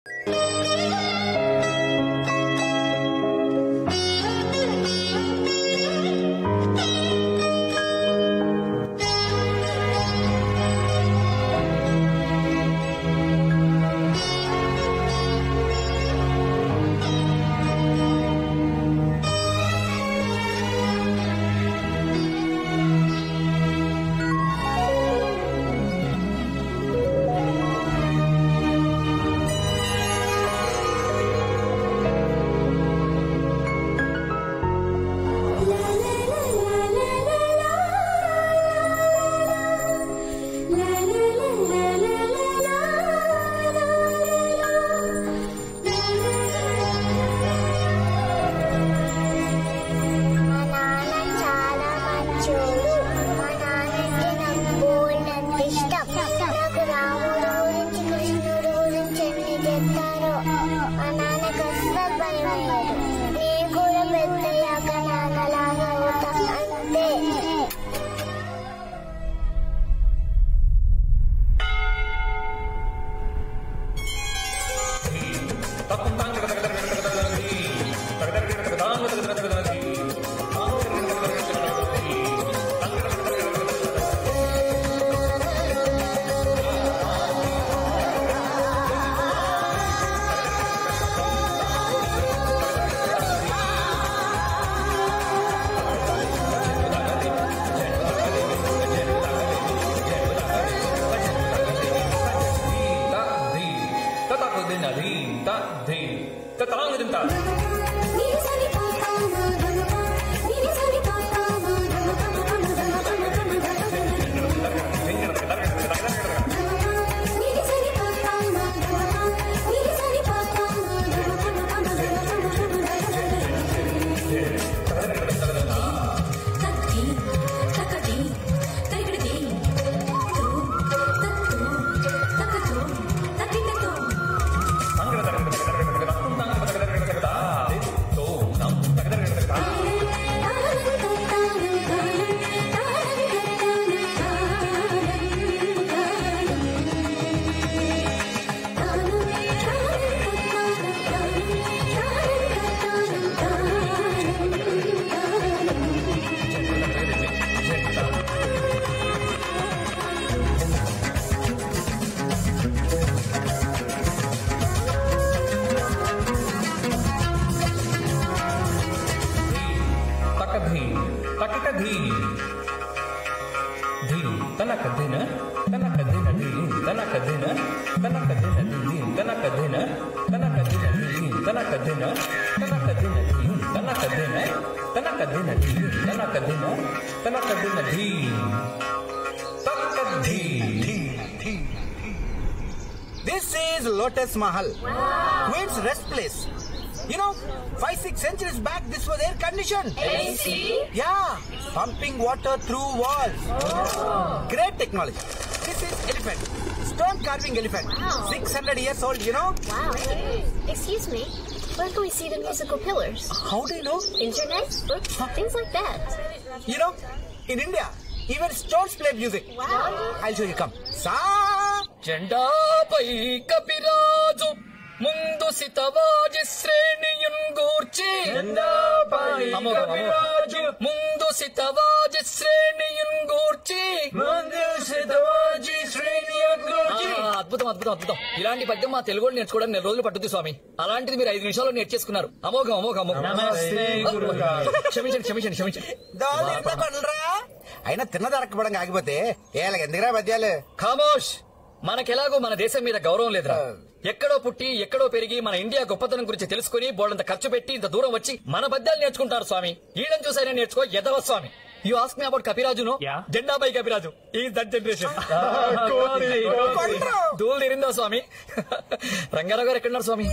This is Lotus Mahal, Queen's rest place. You know, 5-6 centuries back, this was air conditioned. AC? Yeah, pumping water through walls. Great technology. This is elephant, stone carving elephant. Wow. 600 years old, you know. Wow. Excuse me, where can we see the musical pillars? How do you know? Internet, books, things like that. You know, in India, even stones play music. Wow. I'll show you, come. Sa. జెండాపై కపిరాజు ముందు సితవాజి శ్రేణియున్ గూర్చి ముందు సితవాజి శ్రేణియున్ గూర్చి అద్భుతం అద్భుతం అద్భుతం. ఇలాంటి పద్యం మా తెలుగు నేర్చుకోవడానికి 4 రోజులు పట్టుద్ది స్వామి. అలాంటిది మీరు 5 నిమిషాల్లో నేర్చేసుకున్నారు. అమోఘం అమోఘం అమోఘం. క్షమించండి క్షమించండి క్షమించండి. అయినా తిన్నది అరకపోవడం ఆగిపోతే ఎందుకురా పద్యాలు? ఖామోష్. మనకెలాగో మన దేశం మీద గౌరవం లేదురా. ఎక్కడో పుట్టి ఎక్కడో పెరిగి మన ఇండియా గొప్పతనం గురించి తెలుసుకుని బోల్డంత ఖర్చు పెట్టి ఇంత దూరం వచ్చి మన పద్యాలు నేర్చుకుంటారు స్వామి. ఈడని చూసైనా నేర్చుకో ఎదవ స్వామి. యూ ఆస్క్ మీ అబౌట్ కపిరాజును? జెండాపై కపిరాజు ఈజ్ దట్ జనరేషన్. దూలు తీరిందా స్వామి? రంగారావు గారు ఎక్కడున్నారు స్వామి?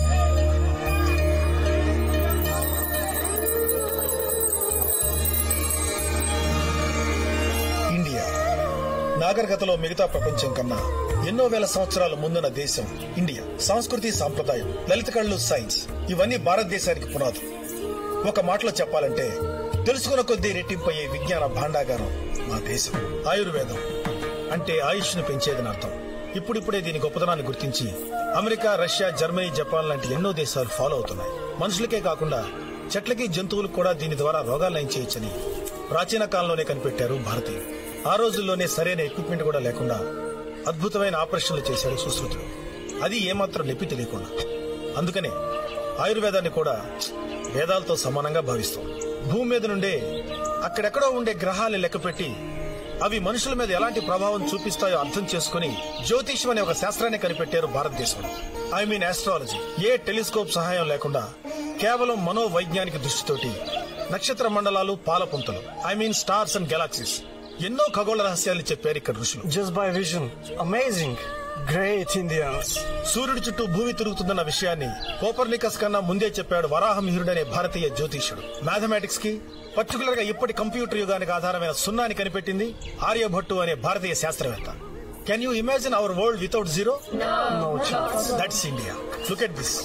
ఇండియా నాగరికతలో మిగతా ప్రపంచం కన్నా ఎన్నో వేల సంవత్సరాల ముందున్న దేశం ఇండియా. సంస్కృతి, సాంప్రదాయం, లలిత కళలు, సైన్స్ ఇవన్నీ భారతదేశానికి పునాదులు. ఒక మాటలో చెప్పాలంటే తెలుసుకున్న కొద్దీ రెట్టింపయ్యే విజ్ఞాన భాండాగారం మా దేశం. ఆయుర్వేదం అంటే ఆయుష్ను పెంచేదని అర్థం. ఇప్పుడిప్పుడే దీని గొప్పతనాన్ని గుర్తించి అమెరికా, రష్యా, జర్మనీ, జపాన్ లాంటి ఎన్నో దేశాలు ఫాలో అవుతున్నాయి. మనుషులకే కాకుండా చెట్లకి, జంతువులకు కూడా దీని ద్వారా రోగాలు నయం చేయొచ్చని ప్రాచీన కాలంలోనే కనిపెట్టారు భారతీయులు. ఆ రోజుల్లోనే సరైన ఎక్విప్మెంట్ కూడా లేకుండా అద్భుతమైన ఆపరేషన్లు చేశాడు సుశ్రుతుడు. అది ఏమాత్రం నొప్పి తెలియకుండా. అందుకనే ఆయుర్వేదాన్ని కూడా వేదాలతో సమానంగా భావిస్తాం. భూమి మీద నుండే అక్కడెక్కడో ఉండే గ్రహాలను లెక్కపెట్టి అవి మనుషుల మీద ఎలాంటి ప్రభావం చూపిస్తాయో అర్థం చేసుకుని జ్యోతిష్యం అనే ఒక శాస్త్రాన్ని కనిపెట్టారు భారతదేశంలో. I mean astrology. ఏ టెలిస్కోప్ సహాయం లేకుండా కేవలం మనోవైజ్ఞానిక దృష్టితోటి నక్షత్ర మండలాలు, పాలపుంతలు, I mean stars and galaxies, ఎన్నో ఖగోళ రహస్యాలు చెప్పారు ఇక్కడ ఋషులు. Just by vision. Amazing. Great Indians. సూర్యుడి చుట్టూ భూమి తిరుగుతుందన్న విషయాన్ని కోపర్నికస్ కన్నా ముందే చెప్పాడు వరాహమిహిరుడు అనే భారతీయ జ్యోతిష్యుడు. మ్యాథమెటిక్స్ కి, పర్టికులర్ గా ఇప్పటి కంప్యూటర్ యుగానికి ఆధారమైన సున్నాని కనిపెట్టింది ఆర్యభట్టు అనే భారతీయ శాస్త్రవేత్త. Can you imagine our world without zero? No chance. That's India. Look at this.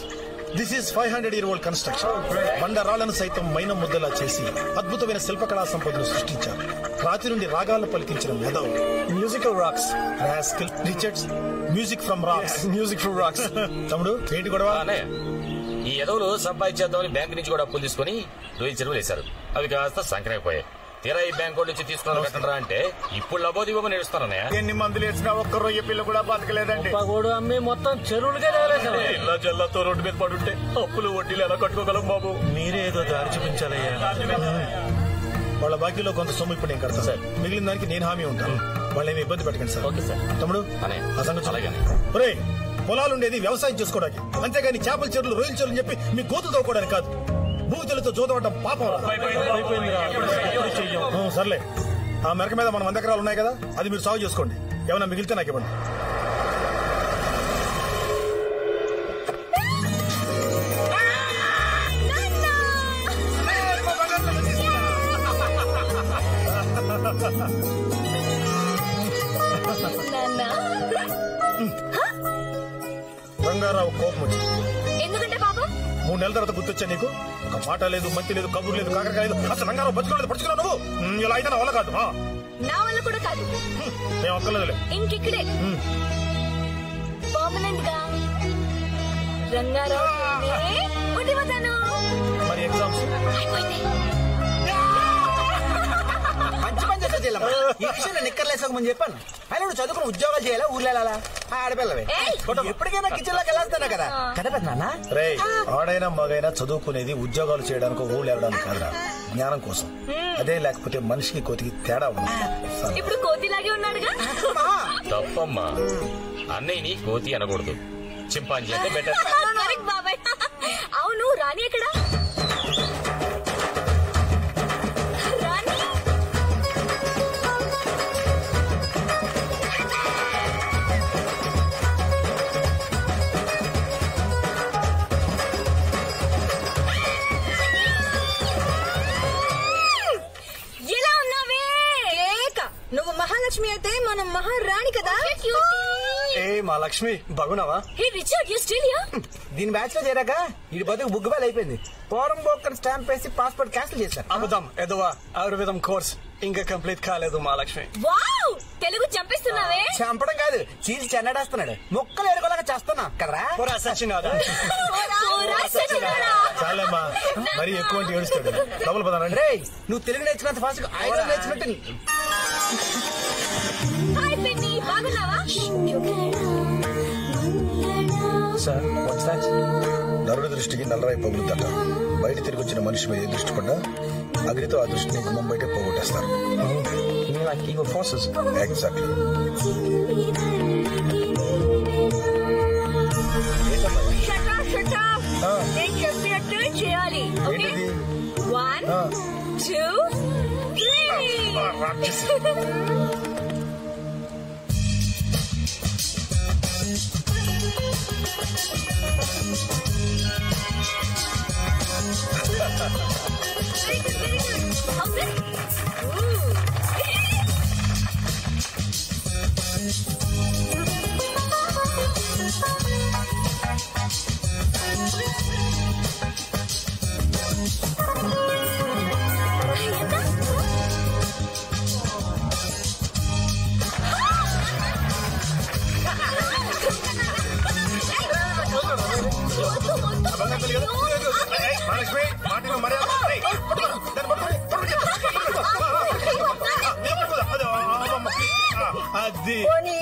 This is 500-year-old construction. బండరాళ్లను సైతం మైనం ముద్దలా చేసి అద్భుతమైన శిల్పకళా సంపదను సృష్టించారు. రాతి నుండి రాగాలను పలికించిన మేధావులు. Musical rocks. రాస్కిల్, Richards, music from rocks. Music from rocks. తమ్ముడు ఏంటి గొడవ? ఈ ఎదవులు సంపాదించేద్దామని బ్యాంక్ నుంచి కూడా అప్పులు తీసుకుని రొయ్యల చెరువులు వేశారు. అవి కాస్త సంక్రమైపోయాయి. తీరా ఈ బ్యాంక్ నుంచి తీసుకున్నారు కట్టరా అంటే ఇప్పుడు లబోదివ్వమని నేడుస్తానన్నయ్య. ఎన్ని మందులు వేసినా ఒక్క రొయ్య పిల్ల కూడా బతకలేదండి. పగోడు అమ్మి మొత్తం చెరువులుగా ఇలా జల్లాతో రోడ్డు మీద పడుంటే అప్పులు వడ్డీలు ఎలా కట్టుకోగలం బాబు? మీరే ఏదో దారి చూపించాలయ్యా. వాళ్ళ బాకీలో కొంత సొమ్ము ఇప్పుడు నేను కడతాను సార్. మిగిలిన దానికి నేను హామీ ఉంటాను. వాళ్ళేమి ఇబ్బంది పెట్టకండి సార్. Okay sir. తమ్ముడు అనే. ఆ సంగతి అలాగే. ఒరేయ్, పొలాలు ఉండేది వ్యవసాయం చేసుకోవడానికి, అంతేగాని చేపల చెరువులు, రొయ్యల చెరువులు చెప్పి మీ గోతు తవ్వుకోవడానికి కాదు. భూతులతో జోదవడం పాపం. సర్లే, ఆ మెరక మీద మన 100 ఎకరాలు ఉన్నాయి కదా, అది మీరు సాగు చేసుకోండి. ఏమైనా మిగిలితే నాకు ఇవ్వండి. రంగారావు కోపం వచ్చింది. ఎందుకంటే బాబు 3 నెలల తర్వాత గుర్తొచ్చా నీకు? ఒక మాట లేదు, మంచి లేదు, కబురు లేదు, కాకరకాయ లేదు. అసలు రంగారావు బతుకోలేదు, పడుచుకున్నావు నువ్వు. ఇలా అయితే నా వల్ల కాదు. నా వల్ల కూడా కాదు. మేము ఒక్కలేదులే. ఇంకిక్కడే పర్మనెంట్ గా రంగారావు ఉండిపోతాను. మరి ఎగ్జామ్స్ అయిపోయింది. మంచి పని చేస్తా చెల్లమ్మ. ఈ విషయం నేను నిక్కర్లేసుకోమని చెప్పాను. ఆయన నువ్వు చదువుకుని ఉద్యోగాలు చేయాలా, ఊర్లో వెళ్ళాలా? ఆడపిల్లవే ఏయ్! ఎప్పటికైనా కిచెన్ లోకి వెళ్ళేస్తాను కదా. కదా పెద్ద నాన్న. రే, ఆడైనా మగైనా చదువుకునేది ఉద్యోగాలు చేయడానికి, ఊళ్ళు వెళ్ళడానికి కాదురా, జ్ఞానం కోసం. అదే లేకపోతే మనిషికి కోతికి తేడా ఉంది. ఇప్పుడు కోతిలాగే ఉన్నాడుగా. తప్పమ్మా, అన్నయ్యని కోతి అనకూడదు, చింపాంజీ అంటే బెటర్. కరెక్ట్ బాబాయ్. అవును, రాణి ఎక్కడా? రాణి ఎలా ఉన్నావే? నువ్వు మహాలక్ష్మి అయితే మనం మహారాణి కదా. ఏ మా లక్ష్మి, బాగున్నావా? హే రిచర్డ్, యు స్టిల్ హియర్? దీని బ్యాచ్ లో చేరాక ఈ బతుకు బుగ్గుబాలు అయిపోయింది. పోరం బొక్కర్ స్టాంప్ వేసి పాస్పోర్ట్ క్యాన్సిల్ చేశారు. అబద్ధం. ఎదవా, ఆయుర్వేదం కోర్స్ ఇంకా కంప్లీట్ కాలేదు మా లక్ష్మి. వావ్, తెలుగు చంపేస్తున్నావే. చంపడం కాదు, చీల్చి చెన్నడేస్తున్నాడు. మొక్కలు ఎరుకోలాగా చేస్తున్నా కదరా. పోరా సచినాథ్. చాలమ్మా, మరి ఎక్కువ ఏడుస్తాడు. డబ్బులు పదానండి. రేయ్, నువ్వు తెలుగు నేర్చినంత ఫాస్ట్ ఐదు నేర్చినట్టు. హాయ్ పెన్నీ, బాగున్నావా? Sir, what's that? నరుడి దృష్టికి నల్లరాయి పగులుతట. బయట తిరిగి వచ్చిన మనిషి మీద ఏ దృష్టి పడ్డా అగ్నితో ఆ దృష్టిని గుమ్మం బయట పోగొట్టేస్తారు. You mean like evil forces? Exactly. నేను చెప్పినట్టు చేయాలి. ఓకే, ఏంటిది? 1 2 3. ఆడపిల్ల కదా. మహాలక్ష్మి మాటలు మర్యాద అది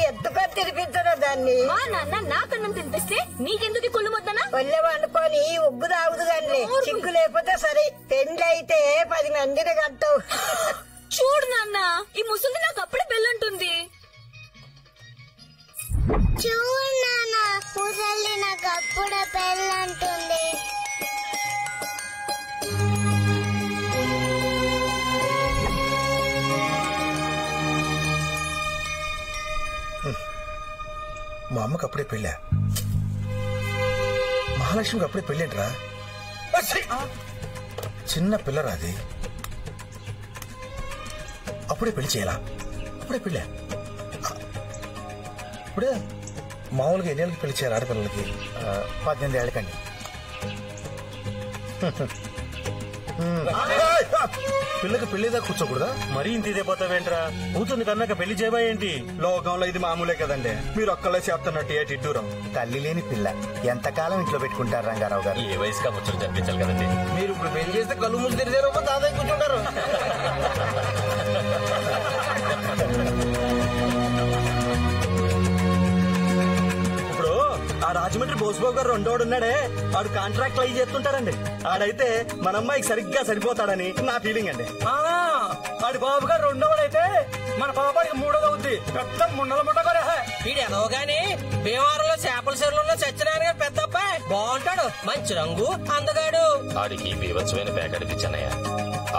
ఎంత పెద్ద తినిపించరా దాన్ని. మా నాన్న నాకన్నం తినిపిస్తే నీకెందుకు కుళ్ళు ముద్దనా? ఒళ్ళె వండుకొని ఉగ్గు తాగుదు కానీ చిగ్గు లేకపోతే సరే. పెండ్లి అయితే 10 మందిని కంటావు. చూడు నాన్న, ఈ ముసలి నాకు అప్పుడే పెళ్ళంటుంది. చూడు నాన్న, ముసలి నాకు అప్పుడే పెళ్ళంటుంది. మా అమ్మకి అప్పుడే పెళ్ళా, మహాలక్ష్మికి అప్పుడే పెళ్ళేంట్రా? చిన్న పిల్లరా అది, అప్పుడే పెళ్లి చేయాలా? అప్పుడే పెళ్ళా? ఇప్పుడే మామూలుగా ఎన్నేళ్ళకి పెళ్లి చేయాలి ఆడపిల్లలకి? 18 ఏళ్ళకండి. పిల్లకి పెళ్లిదా కూర్చోకూడదా? మరీ ఇంత ఇదే పోతావేంట్రా? కూతుర్ని కన్నాక పెళ్లి చేయబా ఏంటి? లోకంలో ఇది మామూలే కదండి. మీరు ఒక్కళ్ళే చెప్తున్నట్టు ఏ ఇడ్డూరం. తల్లి లేని పిల్ల ఎంతకాలం ఇంట్లో పెట్టుకుంటారు రంగారావు గారు? ఏ వయసుగా ముచ్చలు జరిపించాలి కదండి. మీరు ఇప్పుడు పెళ్లి చేస్తే కళ్ళు మూసి తెరిచారు, దాదాపు కూర్చుంటారు. ఇప్పుడు ఆ రాజమండ్రి బోసుబాబు గారు రెండోడు ఉన్నాడే, వాడు కాంట్రాక్ట్ అయ్యి చేస్తుంటాడండి. ఆడైతే మన అమ్మాయికి సరిగ్గా సరిపోతాడని నా ఫీలింగ్ అండి. వాడి బాబు గారు రెండోడైతే మన పాపాడికి మూడోది అవుద్ది. పెద్ద ముండల ముట్టగలే వీడెదో గాని భీమవరంలో చేపల చెరువులో సత్యనారాయణ పెద్ద అబ్బాయి బాగుంటాడు, మంచి రంగు, అందగాడు. ఆడికి బీభత్సమైన ప్యాక్ అనిపించానయ్య.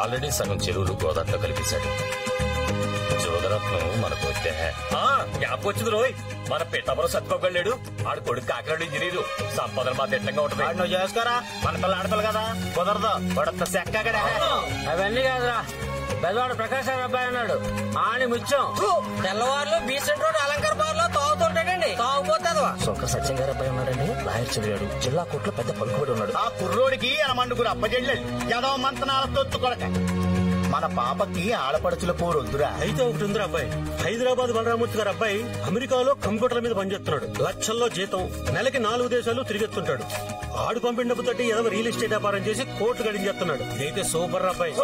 ఆల్రెడీ సగం చెరువులు గోదాట్లో కలిపేశాడు. జోదరత్నం మనకు వద్దే. జ్ఞాపకం వచ్చింది రోయ్, మన పిట్టమరు సత్తుకోగలేడు. ఆడు కొడుకు కాకినాడు ఇంజనీరు. సంపదలు మా తిట్టంగా ఉంటుంది. నువ్వు చేసుకోరా, మన పిల్ల ఆడపిల్ల కదా, కుదరదు. కొడత సెక్కగడే. అవన్నీ కాదురా, పెద్దవాడు ప్రకాశ్ అబ్బాయి అన్నాడు. ఆని ముత్యం తెల్లవారులు బీసెంట్ రోడ్ అలంకార బార్ లో తాగుతుంటాడండి. తాగుపోతాడు. శంకర్ సత్యం గారు అబ్బాయి ఉన్నాడండి. లాయర్ చదివాడు. జిల్లా కోర్టులో పెద్ద పలుకుబడి ఉన్నాడు. ఆ కుర్రోడికి అనమండుకురు అప్పచెల్లెలు ఏదో మంతనాల తొత్తు కొడక. మన పాపకి ఆడపడుచుల పోరు వద్దురా. అయితే ఒకటి ఉందిరా అబ్బాయి, హైదరాబాద్ బలరామూర్తి గారు అబ్బాయి అమెరికాలో కంప్యూటర్ల మీద పనిచేస్తున్నాడు. లక్షల్లో జీతం, నెలకి 4 దేశాలు తిరిగెత్తుంటాడు. ఆడు పంపిన డబ్బుతోటి ఏదో రియల్ ఎస్టేట్ వ్యాపారం చేసి కోట్లు గడించేస్తున్నాడు. అయితే సూపర్ అబ్బాయి.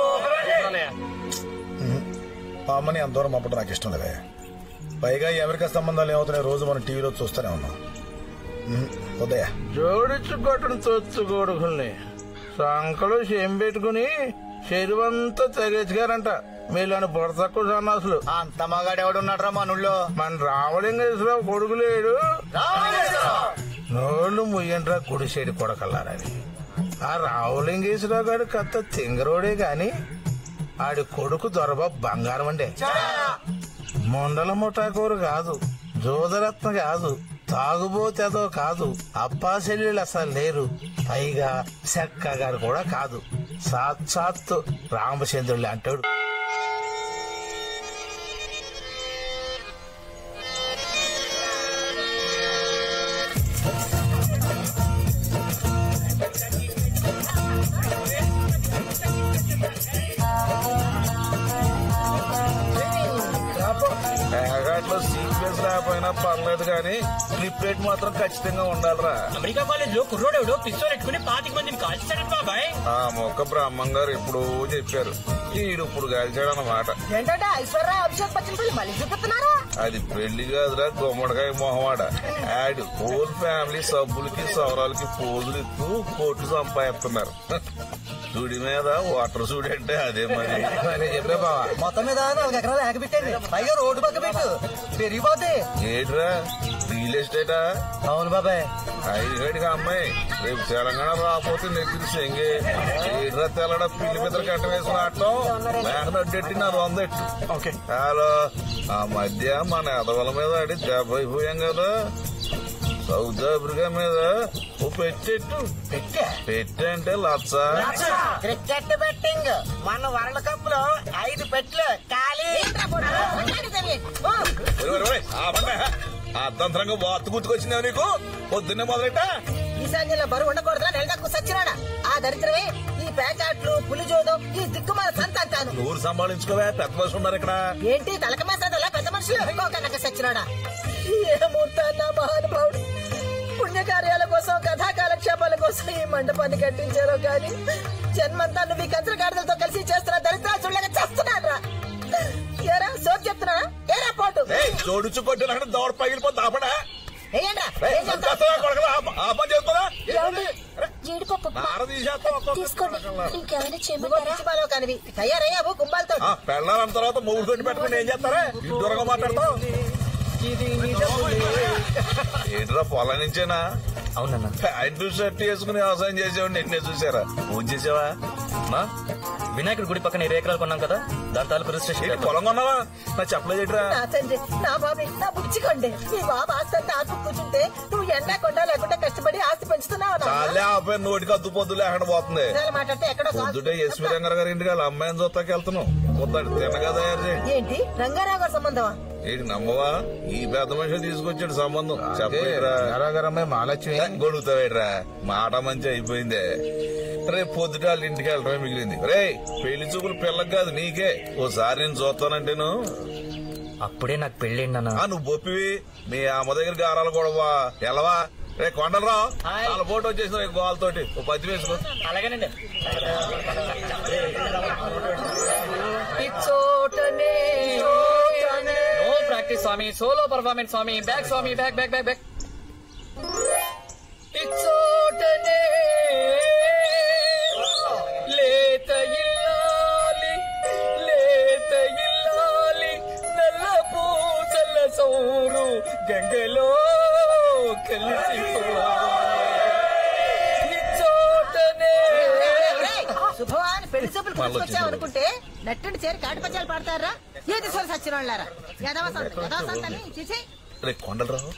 మా అమ్మని అంత దూరం పంపడం నాకు ఇష్టం లేదే. పైగా ఈ అమెరికా సంబంధాలు ఏమవుతున్నాయి రోజు మనం టీవీలో చూస్తూనే ఉన్నాం. ఉదయ జోడించుకోవటం తొచ్చు గోడుకుల్ని సంకలు చేం పెట్టుకుని చెరువంతా తెగేసుగారంట. మీలోని బుర్ర తక్కువ సన్నాసులు. అంత మగాడు ఎవడున్నాడ్రా మనూళ్ళో? మన రామలింగేశ్వరరావు కొడుకు లేడు. నోళ్లు ముయ్యండ్రా కుడిసేడు కొడకల్లారని. ఆ రామలింగేశ్వరరావు గారి కత్త తింగరోడే గాని ఆడి కొడుకు దొరబాబు బంగారం అండే. మొండల ముఠాకూరు కాదు, జోదరత్న కాదు, తాగుబోతేదో కాదు, అప్పాశల్యులు అసలు లేరు. పైగా శక్క గారు కూడా కాదు, సాక్షాత్తు రామచంద్రుడు అంటాడు. సీక్వెన్స్ రాకపోయినా పర్లేదు కానీ క్లిప్ రేట్ మాత్రం ఖచ్చితంగా ఉండాలిరా. అమెరికా కాలేజ్ లో కుర్రోడెవడో పిస్తోల్ ఎట్టుకుని 25 మందిని కాల్చాడు బాబాయ్. ఆ మొక్క బ్రహ్మం గారు ఎప్పుడూ చెప్పారు, ఈడు ఇప్పుడు కాల్చాడు అన్నమాట. ఏంటంటే ఐశ్వర్య అభిషేక్ బచ్చన్ పిల్లలు మళ్ళీ చూపిస్తున్నారా? అది పెళ్లి కాదురా, గుమ్మడికాయ మొహమాట. యాడ్ హోల్ ఫ్యామిలీ సబ్బులకి సవరాలకి పోజులు ఇస్తూ కోట్లు సంపాదిస్తున్నారు. సుడి మీద వాటర్ సూడి అంటే అదే మరి. చెప్పే బావా, మొత్తం మీద 4 ఎకరాలు ఆగబెట్టండి. పైగా రోడ్డు పక్క పెట్టు, పెరిగిపోతే. ఏంట్రా రియల్ ఎస్టేటా? అవును బాబాయ్. 5 గడికి అమ్మాయి రేపు తెలంగాణ రాకపోతే నెక్కి సెంగే. ఏంట్రా తెల్లడ పిల్లి మీద కట్ట వేసుకుని ఆడటం మేకనడ్డెట్టి 400 ఎట్టు. ఓకే హలో, ఆ మధ్య మన ఎదవల మీద ఆడి దెబ్బ అయిపోయాం కదా. సౌత్ ఆఫ్రికా మీద ఓ పెట్టెట్టు. పెట్టంటే లచ్చ. క్రికెట్ బెట్టింగ్ మన వరల్డ్ కప్ లో 5 పెట్లు ఖాళీ. అర్థంతరంగా వార్త గుర్తుకొచ్చిందా నీకు? పొద్దున్నే మొదలెట్టా ఈశాన్యంలో బరువు ఉండకూడదా? నెలదక్కు సచ్చినాడా? ఆ దరిద్రమే ఈ ప్యాకెట్లు, పులిజోదం, ఈ దిక్కుమాల సంత అంటాను. ఊరు సంభాళించుకోవా, పెద్ద మనుషులు ఉన్నారు ఇక్కడ. ఏంటి తలకమేసలా పెద్ద మనుషులు కనుక సచ్చినాడా? ఏ మూర్తాన్న మహానుభావుడు పుణ్యకార్యాల కోసం, కథా కాలక్షేపాల కోసం ఈ మండపాన్ని కట్టించారో కానీ జన్మంతా నువ్వు ఈ కంచరగాడిదలతో కలిసి చేస్తున్న దరిద్రాలు చూడలేక చేస్తున్నాడు రా. ఏరా సోపు చెప్తున్నా ఏరా పోటు జోడుచు కొట్టిన దోర పగిలిపోతే ఆపడా తయారయ్యావు కుంభాలతో పెళ్ళాం తర్వాత మూడు తోటి పెట్టుకుని ఏం చేస్తారా దూరంగా మాట్లాడతావు ఏంట్రా పొలం నుంచేనా అవునన్నా ప్యాంటు షర్ట్ వేసుకుని వ్యవసాయం చేసేవాడిని ఎన్నే చూసారా పూజ చేసావా వినాయకుడి గుడి పక్కన 20 ఎకరాలు కొన్నాం కదా దాని తాలూకు రిజిస్ట్రేషన్ పొలం కొన్నావా నా చెప్పలేదురా నా తండ్రి నా బాబు నా బుచ్చికొండే నీ బాబు ఆస్తి అంతా ఆకు కూర్చుంటే నువ్వు ఎండా కొండ లేకుండా కష్టపడి ఆస్తి పెంచుతున్నావు చాలే ఆపై నోటికి అద్దు పొద్దులే ఎక్కడ పోతుంది మాట్లాడితే ఎక్కడో పొద్దుటే ఎస్వి రంగారావు ఇంటికి వాళ్ళ అమ్మాయిని చూస్తాకి వెళ్తున్నాం కొద్దాడు తినగా తయారు చేయండి ఏంటి రంగారావు గారి సంబంధమా ఏంటి నమ్మవా ఈ పెద్ద మనిషి తీసుకొచ్చాడు సంబంధం చెప్పేరా మాలచ్చి గొడుగుతావేట్రా మాట మంచి అయిపోయిందే రేపు పొద్దుట వాళ్ళ ఇంటికి వెళ్ళడమే మిగిలింది రే పెళ్లి చూపులు పిల్లకి కాదు నీకే ఓసారి నేను చూస్తానంటేను అప్పుడే నాకు పెళ్ళేండన్నా నువ్వు బొప్పివి మీ అమ్మ దగ్గర గారాలు కూడా ఎలవా రే కొండలరావు వాళ్ళ ఫోటో వచ్చేసిన గోళ్ళతోటి ఓ 10 వేసుకో అలాగేనండి నో ప్రాక్టీస్ స్వామి సోలో పర్ఫార్మెన్స్ స్వామి బ్యాక్ స్వామి బ్యాక్ బ్యాక్ బ్యాక్ బ్యాక్ ఇచ్చోటనే లేత ఇల్లాలి నల్ల పూసల సౌరు గంగలో శుభవాన్ని పెళ్లి చూపులు తీసుకొచ్చావు అనుకుంటే నట్టుని చేరి కాటిపచ్చాలు పాడతారా ఏది సోలు సచ్చిన వాళ్ళారా యథావసంతని చూసి రే కొండలరావు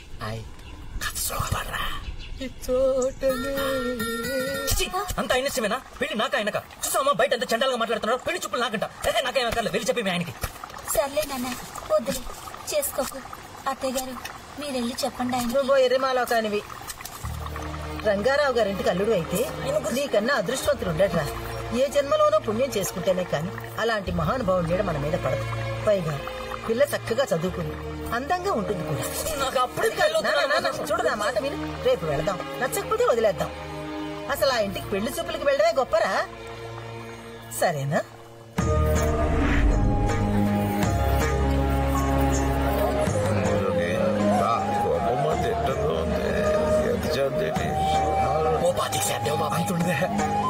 అంత ఆయన ఇష్టమేనా పెళ్లి నాక ఆయనక చూసామా బయట ఎంత చండాలుగా మాట్లాడుతున్నారు పెళ్లి చూపులు నాకంట అదే నాకేమక్కర్లేదు వెళ్ళి చెప్పి మీ ఆయనకి సర్లే నాన్న వద్దులే చేసుకోకు అత్తయ్య గారు మీరెళ్ళి చెప్పండి ఆయన నువ్వు ఎర్రమాలో కానివి రంగారావు గారింటికి అల్లుడు అయితే నీకన్నా అదృష్టవంతుడు ఉండట్రా ఏ జన్మలోనో పుణ్యం చేసుకుంటేనే కాని అలాంటి మహానుభావుడు నీడ మన మీద పడదు పైగా పిల్ల చక్కగా చదువుకుని అందంగా ఉంటుంది కూడా చూడు నా మాట విని రేపు వెళదాం నచ్చకపోతే వదిలేద్దాం అసలు ఆ ఇంటికి పెళ్లి చూపులకి వెళ్ళడమే గొప్పరా సరేనా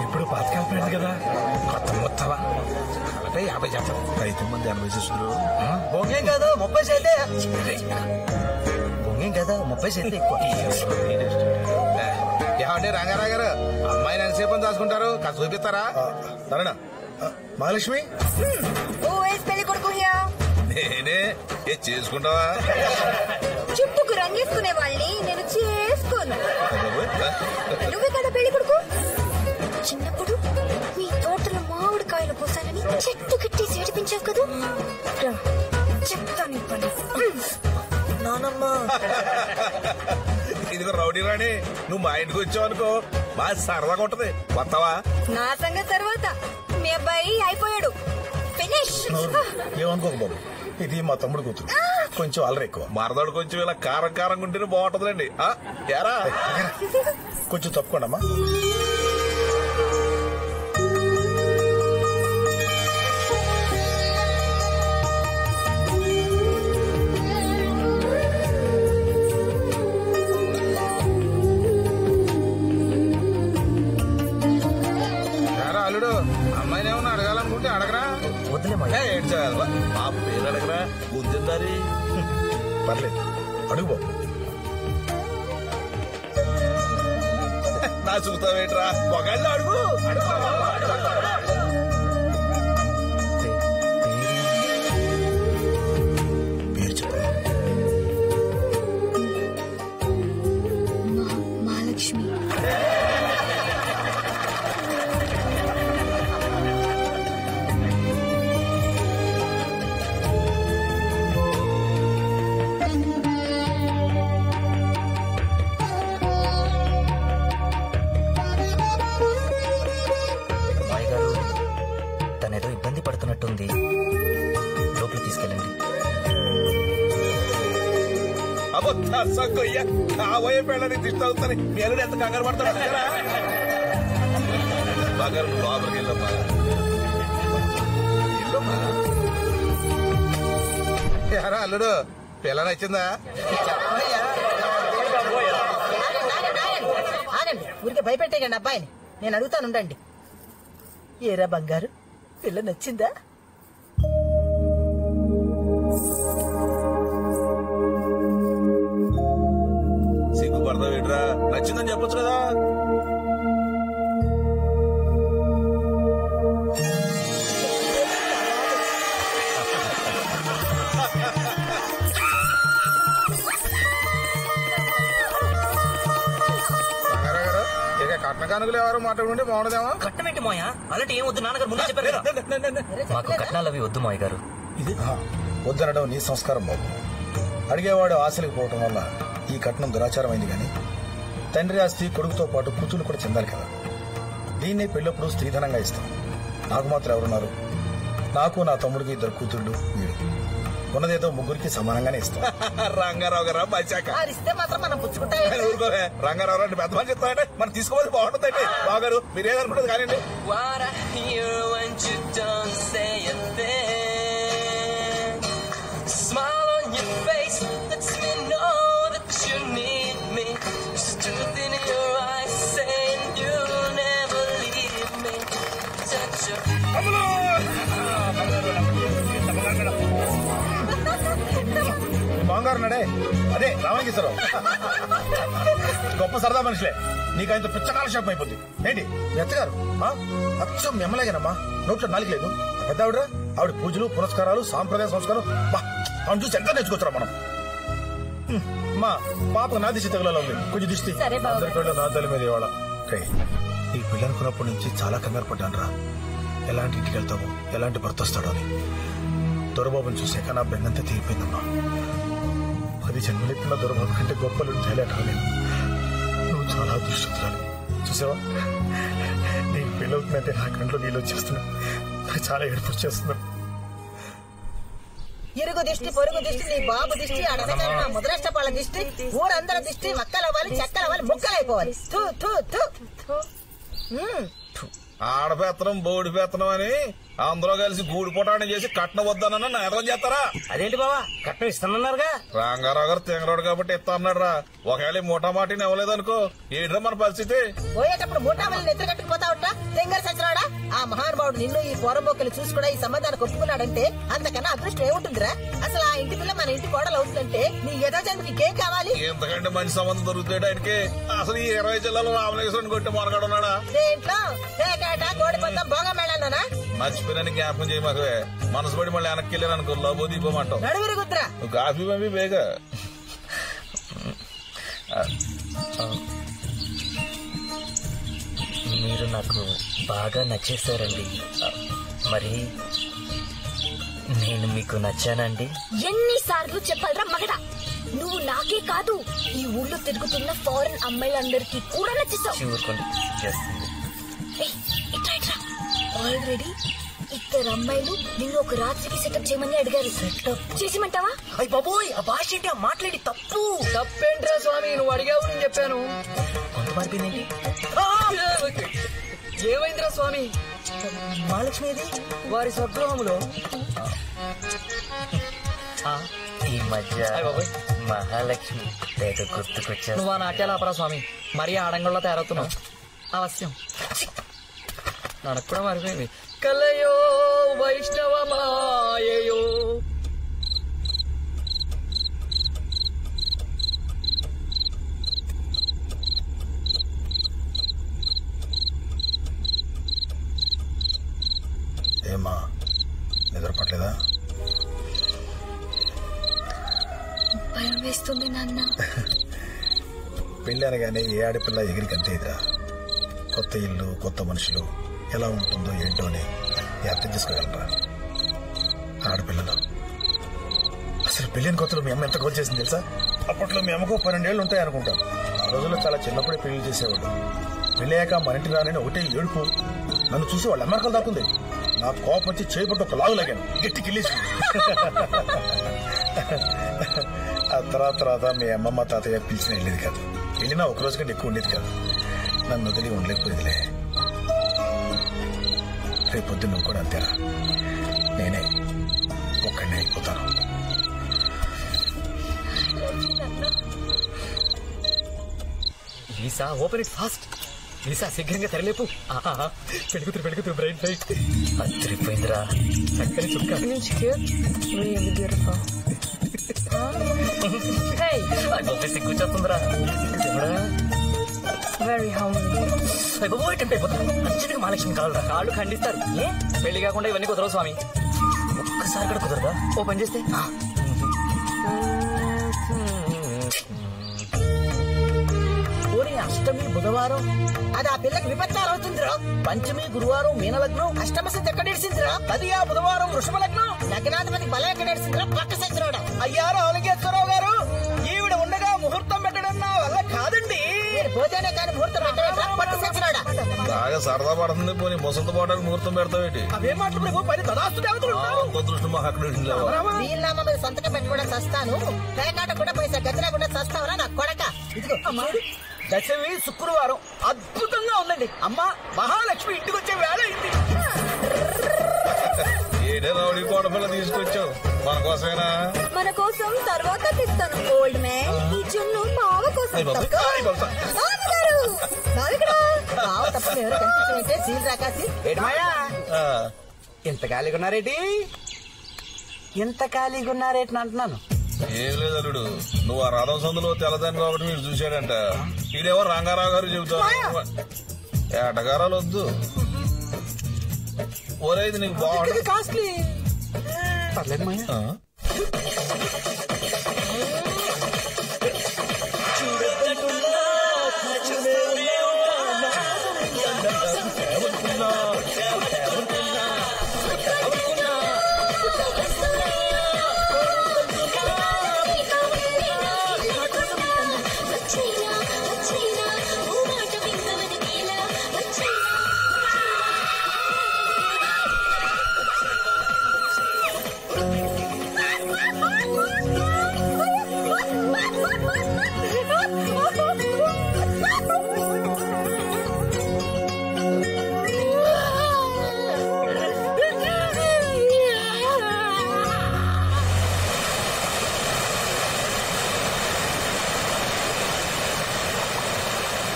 ఇప్పుడు పాతకాల ఫ్రెండ్ కదా కొత్త మొత్తవా 50 శాతం 5 మంది 80 శిష్యులు బొంగేం కాదు 30 శాతే బొంగేం కాదు 30 శాతం ఎక్కువ ఏమంటే రంగారావు గారు అమ్మాయిని ఎంతసేపు దాచుకుంటారు కాస్త చూపిస్తారా సరేనా మహాలక్ష్మి పెళ్లి కొడుకు నేనే ఏ చేసుకుంటావా చుట్టుకు రంగేసుకునే వాళ్ళని నేను చేసుకోను నువ్వే కదా పెళ్లి కొడుకు చిన్నప్పుడు మీ తోటలో మామిడికాయలు పోసానని చెట్టు కట్టి చేడిపించావు కదా చెప్తాను పని నానమ్మా ఇదిగో రౌడీ రాణి నువ్వు మా ఇంటికి వచ్చావు అనుకో బాగా సరదాగా ఉంటది కొత్తవా నా సంగతి తర్వాత మీ అబ్బాయి అయిపోయాడు ఫినిష్ ఏమనుకోకు బాబు ఇది మా తమ్ముడు కూతురు కొంచెం అల్లరి ఎక్కువ మరదడు కొంచెం ఇలా కారం కారంగా ఉంటేనే బాగుంటదండి ఏరా కొంచెం తప్పుకోండమ్మా అల్లుడు అమ్మాయిని ఏమన్నా అడగాలనుకుంటే అడగరా వద్దులే ఏడ్చాలి ఆ పేరు అడగరా గుద్దిందారి పర్లేదు అడుగు బాబు నా చూతావేట్రా ఒకళ్ళు అడుగు పేరు చెప్పు మహాలక్ష్మి తనేదో ఇబ్బంది పడుతున్నట్టుంది లోపలికి తీసుకెళ్ళండి అబ్బో కాబోయే పెళ్ళని దిష్టి అవుతాని మీరు ఎంత కంగారు పడతారా బాగారు లోపలికి వెళ్ళమ్మా. ఎరా అల్లుడు పిల్ల నచ్చిందా? ఆగండి, ఊరికే భయపెట్టేయండి అబ్బాయిని. నేను అడుగుతానుండండి. ఏరా బంగారు, పిల్ల నచ్చిందా? సిగ్గుపడతావు ఏంట్రా? నచ్చిందని చెప్పొచ్చు కదా. కట్న కానుకలు ఎవరు మాట్లాడుకుంటే బాగుండదేమో. కట్నం ఏంటి మాయా? అలాంటి ఏం వద్దు, నాన్నగారు ముందే చెప్పారు. మాకు కట్నాలు అవి వద్దు మాయ గారు. ఇది వద్దనడం నీ సంస్కారం బాబు. అడిగేవాడు ఆశలకు పోవటం వల్ల ఈ కట్నం దురాచారం అయింది. కానీ తండ్రి ఆస్తి కొడుకుతో పాటు కూతురు కూడా చెందాలి కదా. దీన్నే పెళ్ళప్పుడు స్త్రీధనంగా ఇస్తాం. నాకు మాత్రం ఎవరున్నారు? నాకు నా తమ్ముడికి 2 కూతుళ్ళు, వీడు. ఉన్నదేదో ముగ్గురికి సమానంగానే ఇస్తాం. రంగారావు గారా మచ్చాక ఇస్తే మాత్రం మనం పుచ్చుకుంటాం. రంగారావు అంటే పెద్ద మంది చెప్తారంటే మనం తీసుకోవాలి బాగుంటుందండి. బాగారు మీరేదనుకుంటుంది కానివ్వండి. బంగారు నడే అదే రామలింగేశ్వరరావు. గొప్ప సరదా మనుషులే. నీకు ఆయనతో పిచ్చకాల శాపం అయిపోద్ది. ఏంటి మెత్తగారు అచ్చం మెమ్మలాగేనమ్మా. నోట్లో నాలుగు లేదు. పెద్ద ఆవిడ ఆవిడ పూజలు పురస్కారాలు సాంప్రదాయ సంస్కారం అవును చూసి ఎంత నేర్చుకోవచ్చురా మనం. మా పాప నా దిశ తగులలో ఉంది. కొంచెం దిష్టి అందరికీ నా తల్లి మీద ఇవాళ. ఈ పిల్లనుకున్నప్పటి నుంచి చాలా కంగారు పడ్డాను రా. ఎలాంటి ఇంటికి వెళ్తావు, ఎలాంటి భర్త వస్తాడో అని. దొరబాబుని చూసాక నా బెంగంతా తీరిపోయిందమ్మా. 10 జన్మలెత్తిన దొరబాబు కంటే గొప్పలు చేయలేకపోలేదు. నువ్వు చాలా అదృష్టం చూసావా. నీకు పెళ్ళవుతుందంటే నా కంట్లో నీళ్ళు వచ్చేస్తున్నా. నాకు చాలా ఏడుపు వచ్చేస్తున్నాను. ఇరుగు దిష్టి, పొరుగు దిష్టి, నీ బాబు దిష్టి, అడగన ముద్రష్టపాళ్ళ దిష్టి, ఊరందరి దిష్టి, మక్కలవ్వాలి, చెక్కలవ్వాలి, ముక్కలైపోవాలి. ఆడపెత్తనం బోడి పెత్తనం అని అందరూ కలిసి గూడు పొటాణం చేసి కట్నం వద్దానన్న నేరం చేస్తారా? అదేంటి బావా, కట్నం ఇస్తానన్నారుగా. రంగారావు గారు తెంగరాడు కాబట్టి ఇస్తా అన్నాడు రా. ఒకవేళ మూటా మాటిని ఇవ్వలేదనుకో ఏంట్రా మన పరిస్థితి? పోయేటప్పుడు మూటామల్ని నెత్తి కట్టుకుపోతా ఉంటా తెంగర సచ్చినాడా. ఆ మహానుభావుడు నిన్ను ఈ పోరంబొక్కలు చూసి కూడా ఈ సంబంధానికి ఒప్పుకున్నాడంటే అంతకన్నా అదృష్టం ఏముంటుందిరా. అసలు ఆ ఇంటి పిల్ల మన ఇంటి కోడలు అవుతుందంటే నీ యథాజన్మకి ఇంకేం కావాలి? ఎంతకంటే మంచి సంబంధం దొరుకుతాడు ఆయనకి. అసలు ఈ 20 జిల్లాలో రామలింగేశ్వరుని కొట్టి మొనగాడు ఉన్నాడా? దేంట్లో కోడి పంతం భోగం మేళానా? మర్చిపోయిన జ్ఞాపకం చేయి మాకు. మనసు పడి మళ్ళీ వెనక్కి వెళ్ళాను అనుకో లబో దీపోమంటావు. నడుగురు గుద్రా కాఫీ పంపి బేగా. మీరు నాకు బాగా నచ్చేశారండి. మరి నేను మీకు నచ్చానండి? ఎన్నిసార్లు చెప్పాలరా మగడా. నువ్వు నాకే కాదు ఈ ఊళ్ళో తిరుగుతున్న ఫారెన్ అమ్మాయిలందరికీ కూడా నచ్చేసావు. ఆల్రెడీ 2 అమ్మాయిలు నిన్ను ఒక రాత్రికి సెటప్ చేయమని అడిగారు. సెటప్ చేసిమంటావా? అయ్య బాబోయ్, ఆ భాష ఏంటి? ఆ మాట్లాడి తప్పేంట్రా స్వామి, నువ్వు అడిగావు నేను చెప్పాను. కొంత మారిపోయిందేంటి? ఏమైందిరా స్వామి? మహాలక్ష్మిది వారి స్వగృహంలో ఈ మధ్య మహాలక్ష్మి తెగ గుర్తుకొచ్చా. నువ్వు ఆ నాట్యాలాపరా స్వామి, మరీ ఆడంగంలో తయారవుతున్నావు. అవశ్యం నాకు కూడా మారిపోయింది. కలయో వైష్ణవమాయో ఏమా నిద్రపట్లేదా? భయం వేస్తుంది నాన్న. పెళ్లి అనగానే ఏ ఆడపిల్ల ఎగిరికి అంతేదిరా. కొత్త ఇల్లు, కొత్త మనుషులు, ఎలా ఉంటుందో ఏంటో అని అర్థం చేసుకోగలరా ఆడపిల్లలు? అసలు పెళ్లిని కొత్తలో మీ అమ్మ ఎంత గోల్ చేసింది తెలుసా? అప్పట్లో మీ అమ్మకు 12 ఏళ్ళు ఉంటాయి అనుకుంటాను. ఆ రోజుల్లో చాలా చిన్నప్పుడే పెళ్లి చేసేవాళ్ళు. పెళ్ళయ్యాక మన ఇంటికి రానని ఒకటే ఏడుపు. నన్ను చూసి వాళ్ళ అమ్మకలు దాకుంది. నా కోపం వచ్చి చేయబట్టి ఒక లాగు లాగాను, గట్టి కిల్లేసి. ఆ తర్వాత మీ అమ్మమ్మ తాతయ్య పిలిచిన వెళ్ళేది కాదు. వెళ్ళినా ఒక రోజు కంటే ఎక్కువ ఉండేది కాదు. నన్ను వదిలి ఉండలేకపోయేదిలే. రేపొద్దు నువ్వు కూడా అంతేరా. నేనే ఒక్కడిని అయిపోతాను. Lisa open it fast. Lisa శీఘ్రంగా తెరలేపు. పెడుగుతురు బ్రైట్ లైట్ అదిరిపోయిందిరా. చక్కని చుక్క. సిగ్గు చేస్తుందిరా. అర్జెంట్గా మహాలక్ష్మి కావాలరా. కాళ్ళు ఖండిస్తారు. ఏ పెళ్లి కాకుండా ఇవన్నీ కుదరవు స్వామి. ఒక్కసారి కూడా కుదరదా? ఓపెన్ చేస్తే అష్టమి బుధవారం అది ఆ పిల్లకి విపత్తాలు అవుతుందిరా. పంచమి గురువారం మీనలగ్నం, అష్టమ స్థితి ఎక్కడ నడిచిందిరా. అది ఆ బుధవారం వృషభ లగ్నం, లగ్నాధిపతి బలం ఎక్కడ నడిచిందిరా. పక్క సచ్చినోడా. అయ్యా రావులింగేశ్వరరావు గారు, ఈవిడ ఉండగా ముహూర్తం పెట్టడం నా వల్ల కాదండి. నేను పోతేనే కానీ ముహూర్తం పెట్టలేదా. పక్క సచ్చినోడా. బాగా సరదా పడుతుంది. పోనీ ముసలితో పాటు ముహూర్తం పెడతావేటి? అవే మాటలు ప్రభు. పని తదాస్తు దేవతలు వీళ్ళమ్మ మీద సంతకం పెట్టుకోవడం చస్తాను. పేకాట కూడా పైసా గతిలేకుండా చస్తావరా నా కొడక. ఇదిగో దశమి శుక్రవారం అద్భుతంగా ఉందండి. అమ్మా మహాలక్ష్మి ఇంటికి వచ్చే వేళ అయింది. ఏడే రౌడీ కోడపిల్ల తీసుకొచ్చావు మన కోసమేనా? మన కోసం తర్వాత తెస్తాను. ఓల్డ్ మ్యాన్ ఈ చున్ను బావ కోసం. బావ తప్ప ఎవరు కనిపించే సీన్ రాకాసి. ఎంత ఖాళీగా ఉన్నారేటి? ఎంత ఖాళీగా ఉన్నారేటి అంటున్నాను. ఏం లేదు అల్లుడు, నువ్వు ఆ రథం సందులో తెల్లదాన్ని ఒకటి మీరు చూశాడంట. ఈడేవో రంగారావు గారు చెబుతావు. ఏటగారాలు వద్దు. ఓరైతే నీకు బాగుంటుంది. కాస్ట్లీ పర్లేదు మాయా.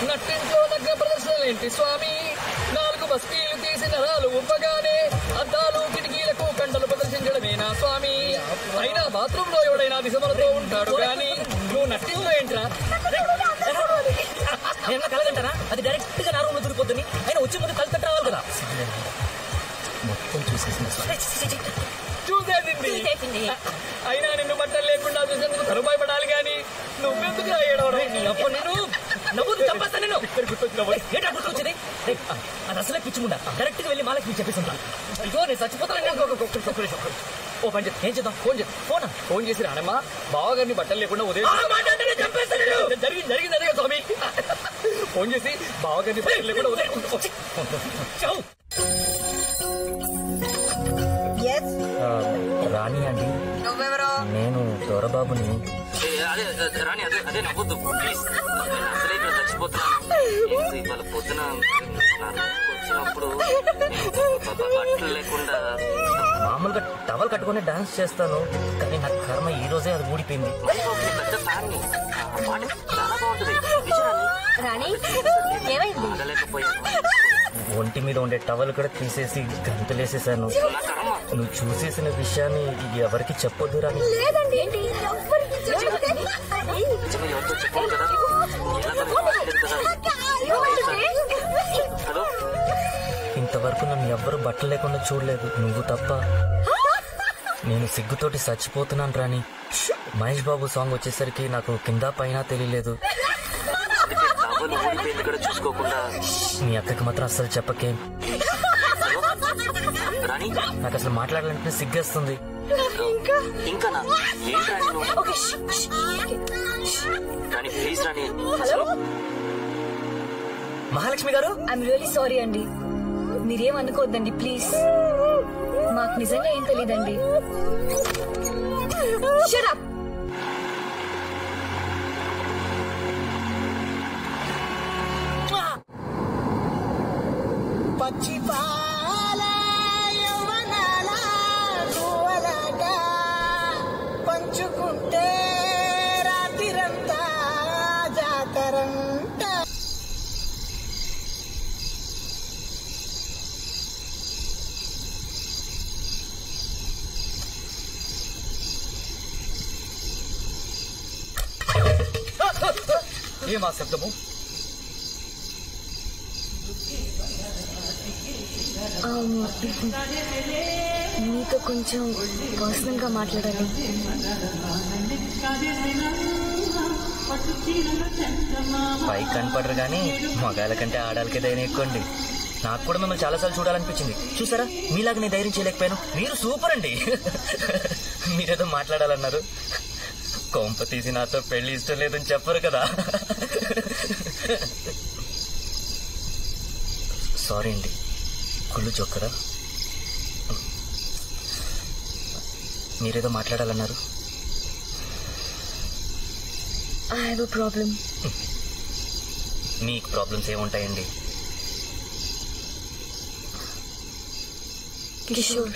నట్టింట్లో నగ్న ప్రదర్శనలేంటి స్వామి? 4 బస్తీలు తీసి నరాలు ఉప్పగానే అద్దాలు కిటికీలకు కండలు ప్రదర్శించడమేనా స్వామి? అయినా బాత్రూమ్ లో ఎవడైనా దిశమలతో ఉంటాడు కానీ నువ్వు నట్టింట్లో ఏంట్రా? ఏమన్నా కలగంటారా? అది డైరెక్ట్ గా నా రూమ్ లో దూరిపోతుంది. అయినా వచ్చే ముందు కలిసి రావాలి కదా. మొత్తం చూసేసింది. అయినా నిన్ను బట్టలు లేకుండా చూసేందుకు తరుబాయి పడాలి గాని నువ్వెందుకు ఏడవడం? అప్పుడు నేను నవ్వుతూ చంపేస్తా. నేను ఏంటా గుర్తొచ్చింది? అది అసలే పిచ్చిముండా. డైరెక్ట్ గా వెళ్ళి మాలకి చెప్పేసిందా? ఇదో నేను చచ్చిపోతాను. ఓ పని చెప్పి ఏం చేద్దాం? ఫోన్ చేసి రానమ్మా బావగారిని బట్టలు లేకుండా ఉదయం జరిగింది స్వామి. ఫోన్ చేసి బావగారిని బట్టలు లేకుండా ఉదయం. రాణి అండి, నేను దొరబాబుని. అదే రాణి, అదే నవ్వద్దు ప్లీజ్. అసలే ఇక్కడ చచ్చిపోతున్నాను. ఇవాళ పొద్దున వచ్చినప్పుడు బట్టలు లేకుండా మామూలుగా టవల్ కట్టుకుని డాన్స్ చేస్తాను కానీ నా కర్మ ఈ రోజే అది ఊడిపోయింది. పెద్ద ఫ్యాన్ని చాలా బాగుంటుంది. రాణి ఏమైంది? ఒంటి మీద ఉండే టవల్ కూడా తీసేసి గంతులేసేసాను. నువ్వు చూసేసిన విషయాన్ని ఎవరికి చెప్పొద్దు రాణి. లేదండి. ఇంతవరకు నన్ను ఎవ్వరూ బట్టలు లేకుండా చూడలేదు, నువ్వు తప్ప. నేను సిగ్గుతోటి చచ్చిపోతున్నాను రాణి. మహేష్ బాబు సాంగ్ వచ్చేసరికి నాకు కింద పైన తెలియలేదు. నీ అక్కకి మాత్రం అస్సలు చెప్పకే. నాకు అసలు మాట్లాడాలంటే సిగ్గేస్తుంది. మహాలక్ష్మి గారు, ఐఎమ్ రియలీ సారీ అండి. మీరేం అనుకోవద్దండి ప్లీజ్. మాకు నిజంగా ఏం తెలీదండి. Shut up. పచ్చి పాల ఏమా శబ్దము? మీతో కొంచెం పర్సనల్ గా మాట్లాడాలి. పై కనపడరు గానీ మగాళ్ళ కంటే ఆడాలకే ధైర్యం ఎక్కువండి. నాకు కూడా మిమ్మల్ని చాలాసార్లు చూడాలనిపించింది. చూసారా, మీలాగా నేను ధైర్యం చేయలేకపోయాను. మీరు సూపర్ అండి. మీరేదో మాట్లాడాలన్నారు. కొంప తీసి నాతో పెళ్లి ఇష్టం లేదని చెప్పరు కదా? సారీ అండి. కుళ్ళు చొక్కరా. మీరేదో మాట్లాడాలన్నారు. I have a problem. మీకు ప్రాబ్లమ్స్ ఏముంటాయండి? కిషోర్,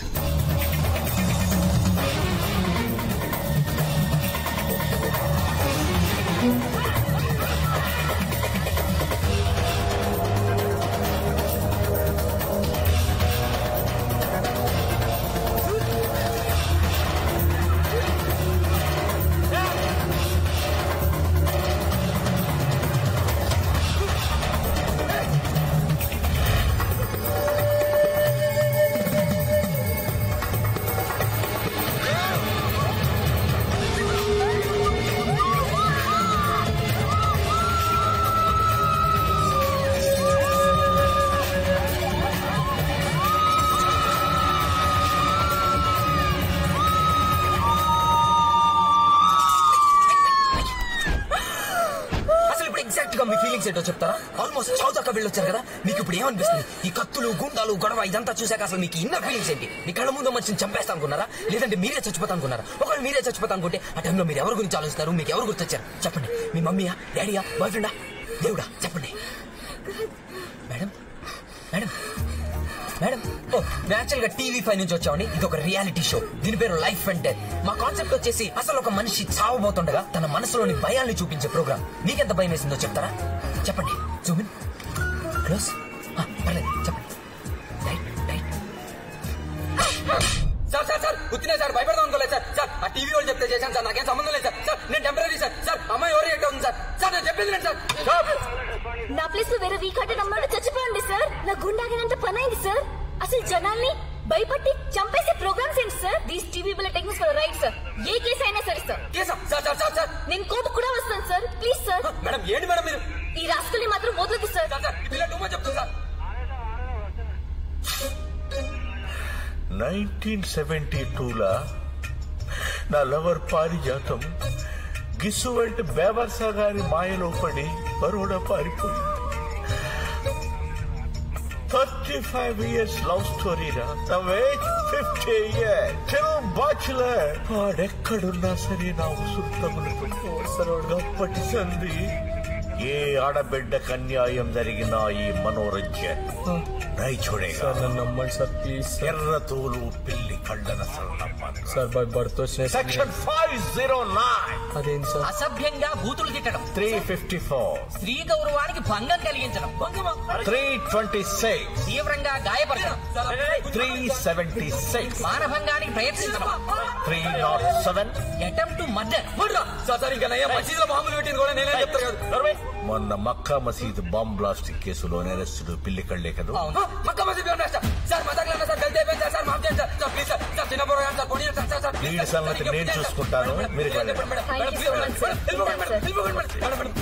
మీ ఫీలింగ్స్ ఏంటో చెప్తారా? ఆల్మోస్ట్ చావు దాకా వెళ్ళొచ్చారు కదా, మీకు ఇప్పుడు ఏమనిపిస్తుంది? ఈ కత్తులు, గుండాలు, గొడవ ఇదంతా చూసాక అసలు మీకు ఇన్నర్ ఫీలింగ్స్ ఏంటి? మీ కళ్ళ ముందు మనిషిని చంపేస్తా అనుకున్నారా, లేదంటే మీరే చచ్చిపోతా అనుకున్నారా? ఒకవేళ మీరే చచ్చిపోతా అనుకుంటే ఆ టైంలో మీరు ఎవరి గురించి ఆలోచిస్తారు? మీకు ఎవరు గుర్తొచ్చారు చెప్పండి? మీ మమ్మీయా, డాడీయా, బాయ్ ఫ్రెండా, దేవుడా? చెప్పండి మేడం. మేడం మేడం ఓ నేచురల్ గా TV5 నుంచి వచ్చామని. ఇది ఒక రియాలిటీ షో. దీని పేరు లైఫ్ అండ్ డెత్. మా కాన్సెప్ట్ వచ్చేసి అసలు ఒక మనిషి చావబోతుండగా తన మనసులోని భయాల్ని చూపించే ప్రోగ్రామ్. మీకెంత భయం వేసిందో చెప్తారా? చెప్పండి. Zoom in, close. పర్లేదు చెప్పండి. సార్ సార్ సార్ ఉత్తినే సార్, భయపడదాం అనుకోలేదు సార్. సార్ ఆ టీవీ వాళ్ళు చెప్తే చేశాను సార్, నాకేం సంబంధం లేదు సార్. సార్ నేను టెంపరీ సార్. సార్ అమ్మాయి ఎవరు ఎక్కడ ఉంది సార్? సార్ నేను చెప్పింది లేదు సార్. నా ప్లేస్ లో వేరే వీక్ హార్టెడ్ అమ్మాయి చచ్చిపోయింది సార్. నా గుండాగినంత పని అయింది సార్. అసలు జనాల్ని భయపట్టి చంపేసే ప్రోగ్రామ్స్ ఏంటి sir? These TV bill techniques for right sir. A case అయినా సరే సార్. నేను కోర్టు కూడా వస్తాను సార్. Please sir. మేడం ఏంటి మేడం మీరు? ఈ రాష్ట్రాన్ని మాత్రం వదలదు సార్. చెప్తాను సార్. 1972లా నా లవర్ పారిజాతం గిస్సు వంటి బేవర్సా గారి మాయలో పడి బరోడా పారిపోయింది. 35 years లవ్ స్టోరీరా. నా ఏజ్ 50 years. Still bachelor. వాడెక్కడున్నా సరే నా ఉసురు తగులుతుంది. అప్పటి సంది ఏ ఆడబిడ్డకు అన్యాయం జరిగినా ఈ మనోరంజన్ రై చూడేగా. నమ్మండి సార్ ప్లీజ్. ఎర్ర తోలు పిల్లి కళ్ళన నమ్మండి సార్. By birth section 509. అదేంటి సార్? అసభ్యంగా బూతులు తిట్టడం. 354. స్త్రీ గౌరవానికి భంగం కలిగించడం. 326. తీవ్రంగా గాయపరచడం. 376. మానభంగానికి ప్రయత్నించడం. 307. Attempt to murder. సార్ ఇంకా మసీదులో మామూలు పెట్టింది కూడా నేనే చెప్తాను కదా. మొన్న మక్కా మసీద్ బాంబ్ బ్లాస్టింగ్ కేసులో నేరస్తుడు పిల్లి కళ్లే కదా. వీడి సంగతి నేను చూసుకుంటాను. మీరు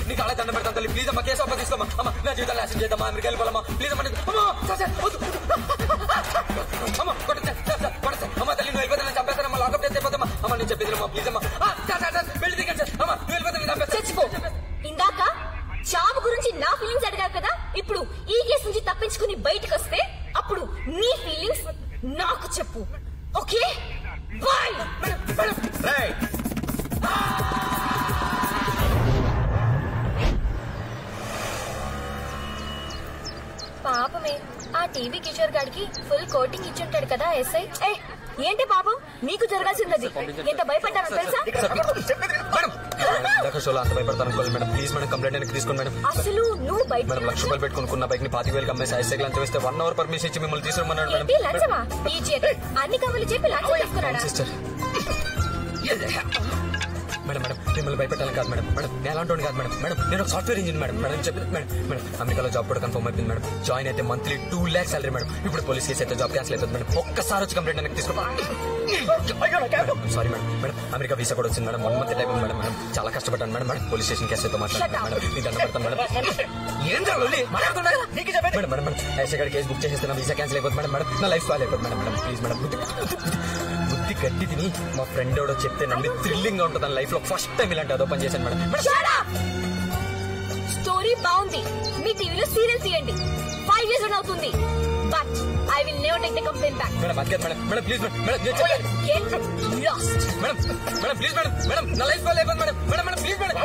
నీకు అలా దండం పెడతాను. ప్లీజ్ అమ్మా కేసు అమ్మ తీసుకోమా. అమ్మ నా జీవితాలు యాక్షన్ చేద్దామా? మీరు వెళ్ళిపోవాలమ్మా ప్లీజ్ అమ్మ. అమ్మ కొట్టండి అమ్మ. తల్లి నువ్వు వెళ్ళిపోతే నేను చంపేస్తానమ్మా. లాకప్ చేస్తే అయిపోతామా? అమ్మ నేను చెప్పేది అమ్మా ప్లీజ్ అమ్మా. వెళ్ళి దిగండి సార్. అమ్మ నువ్వు వెళ్ళిపోతే నేను చచ్చిపో. ఇందాక చావు గురించి నా ఫీలింగ్స్ అడిగావు కదా, ఇప్పుడు ఈ కేసు నుంచి తప్పించుకుని బయటకు వస్తే అప్పుడు నీ ఫీలింగ్స్ నాకు చెప్పు. Okay bye. పాపమే ఆ టీవీ కిషోర్ గాడికి ఫుల్ కోటింగ్ ఇచ్చుంటాడు కదా ఎస్ఐ. ఏంటి పాపం నీకు జరగాల్సింది. ఎంత భయపడ్డానో తెలుసా? అంత భయపడతాను మేడం. ప్లీజ్ మేడం కంప్లైంట్ తీసుకోండి మేడం. అసలు నువ్వు బయట మేడం ₹1,00,000 పెట్టుకున్న బైక్ ని 25,000 అమ్మేసి ఐసైకిల్ అంత వేస్తే 1 అవర్ పర్మిషన్ ఇచ్చి మిమ్మల్ని తీసుకురమ్మన్నాడు మేడం. లంచమా? అన్ని కబుర్లు చెప్పి లంచం తీసుకున్నాడా? సిస్టర్ మేడం మేడం మిమ్మల్ని భయపెట్టాలని కాదు మేడం. మేడం నేను అలాంటి కాదు మేడం. మేడం నేను ఒక సాఫ్ట్వేర్ ఇంజనీర్ మేడం. మేడం చెప్పి మేడం మేడం అమెరికాలో జాబ్ కూడా కన్ఫర్మ్ అయిపోయింది మేడం. జాయిన్ అయితే మంత్లీ 2 lakhs సాలరీ మేడం. ఇప్పుడు పోలీస్ కేసు అయితే జాబ్ క్యాన్సిల్ అవుతుంది మేడం. ఒక్కసారి వచ్చి కంప్లైంట్ అనేది తీసుకోండి. Sorry madam. Madam America visa కూడా వచ్చింది madam. 1 month time madam. Madam చాలా కష్టపడ్డాను madam. Madam police station case అయితే మాట్లాడాను మేడం. మీకు దండ పెడతాను మేడం. ఏం జరగదు మేడం. మేడం మేడం ఐసీ గారి కేసు బుక్ చేసేస్తున్నా. వీసా క్యాన్సిల్ అయిపోతుంది మేడం. మేడం నా లైఫ్ కాల్ అయిపోతుంది మేడం. మేడం ప్లీజ్ మేడం బుద్ధి గట్టి తిని మా ఫ్రెండ్ ఎవడో చెప్తే నమ్మి థ్రిల్లింగ్ గా ఉంటుంది. లైఫ్ లో ఫస్ట్ టైం ఇలాంటి అదో పని చేశాను మేడం. స్టోరీ బాగుంది. మీ టీవీలో సీరియల్ తీయండి. 5 years అవుతుంది. But I will never take the complaint back. Madam అదే madam. Madam please madam. Madam get lost. Madam madam please madam. Madam నా లైఫ్ కాల్ అయిపోతుంది madam. Madam madam please madam.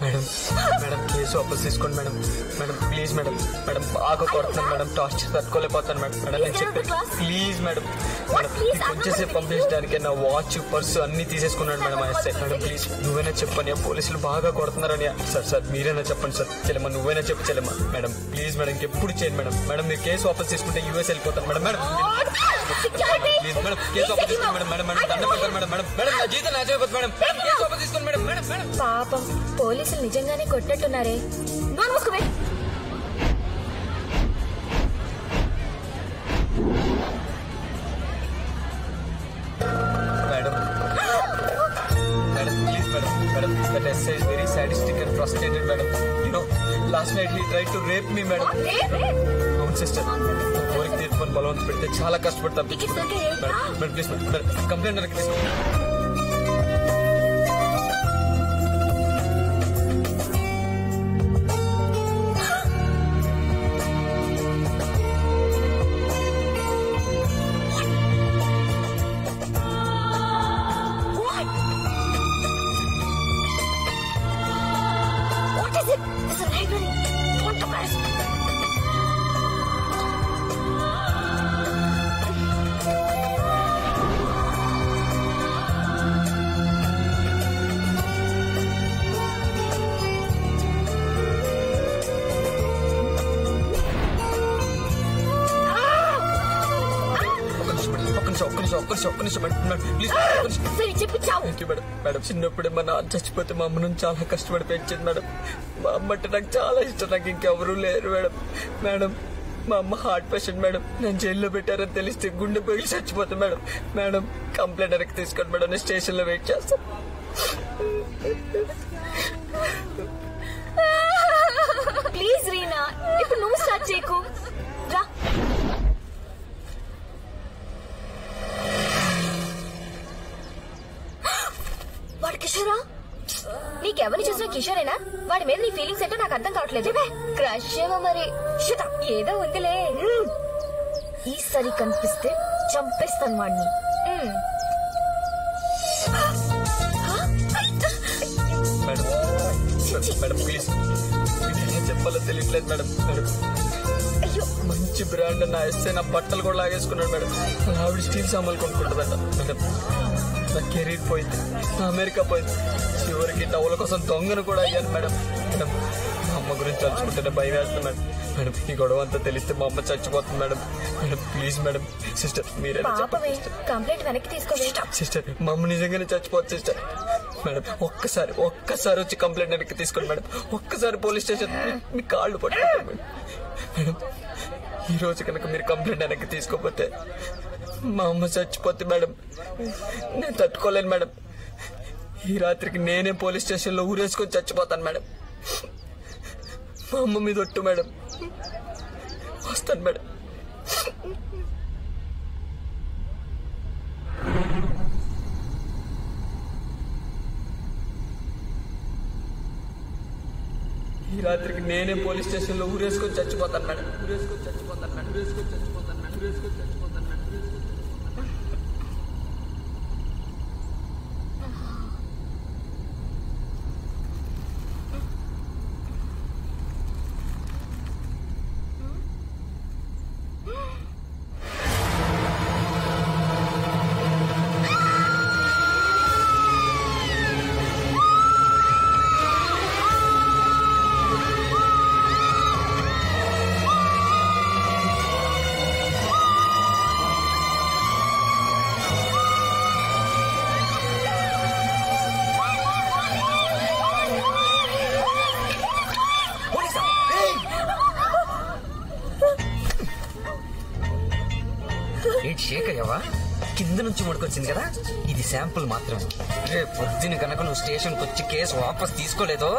Madam madam case వాపస్ తీసుకోండి madam. Madam please madam. Madam బాగా కొడుతున్నాను madam. Torture తట్టుకోలేకపోతాను madam. Madam నేను చెప్పి ప్లీజ్ మేడం. మేడం వచ్చేసేపు పంపించడానికి నా వాచ్ పర్సు అన్ని తీసేసుకున్నాడు మేడం. మేడం ప్లీజ్ నువ్వైనా చెప్పని పోలీసులు బాగా కొడుతున్నారని. సార్ మీరైనా చెప్పండి సార్. చెల్లెమ్మ నువ్వైనా చెప్పు చెల్లెమ్మ. మేడం ప్లీజ్ మేడం ఇంకెప్పుడు చేయండి మేడం. మేడం మీరు కేసు వాపస్ తీసుకుంటే US వెళ్ళిపోతాను madam. Madam please madam case వాపస్ తీసుకోండి మేడం. మేడం మేడం దండ పెడతాను మేడం. మేడం మేడం నా జీతం నాచైపోతుంది మేడం. మేడం కేసు వాపస్ తీసుకోండి మేడం. మేడం మేడం పాపం పోలీసులు నిజంగానే కొట్టినట్టున్నారే. నోసుకోవే. Madam madam please madam. Madam that essay is very sadistic and frustrated madam. You know last night he tried to rape me madam. అవును సిస్టర్. కోరిక తీర్పుని బలవంత పెడితే చాలా కష్టపడతాం మేడం. ప్లీజ్ మేడం కంప్లైంట్ నాకు తీసుకోండి. మేడం చిన్నప్పుడే మా నాన్న చచ్చిపోతే మా అమ్మను చాలా కష్టపడి పెంచింది మేడం. మా అమ్మ అంటే నాకు చాలా ఇష్టం. నాకు ఇంకెవరూ లేరు మేడం. మేడం మా అమ్మ హార్ట్ పేషెంట్ మేడం. నేను జైల్లో పెట్టారని తెలిస్తే గుండె పగిలి చచ్చిపోతాను మేడం. మేడం కంప్లైంట్ వెనక్కి తీసుకోండి మేడం. నేను స్టేషన్ లో వెయిట్ చేస్తాను. ప్లీజ్ రీనా ఇప్పుడు నువ్వు స్టార్ట్ చేయకు. రా వాడు కిషోరా? నీకెవరిని చూసినా కిషోరేనా? వాడి మీద నీ ఫీలింగ్స్ ఏంటో నాకు అర్థం కావట్లేదు. క్రష్ ఏమో మరి. ఏదో ఉందిలే. ఈసారి కనిపిస్తే చంపేస్తాను వాడిని. మేడం ప్లీజ్ చెప్పాలో తెలియట్లేదు మేడం. మేడం మంచి బ్రాండ్ నా ఎస్ఐ నా బట్టలు కూడా లాగేసుకున్నాడు మేడం. ఆవిడ స్టీల్ సామాన్లు కొనుక్కుంటుందట మేడం. నా కెరీర్ పోయింది. నా అమెరికా పోయింది. చివరికి టవల కోసం దొంగను కూడా అయ్యాను మేడం. మేడం మా అమ్మ గురించి తలుచుకుంటేనే భయం వేస్తుంది మేడం. మేడం ఈ గొడవ అంతా తెలిస్తే మా అమ్మ చచ్చిపోతుంది madam. Madam please madam. Sister మీరే కంప్లైంట్ వెనక్కి తీసుకోవే. సిస్టర్ మా అమ్మ నిజంగానే చచ్చిపోతుంది సిస్టర్. మేడం ఒక్కసారి వచ్చి కంప్లైంట్ వెనక్కి తీసుకోండి మేడం. ఒక్కసారి పోలీస్ స్టేషన్ మీ కాళ్ళు పట్టుకుంటాను మేడం. మేడం ఈ రోజు కనుక మీరు కంప్లైంట్ వెనక్కి తీసుకోకపోతే మా అమ్మ చచ్చిపోతే మేడం నేను తట్టుకోలేను మేడం. ఈ రాత్రికి నేనే పోలీస్ స్టేషన్ లో ఊరేసుకొని చచ్చిపోతాను మేడం. మా అమ్మ మీద ఒట్టు మేడం. వస్తాను మేడం. ఈ రాత్రికి నేనే పోలీస్ స్టేషన్ లో ఊరేసుకొని చచ్చిపోతాను మేడం. కింద నుంచి ముడికొచ్చింది కదా, ఇది శాంపుల్ మాత్రమే. రేపు పొద్దున కనుక నువ్వు స్టేషన్కి వచ్చి కేసు వాపస్ తీసుకోలేదో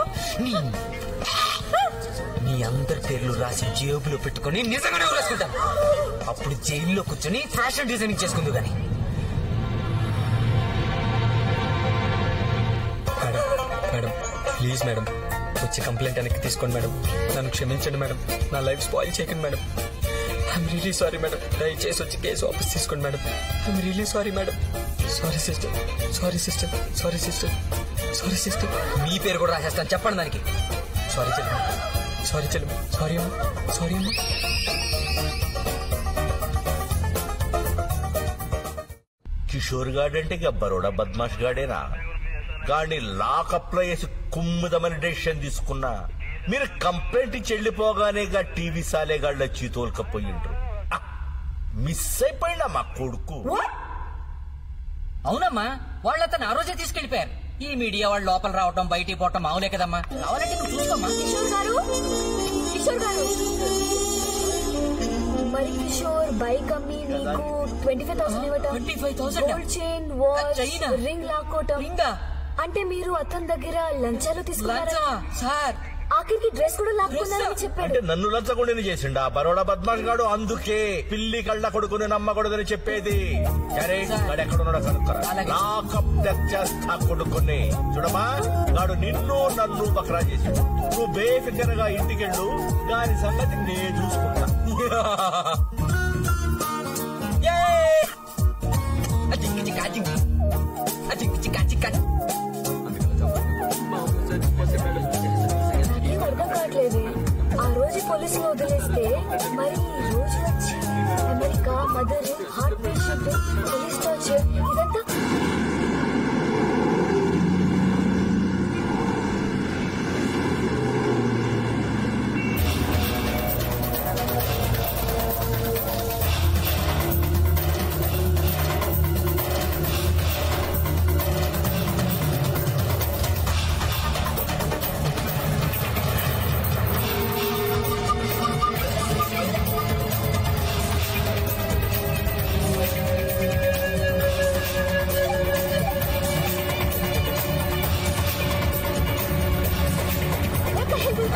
నీ అందరి పేర్లు రాసి జేబులో పెట్టుకుని నిజంగానే ఊరేసుకుంటాను. అప్పుడు జైల్లో కూర్చొని ఫ్యాషన్ డిజైనింగ్ చేసుకుందు గాని. మేడం ప్లీజ్ మేడం, వచ్చి కంప్లైంట్ వెనక్కి తీసుకోండి మేడం. నన్ను క్షమించండి మేడం, నా లైఫ్ స్పాయిల్ చేయకండి madam. I'm really sorry madam. దయచేసి వచ్చి కేసు వాపస్ తీసుకోండి madam. I'm really sorry madam. Sorry sister, sorry sister, sorry sister, sorry sister. మీ పేరు కూడా రాసేస్తాను, చెప్పండి దానికి. సారీ చెల్లి, సారీ చెల్లి, సారీ అమ్మా, సారీ అమ్మా. కిషోర్ గాడంటే ఇక బరోడా బద్మాష్ గాడేనా? గాడిని లాకప్ లో వేసి కుమ్ముదమని డెసిషన్ తీసుకున్నా. మీరు కంప్లైంట్ ఇచ్చి వెళ్ళిపోగానే టీవీ సాలేగాళ్ళ చీతోల్కపోయిండ్రు. మిస్ అయిపోయినా మా కొడుకు. అవునమ్మా, వాళ్ళు అతను ఆ రోజే తీసుకెళ్లిపోయారు. ఈ మీడియా వాళ్ళు లోపల రావటం బయటికి పోవటం మామూలే కదమ్మా. కావాలంటే నువ్వు చూసుకోమ్మా. కిషోర్ గారు, కిషోర్ గారు, మరి కిషోర్ బైక్ అమ్మి మీకు 25,000 ఇవ్వటం, 25,000 గోల్డ్ చైన్, వాచ్, రింగ్ లాక్కోవటం, అంటే మీరు అతని దగ్గర లంచాలు తీసుకున్నారా సార్? ఆఖరికి డ్రెస్ కూడా లాక్కున్నారని చెప్పాడు. అంటే నన్ను లంచగొండిని చేసిండా బరోడా బద్మాష్ గాడు? అందుకే పిల్లి కళ్ళ కొడుకుని నమ్మకూడదని చెప్పేది. సరే ఎక్కడున్నాడో కనుక్కరా, లాకప్ డెత్ చేస్తా కొడుకుని. చూడమా, గాడు నిన్ను నన్ను బక్రా చేసాడు. నువ్వు బేఫికర్ గా ఇంటికెళ్ళు, దాని సంగతి నేను చూసుకుంటా. ఏం అర్థం కావట్లేదు. ఆ రోజు పోలీసులు వదిలేస్తే మరి ఈ రోజు వచ్చి America, mother, heart patient, police torture, ఇదంతా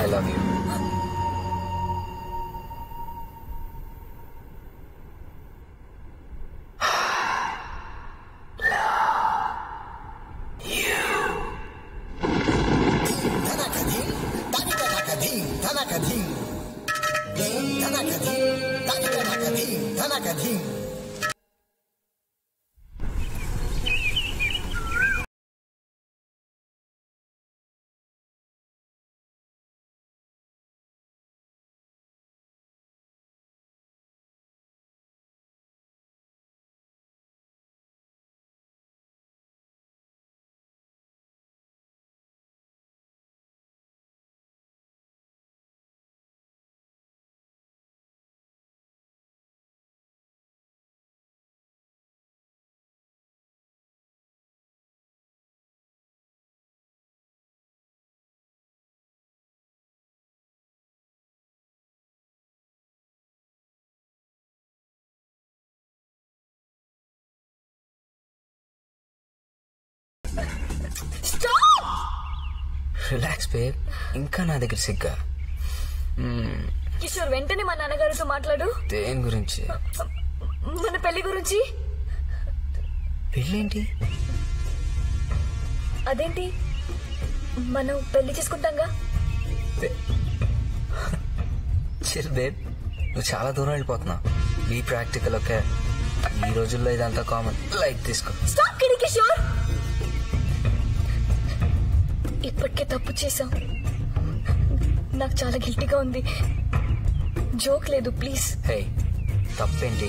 I love you. Relax babe, ఇంకా నా దగ్గర సిగ్గా. కిషోర్ వెంటనే మా నాన్నగారితో మాట్లాడు. దేని గురించి? మన పెళ్లి గురించి. పెళ్ళేంటి? అదేంటి, మనం పెళ్లి చేసుకుంటాంగా. చిల్ బేబ్, నువ్వు చాలా దూరం వెళ్ళిపోతున్నావు. Be practical. ఓకే, ఈ రోజుల్లో ఇదంతా కామన్. లైట్ తీసుకో. Stop kidding Kishore. ఇప్పటికే తప్పు చేశాం. నాకు చాలా గిల్టీగా ఉంది. జోక్ లేదు ప్లీజ్. హే, తప్పేంటి?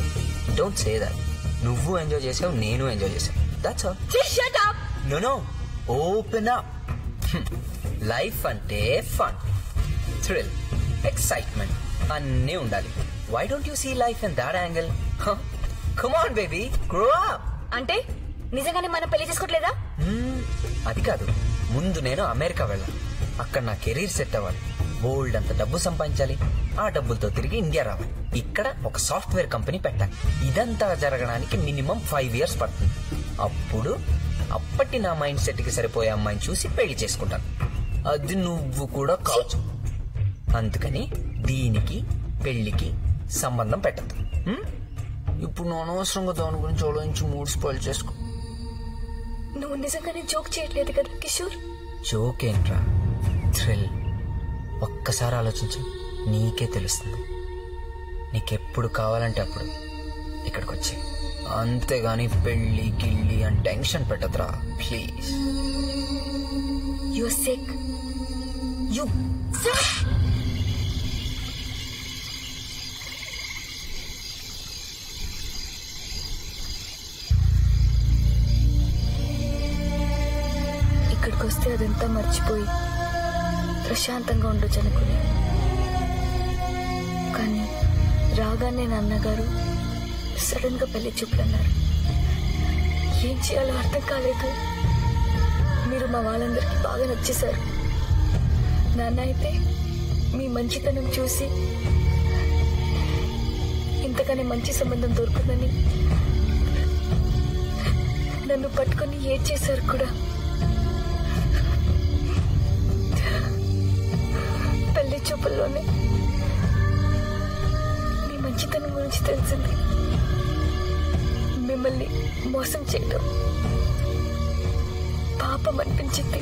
Don't say that. నువ్వు ఎంజాయ్ చేసావు, నేను ఎంజాయ్ చేసావు. That's all. Just shut up. No, open up. Life అంటే ఫన్, థ్రిల్, ఎక్సైట్మెంట్ అన్నీ ఉండాలి. Why don't you see life in that angle? Come on baby, grow up. అంటే నిజంగానే మనం పెళ్లి చేసుకోవట్లేదా? అది కాదు, ముందు నేను అమెరికా వెళ్ళాలి. అక్కడ నా కెరీర్ సెట్ అవ్వాలి. బోల్డ్ అంత డబ్బు సంపాదించాలి. ఆ డబ్బులతో తిరిగి ఇండియా రావాలి. ఇక్కడ ఒక సాఫ్ట్వేర్ కంపెనీ పెట్టాలి. ఇదంతా జరగడానికి మినిమం 5 years పడుతుంది. అప్పటి నా మైండ్ సెట్ కి సరిపోయే అమ్మాయిని చూసి పెళ్లి చేసుకుంటాను. అది నువ్వు కూడా కావచ్చు. అందుకని దీనికి పెళ్లికి సంబంధం పెట్టద్దు. ఇప్పుడు నువ్వు అనవసరంగా దాని గురించి ఆలోచించి మూడు స్పాయిల్ చేసుకో. నువ్వు నిజంగానే జోక్ చేయట్లేదు కదా కిషోర్? జోక్ ఏంట్రా, థ్రిల్. ఒక్కసారి ఆలోచించు, నీకే తెలుస్తుంది. నీకెప్పుడు కావాలంటే అప్పుడు ఇక్కడికి వచ్చి, అంతేగాని పెళ్లి గిల్లి అని టెన్షన్ పెట్టద్రా ప్లీజ్. You sick. యు ఇక్కడికి వస్తే అదంతా మర్చిపోయి ప్రశాంతంగా ఉండొచ్చు అనుకున్నా. కానీ రాగానే నాన్నగారు సడన్ గా పెళ్లి చూపులు అన్నారు. ఏం చేయాలో అర్థం కాలేదు. మీరు మా వాళ్ళందరికీ బాగా నచ్చేశారు. నాన్న అయితే మీ మంచితనం చూసి ఇంతకనే మంచి సంబంధం దొరుకుతుందని నన్ను పట్టుకొని ఏడ్చేశారు కూడా. పెళ్లి చూపుల్లోనే మీ మంచితనం గురించి తెలిసింది. మిమ్మల్ని మోసం చేయడం పాపం అనిపించింది.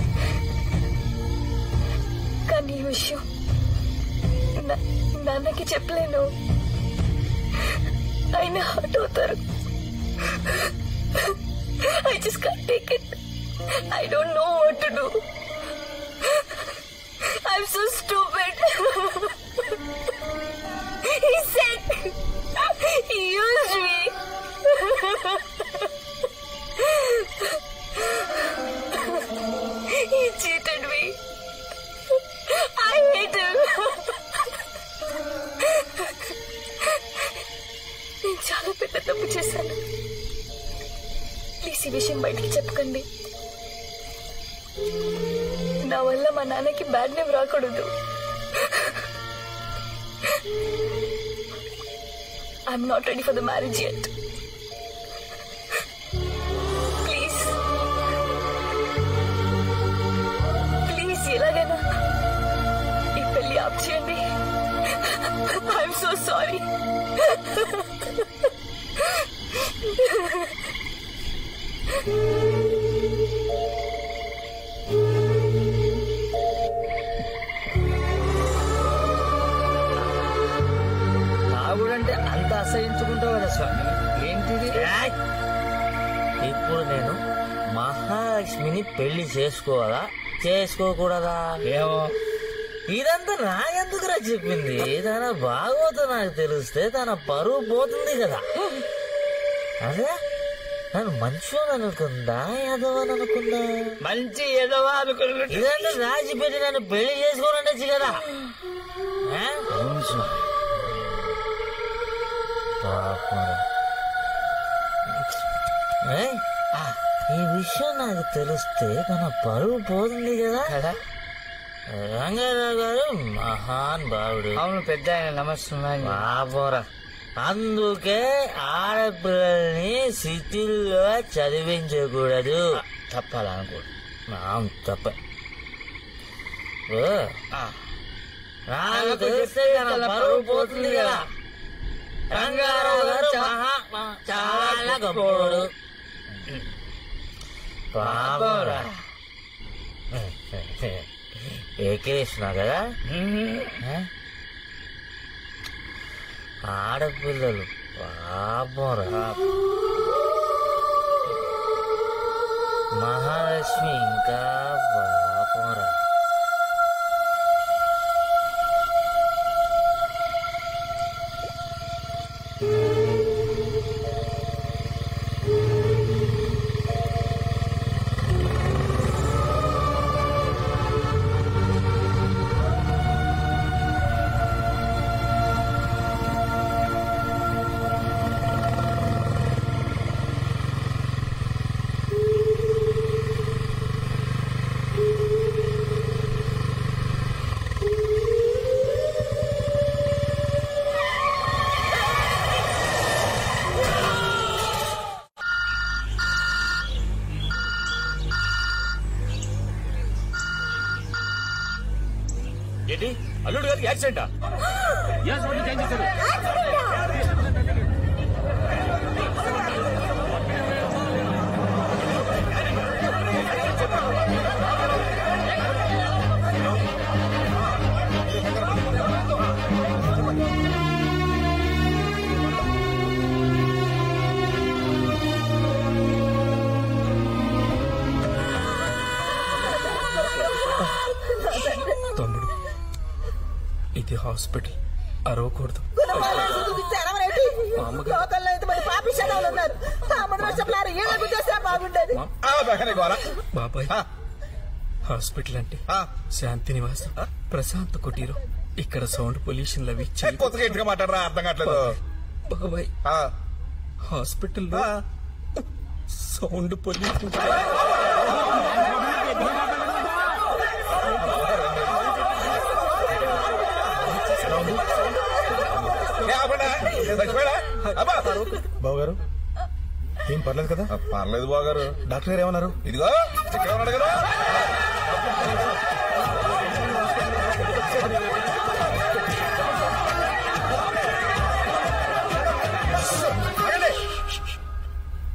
కానీ ఈ విషయం నాన్నకి చెప్పలేను. ఆయన హర్ట్ అవుతారు. I just can't take it. I don't know what to do. I'm so stupid. He's sick. He used me. He cheated me. I hate him. నేను చాలా పెద్ద తప్పు చేశాను. ప్లీజ్ ఈ విషయం బయటికి చెప్పకండి. నా వల్ల మా నాన్నకి బ్యాడ్ నేమ్ రాకూడదు. I'm not ready for the marriage yet. Please please ఎలాగైనా ఈ పెళ్లి ఆప్ చేయండి. I'm so sorry. తాగుడంటే అంత అసహించుకుంటావు కదా స్వామి, ఏంటిది? ఇప్పుడు నేను మహాలక్ష్మిని పెళ్లి చేసుకోవాలా చేసుకోకూడదా? ఏమో, ఇదంతా నాకెందుకురా చెప్పింది? తన బాగోతో నాకు తెలిస్తే తన పరువు పోతుంది కదా. అదే నన్ను మంచోని అనుకుందా ఎదవని అనుకుందా? మంచి ఎదవా అనుకున్నా. ఇదంతా రాజీ పెట్టి నన్ను పెళ్లి చేసుకోవాలంటే కదా. ఈ విషయం నాకు తెలిస్తే తన పరువు పోతుంది కదా. రంగారావు గారు మహాన్ భావుడు. అవును, పెద్ద ఆయన. నమస్తున్నాను బాబోరా. అందుకే ఆడపిల్లల్ని సిటీల్లో చదివించకూడదు. తప్పాలనుకోడు. తప్ప నాకు తెలిస్తే తన పరువు పోతుంది కదా. రంగారావు గారు చాలా గొప్పవాడు. బాబోరా ఏకేస్తున్నా కదా. ఆడపిల్లలు బాబోరా. మహాలక్ష్మి ఇంకా బాబోరా. ఏంటి అల్లుడు గారికి యాక్సిడెంటా? తమ్ముడు, ఇది హాస్పిటల్, అరవకూడదు. బాబాయ్, హాస్పిటల్ అంటే శాంతి నివాసం, ప్రశాంత కుటీరం. ఇక్కడ సౌండ్ పొల్యూషన్ లవి మాట్లాడరా అర్థం కావట్లేదు. బాబాయ్, హాస్పిటల్లో సౌండ్ పొల్యూషన్. బావగారు ఏం పర్లేదు కదా? పర్లేదు బావగారు. డాక్టర్ గారు ఏమన్నారు? ఇదిగో ఇక్కడ ఉన్నాడు కదా.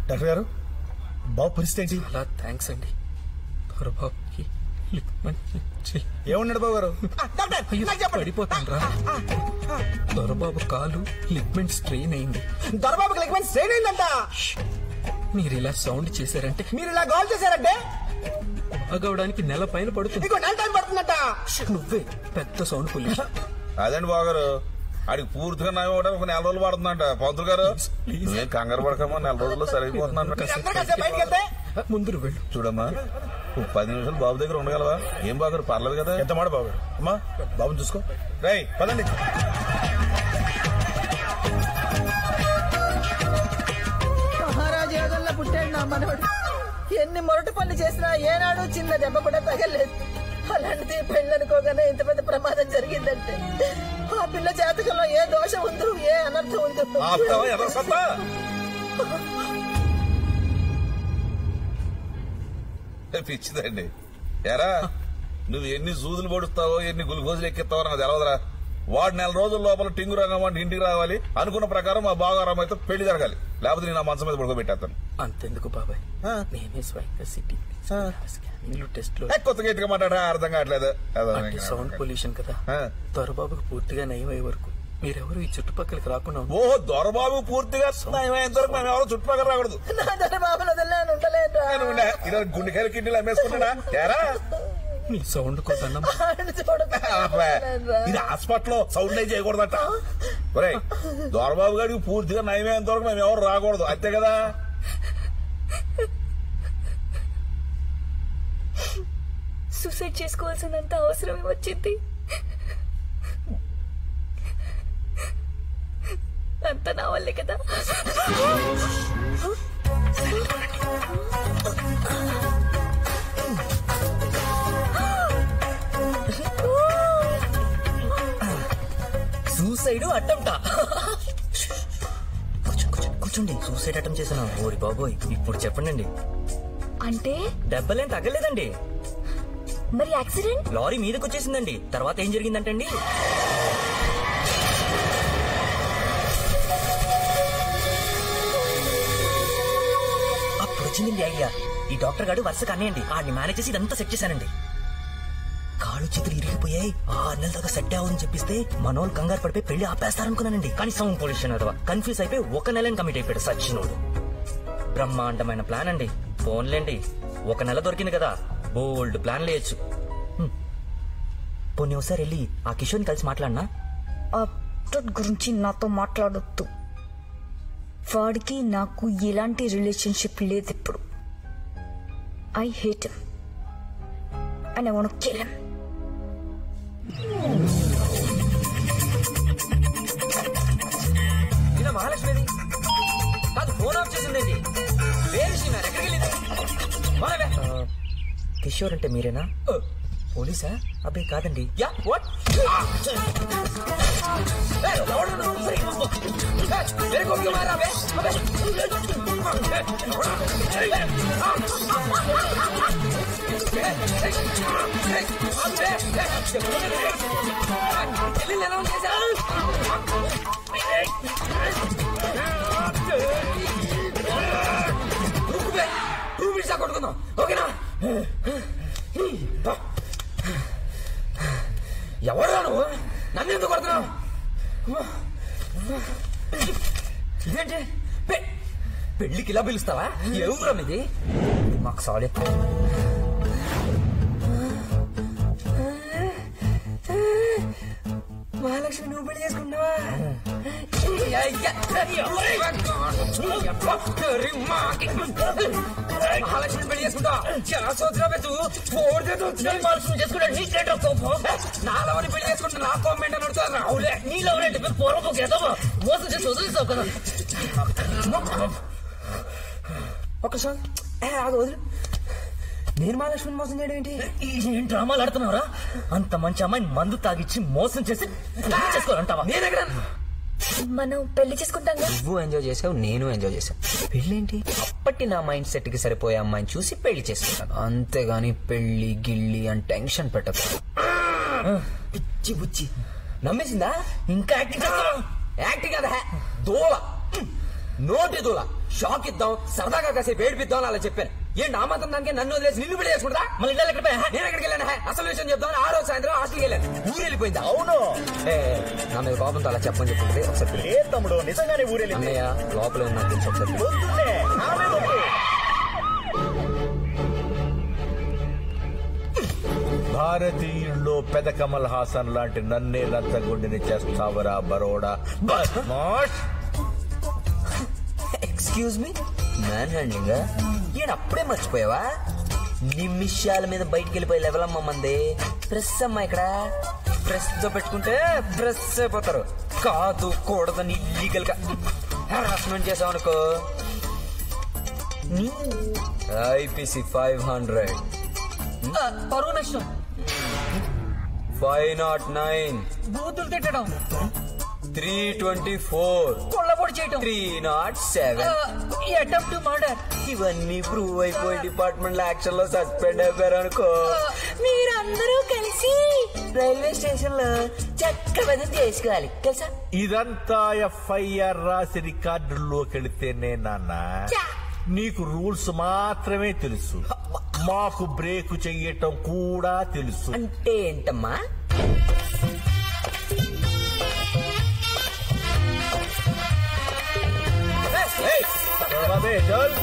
డాక్టర్ గారు, బాబు పరిస్థితి ఏంటి? చాలా థ్యాంక్స్ అండి. దొరబాబుకి ఏమన్నాడు బాబు గారు? పడిపోతాను రా. దొరబాబు కాలు లిగ్మెంట్ స్ట్రెయిన్ అయింది. దొరబాబుకి లిగ్మెంట్ స్ట్రెయిన్ అయిందంట. మీరు ఇలా సౌండ్ చేశారంటే, మీరు ఇలా గోల్ చేశారంటే బాగవడానికి నెల పైన పడుతుంది. ఇంకో నెల టైం పడుతుందంట. నువ్వే పెద్ద సౌండ్ పొల్యూషన్. అదండి బావగారు, ఆడికి పూర్తిగా నయం అవడానికి ఒక 4 రోజులు పడుతుందంట. పంతులు గారు నువ్వేం కంగారు పడకమ్మా, 4 రోజుల్లో సరిపోతున్నాను. ముందు వెళ్ళు. చూడమ్మా, 10 నిమిషాలు బాబు దగ్గర ఉండగలవా? ఏం బాగారు, పర్లేదు కదా? ఎంత మాట బాబు గారు. అమ్మా, బాబుని చూసుకో. రేయ్ పదండి. మహారాజు యోగంలో పుట్టాడు నా మనవడు. ఎన్ని మొరటి పనులు చేసినా ఏనాడు చిన్న దెబ్బ కూడా తగలేదు. అలాంటిది పెళ్ళనుకోగానే ఇంత పెద్ద ప్రమాదం జరిగిందంటే ఆ పిల్ల జాతకంలో ఏ దోషం ఉందో, ఏ అనర్థం ఉందో. పిచ్చిదండి. ఎరా, నువ్వు ఎన్ని సూదులు పడుస్తావో, ఎన్ని గుల్గోజులు ఎక్కిస్తావో నాకు తెలవదురా. వాడు 4 రోజుల లోపల టింగు రంగం అంటే ఇంటికి రావాలి. అనుకున్న ప్రకారం మా బావగారు అయితే పెళ్లి జరగాలి. లేకపోతే నేను నా మంచం మీద పడుకోబెట్టేస్తాను. అంతెందుకు బాబాయ్, నేనే స్వయంగా సిటీ టెస్ట్ లో కొత్తగా ఎట్టుగా మాట్లాడరా, అర్థం కావట్లేదు. సౌండ్ పొల్యూషన్ కదా, దొరబాబుకు పూర్తిగా నయమయ్యే వరకు మీరెవరు ఈ చుట్టుపక్కలకి రాకుండా. ఓహో, దొరబాబు పూర్తిగా నయమయ్యేంత వరకు మేము ఎవరు చుట్టుపక్కల రాకూడదు. ఈరోజు గుండెకాయలు కిడ్నీలు అమ్మేసుకుంటాడా? ఎరా, నీ సౌండ్ కోసం ఇది హాస్పిటల్లో సౌండ్ అయి చేయకూడదట. ఒరే, దొరబాబు గారికి పూర్తిగా నయమయ్యేంత వరకు మేము ఎవరు రాకూడదు, అంతే కదా? సూసైడ్ చేసుకోవాల్సినంత అవసరం వచ్చింది. అంత నా వల్లే కదా. సూసైడ్ అటెంప్టా? కూర్చోండి. సూసైడ్ అటెంప్ట్ చేసిన ఓరి బాబోయ్. ఇప్పుడు చెప్పండి. అంటే దెబ్బలేం తగ్గలేదండి. మరి యాక్సిడెంట్? లారీ మీదకి వచ్చేసిందండి. తర్వాత ఏం జరిగిందంటండి, అప్పుడు వచ్చిందండి ఐడియా. ఈ డాక్టర్ గారు వరుసగా అన్నాయండి. ఆడిని మేనేజ్ చేసి ఇదంతా సెట్ చేశానండి. కాళ్ళు చేతులు ఇరిగిపోయాయి. 6 నెలల దాకా సెట్ అవ్వని చెప్పిస్తే మనోళ్ళు కంగారు పడిపోయి పెళ్లి ఆపేస్తారనుకున్నానండి. కానీ సౌండ్ పొల్యూషన్ అదవా కన్ఫ్యూజ్ అయిపోయి 1 నెలని కమిట్ అయిపోయాడు సచ్చినోడు. బ్రహ్మాండమైన ప్లాన్ అండి. ఫోన్లేండి, 1 నెల దొరికింది కదా, బోల్డ్ ప్లాన్ లేయచ్చు. పోనీ ఒకసారి వెళ్ళి ఆ కిషోర్ని కలిసి మాట్లాడినా? గురించి నాతో మాట్లాడొద్దు. వాడికి నాకు ఎలాంటి రిలేషన్షిప్ లేదు ఇప్పుడు. I hate him and I want to kill him. ఇలా మహాలక్ష్మి కాదు, ఫోన్ ఆఫ్ చేసిందండి. ఎక్కడికి వెళ్ళింది? కిషోర్ అంటే మీరేనా? పోలీసా? అబ్బాయి కాదండి. Yeah what? కొట్టుకుందాం ఓకేనా? ఎవరు నువ్వు? నన్ను ఎందుకు కొడుతున్నావు? ఇదేంటి పెళ్లికి ఇలా పిలుస్తావా? ఏ ఊరం ఇది? మాకు సారీ. మహాలక్ష్మి నువ్వు పెళ్లి చేసుకుంటావా? మహాలక్ష్మి పెళ్లి చేసుకుంటా? చాలా మహాలక్ష్మి చేసుకుంటాడు నీకేటో కోపం. నా లవని పెళ్లి చేసుకుంటా నా కోపం ఏంటని అడుగుతారు. రావులే నీ లవరేంటి పూర్వపు గెదవా మోసం చేసి వదిలేస్తావు కదా. ఒక్కసారి అది వదిలి నేను మహాలక్ష్మిని మోసం చేయడం ఏంటి? ఏం డ్రామాలు ఆడుతున్నావురా? అంత మంచి అమ్మాయిని మందు తాగిచ్చి మోసం చేసి చేసుకోవాలంటావా? నేను ఎక్కడ మనం పెళ్లి చేసుకుంటాం. నువ్వు ఎంజాయ్ చేసావు, నేను ఎంజాయ్ చేశాను. పెళ్ళేంటి? అప్పటి నా మైండ్ సెట్ కి సరిపోయే అమ్మాయిని చూసి పెళ్లి చేసుకుంటాను. అంతేగాని పెళ్లి గిల్లి అని టెన్షన్ పెట్టదు. పిచ్చి బుచ్చి నమ్మేసిందా? ఇంకా యాక్టింగ్ యాక్టింగ్ కదా దూల నోటి దూల. షాక్ ఇద్దాం, సరదాగా కాసేపు ఏడిపిద్దాం అలా చెప్పాను. ఏంటి ఆ మాత్రం దానికి నన్ను వదిలేసి నిన్ను పెళ్లి చేసుకుంటా? మళ్ళీ ఇళ్ళ ఎక్కడ నేను ఎక్కడికి వెళ్ళాను? అసలు విషయం చెప్తాను. ఆ రోజు సాయంత్రం హాస్టల్కి వెళ్ళాను. ఊరు వెళ్ళిపోయింది. అవును, నా మీద కోపంతో అలా చెప్పని చెప్పుంటే ఒకసారి ఏ తమ్ముడు నిజంగానే ఊరెళ్ళి అన్నయ్య లోపల ఉన్న తెలుసు ఒకసారి. భారతీయుల్లో పెద కమల్ హాసన్ లాంటి నన్నే లంచగొండిని చేస్తావరా Baroda? Excuse me, man handing ఈయన అప్పుడే మర్చిపోయావా? నిమిషాల మీద బయటికి వెళ్ళిపోయి లెవెల్ అమ్మ మంది. ప్రెస్ అమ్మా, ఇక్కడ ప్రెస్ తో పెట్టుకుంటే ప్రెస్ అయిపోతారు. కాదు కూడదని ఇల్లీగల్ గా హరాస్మెంట్ చేసావనుకో ఐపీసీ 500 పరువు నష్టం 509 బూతులు తిట్టడం 324 కొల్లబొడి చేయటం 307 అటెంప్ట్ మర్డర్. ఇవన్నీ ప్రూవ్ అయిపోయి డిపార్ట్మెంట్ లో యాక్షన్ లో సస్పెండ్ అయిపోయారు అనుకో. మీరందరూ కలిసి రైల్వే స్టేషన్ లో చక్కబద్ధం చేసుకోవాలి తెలుసా? ఇదంతా ఎఫ్ఐఆర్ రాసి రికార్డుల్లోకి వెళితేనే నాన్న నీకు రూల్స్ మాత్రమే తెలుసు, మాకు బ్రేక్ చెయ్యటం కూడా తెలుసు. అంటే ఏంటమ్మా? చల్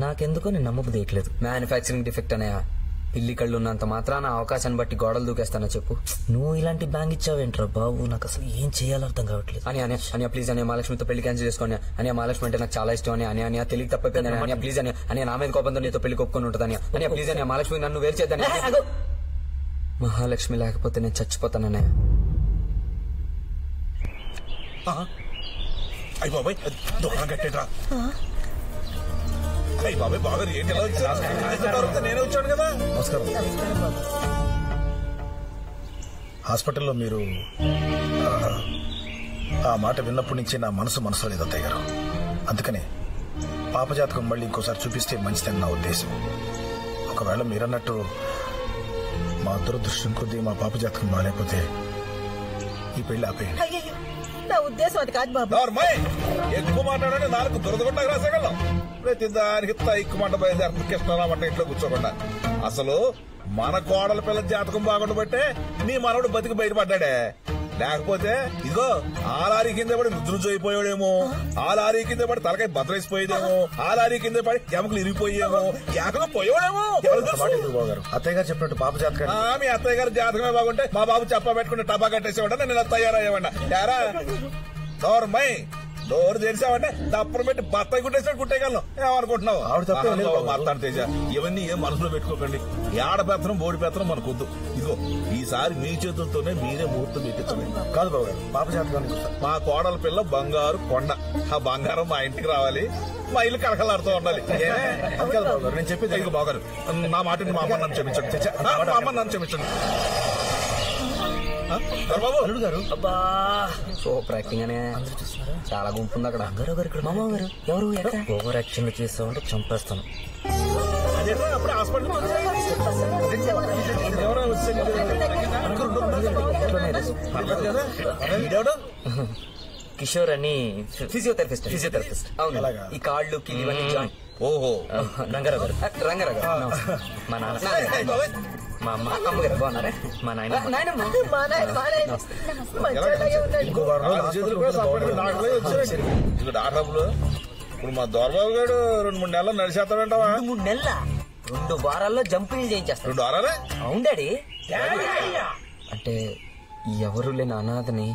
నాకెందుకో నేను నమ్మబుద్ధి చేయట్లేదు. మ్యానుఫ్యాక్చరింగ్ డిఫెక్ట్ అనే పిల్లి కళ్ళు ఉన్నంత మాత్రాన అవకాశాన్ని బట్టి గోడలు దూకేస్తానా చెప్పు? నువ్వు ఇలాంటి బ్యాంగ్ ఇచ్చావేంట్రా బాబు? నాకు అసలు ఏం చేయాలో అర్థం కావట్లేదు. అని అనే ప్లీజ్ అనే మహాలక్ష్మితో పెళ్లి క్యాన్సిల్ చేసుకోండి అని. మహాలక్ష్మి అంటే నాకు చాలా ఇష్టం అని అని తెలియక తప్పైపోయింది అని ప్లీజ్ అని నా మీద కోపంతో నీతో పెళ్లి కొప్పుకొని ఉంటుందని అని ప్లీజ్ అని మహాలక్ష్మి నన్ను వేరు చేద్దాని. మహాలక్ష్మి లేకపోతే నేను చచ్చిపోతాననే. అయ్యి బాబాయ్ దూరం కట్టేట్రా. అయ్యి బాబాయ్ బాగా ఏంటి నేనే వచ్చాను కదా. నమస్కారం. హాస్పిటల్లో మీరు ఆ మాట విన్నప్పటి నుంచి నా మనసులో లేదు అత్తయ్య గారు. అందుకనే పాపజాతకం మళ్ళీ ఇంకోసారి చూపిస్తే మంచిదని నా ఉద్దేశం. ఒకవేళ మీరన్నట్టు మా దురదృష్టం కొద్దీ మా పాపజాతకం బాగాలేకపోతే ఈ పెళ్లి ఆపేయండి. నా ఉద్దేశం అది కాదు బాబు. ఎక్కువ మాట్లాడండి, నాలుగు దురదగొండకు రాసేగలం. ప్రతి దానికి ఎక్కువ మాట బయలుదేరుతుంది. కృష్ణరామంటే ఇంట్లో కూర్చోకుండా. అసలు మన కోడల పిల్ల జాతకం బాగుండబట్టే నీ మనవడు బతికి బయటపడ్డాడే, లేకపోతే ఇదిగో ఆ లారీ కింద పడి రుజురుజు అయిపోయాడేమో, ఆ లారీ కింద పడి తలకాయ బద్రేసిపోయేదేమో, ఆ లారీ కింద పడి ఎముకలు ఇరిగిపోయేమో, ఏకగా పోయాడేమో. బాబు అత్తయ్య గారు చెప్పినట్టు పాప జాతకం. మీ అత్తయ్య గారు జాతకమే బాగుంటే మా బాబు చెప్ప పెట్టుకుని టబా కట్టేసేవాడ, నేను ఇలా తయారయ్యేవాడినా. యారా దోరమై డోర్ తెరిసావంటే దప్పరం పెట్టి బత్తాయి కుట్టేసాడు కుట్టేయగలను. ఏమనుకుంటున్నావు? మాట్లాడు తేజ, ఇవన్నీ ఏం మనసులో పెట్టుకోకండి. ఏడ పెత్తనం బోడి పెత్తనం మనకొద్దు. ఇదిగో ఈసారి మీ చేతులతోనే మీరే ముహూర్తం పెట్టించండి. కాదు బాబు గారు, పాప జాతకానికి మా కోడల పిల్ల బంగారు కొండ. ఆ బంగారం మా ఇంటికి రావాలి, మా ఇల్లు కలకలాడుతూ ఉండాలి. నేను చెప్పేది ఇదిగో బాగారు, నా మాటని మా అమ్మ నన్ను క్షమించండి. మా అమ్మ నన్ను క్షమించండి. బాబు అల్లుడు గారు, అబ్బా సూపర్ యాక్టింగ్ అనే చాలా గుంపు ఉంది అక్కడ. గారు గారు ఇక్కడ మామ గారు ఎవరు ఓవర్ యాక్షన్ చేస్తామంటే చంపేస్తాను. అప్పుడే హాస్పిటల్ కిషోర్ అని ఫిజియోథెరపిస్ట్. అవును, ఈ కాళ్ళు కిళ్ళు ఇవన్నీ జాయిన్. ఓహో, రంగారావు గారు. రంగారావు గారు మా నాన్న, మా అమ్మ అమ్మగారు బాగున్నారా? మా నాయన డాక్టర్లు. ఇప్పుడు మా దొరబాబు గారు 2-3 నెలలు నడిచేస్తాడంటావా? 2-3 నెలల 2 వారాల్లో జంపింగ్ చేయించేస్తాడు. 2 వారాలే? అవును డాడీ. అంటే ఎవరు లేని అనాథని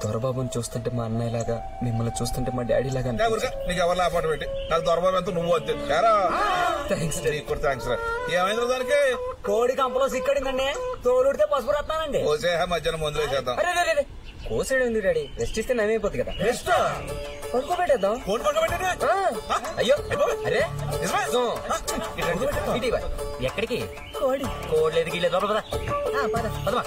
దొరబాబుని చూస్తుంటే మా అన్నయ్య లాగా, మిమ్మల్ని చూస్తుంటే మా డాడీ లాగా. నీకు ఎవరు లేపాటు పెట్టి నాకు దొరబాబు ఎంత నువ్వు వద్దు. థ్యాంక్స్ థ్యాంక్స్ రా. ఏమైంది దానికి? కోడి కంపలో సిక్కడిందండి, తోలుడితే పసుపు రాస్తానండి. కోసే మధ్యాహ్నం మందులు వేసేద్దాం. కోసాడు ఉంది డాడీ, రెస్ట్ ఇస్తే నయమైపోతుంది కదా. రెస్ట్ పడుకోబెట్టేద్దాం. అయ్యో అరే ఎక్కడికి? కోడలేదు గీలేదు లోపల పదమా.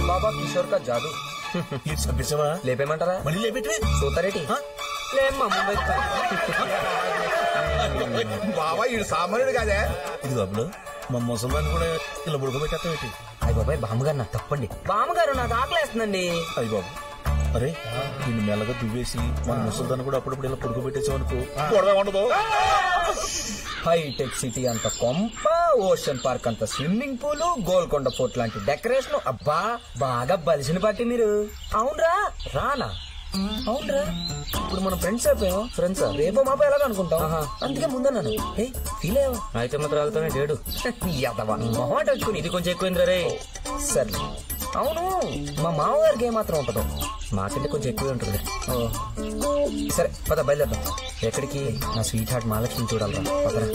బాబా కిషోర్ కా జాదు లేపేమంటారా? మళ్ళీ లేపెట్టే చూతారేటి? లేమ్మా ముంబై. బాబా ఈడు సామాన్యుడు కాదే. ఇది బాబులు మా ముసల్మాన్ కూడా ఇలా బుడకబెట్టేస్తాం. అయ్య బాబాయ్, బామ్మగారు నాకు తప్పండి. బామ్మగారు నాకు ఆకలేస్తుందండి. అయ్య బాబు, అరే నిన్ను మెల్లగా దువ్వేసి మన ముసల్దాన్ని కూడా అప్పుడప్పుడు ఇలా పడుకోబెట్టేసామనుకో గొడవ ఉండదు. హైటెక్ సిటీ అంత కొంప, ఓషన్ పార్క్ అంత స్విమ్మింగ్ పూల్, గోల్కొండ ఫోర్ట్ లాంటి డెకరేషన్. అబ్బా బాగా బలిసిన పార్టీ మీరు. అవునరా రానా? అవునరా, ఇప్పుడు మనం ఫ్రెండ్స్ అయిపోయాం. ఫ్రెండ్స్ రేపో మాపో ఎలాగ అనుకుంటాం. అందుకే ముందన్నాను. ఫీల్ అయ్యావు అయితే మాత్రం రాగుతానే డేడు మొహమాట వచ్చుకుని ఇది కొంచెం ఎక్కువైందిరా రే. సరే అవును, మా మామగారికి ఏమాత్రం ఉంటుందో, మాకంటే కొంచెం ఎక్కువే ఉంటుంది. సరే పద బయలుదేద్దాం. ఎక్కడికి? నా స్వీట్ హార్ట్ మహాలక్ష్మి చూడాలరా. పదరా.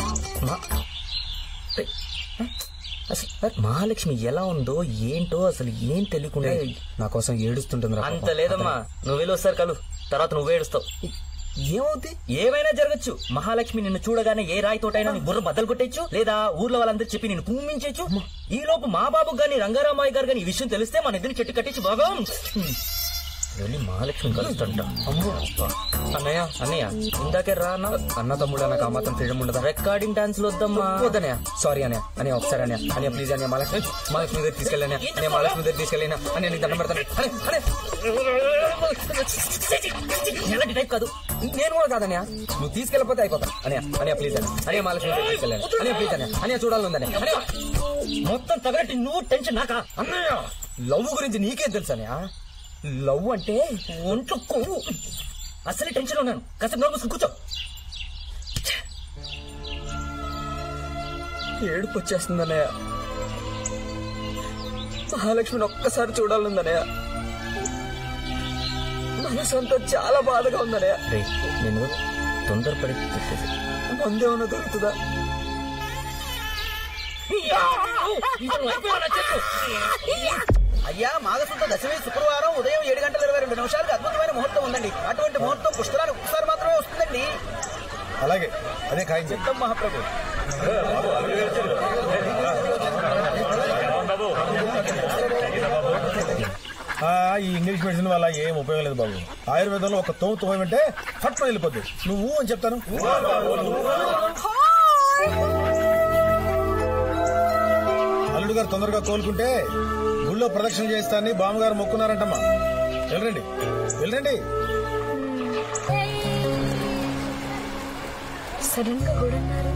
అసలు మహాలక్ష్మి ఎలా ఉందో ఏంటో అసలు ఏం తెలియకుండా నా కోసం ఏడుస్తుంటుంది. అంత లేదమ్మా, నువ్వు వెళ్ళి వస్తారు కలు, తర్వాత నువ్వే ఏడుస్తావు. ఏమవుద్ది? ఏమైనా జరగచ్చు. మహాలక్ష్మి నిన్ను చూడగానే ఏ రాయితోటైనా నీ బుర్ర బద్దలు కొట్టేచ్చు, లేదా ఊర్లో వాళ్ళందరూ చెప్పి నిన్ను కుమ్మించచ్చు. ఈ లోపు మా బాబు గాని రంగారామాయి గారు గాని ఈ విషయం తెలిస్తే మన ఇద్దరిని చెట్టు కట్టించి బాగా వెళ్ళి మహాలక్ష్మి కలుస్తాంట. అన్నయ్య అన్నయ్య ఇందాకే రా అన్న తమ్ముడు నాకు ఆ మాత్రం ఫ్రీడమ్ ఉండదా? రికార్డింగ్ డాన్స్ లో వద్దమ్మా. వద్దనయ్య, సారీ అన్నయ్య. అనే ఒకసారి అన్నయ్య అన్నయ్య ప్లీజ్ అన్నయ్య మహాలక్ష్మి దగ్గర తీసుకెళ్ళాను అనే మహాలక్ష్మి దగ్గర తీసుకెళ్ళినా అని నీకు దండం పెడతాను. ఎలాంటి టైప్ కాదు, నేను కూడా కాదన్నయ్య. నువ్వు తీసుకెళ్ళిపోతే అయిపోతా. అన్నయ్య అన్నయ్య ప్లీజ్ అన్న అనే మహాలక్ష్మి దగ్గర తీసుకెళ్ళాను. అన్నయ్య ప్లీజ్ అన్నయ్య అన్నయ్య చూడాలందని అన్నయ్య. మొత్తం తగలటి నువ్వు టెన్షన్ నాకా? అన్నయ్య లవ్ గురించి నీకేం తెలుసు అన్నయ్య? లవ్ అంటే ఒంట్లో కొవ్వు. అసలే టెన్షన్ ఉన్నాను. కాసేపు నోరు మూసుకుని కూర్చో. ఏడుపు వచ్చేస్తుంది అన్నయ్య. మహాలక్ష్మిని ఒక్కసారి చూడాలందన్నయ్య. మనసంతా చాలా బాధగా ఉందన్నయ్య. నేను తొందరపడి మందేమన్నా దొరుకుతుందా? అయ్యా మాఘశుద్ధ దశమి శుక్రవారం ఉదయం 7:22 అద్భుతమైన ముహూర్తం ఉందండి. అటువంటి ముహూర్తం పుష్కరాలు ఒకసారి మాత్రమే వస్తుందండి. అలాగే అదే ఖాయం చెప్తాం మహాప్రభు. ఈ ఇంగ్లీష్ మెడిసిన్ వల్ల ఏం ఉపయోగం లేదు బాబు. ఆయుర్వేదంలో ఒక తోమంటే ఫట్ వెళ్ళిపోద్ది. నువ్వు అని చెప్తాను. అల్లుడు గారు తొందరగా కోలుకుంటే గుళ్ళో ప్రదక్షిణ చేస్తానని బామ్మగారు మొక్కున్నారంటమ్మా. వెళ్ళండి వెళ్ళండి. సడన్ గా గొడన్నారు.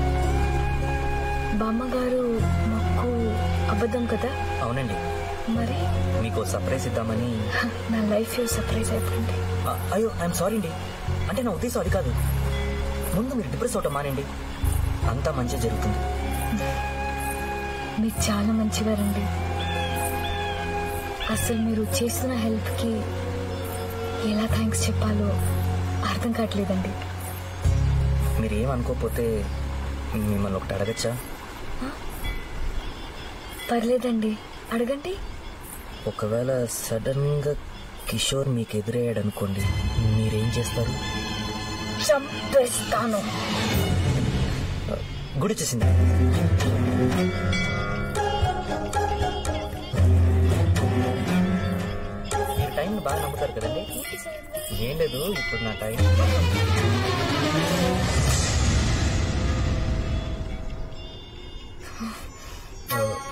బామ్మగారు మొక్కు అబద్ధం కదా? అవునండి. మరి మీకు సర్ప్రైజ్ ఇద్దామని. నా లైఫ్ లో సర్ప్రైజ్ అయిపోయింది. అయ్యో ఐఎమ్ సారీ అండి. అంటే నా ఉద్దేశం అది కాదు. ముందు మీరు డిప్రెస్ అవటం మానండి, అంతా మంచి జరుగుతుంది. మీరు చాలా మంచివారండి. అసలు మీరు చేస్తున్న హెల్ప్ కి ఎలా థ్యాంక్స్ చెప్పాలో అర్థం కావట్లేదండి. మీరేం అనుకోకపోతే మిమ్మల్ని ఒకటి అడగచ్చా? పర్లేదండి, అడగండి. ఒకవేళ సడన్ గా కిషోర్ మీకు ఎదురయ్యాడు అనుకోండి, మీరేం చేస్తారు? చంపేస్తాను. గుడి చేసింది. మీరు టైం బాగా నమ్ముతారు కదండి. ఏం లేదు, ఇప్పుడు నా time.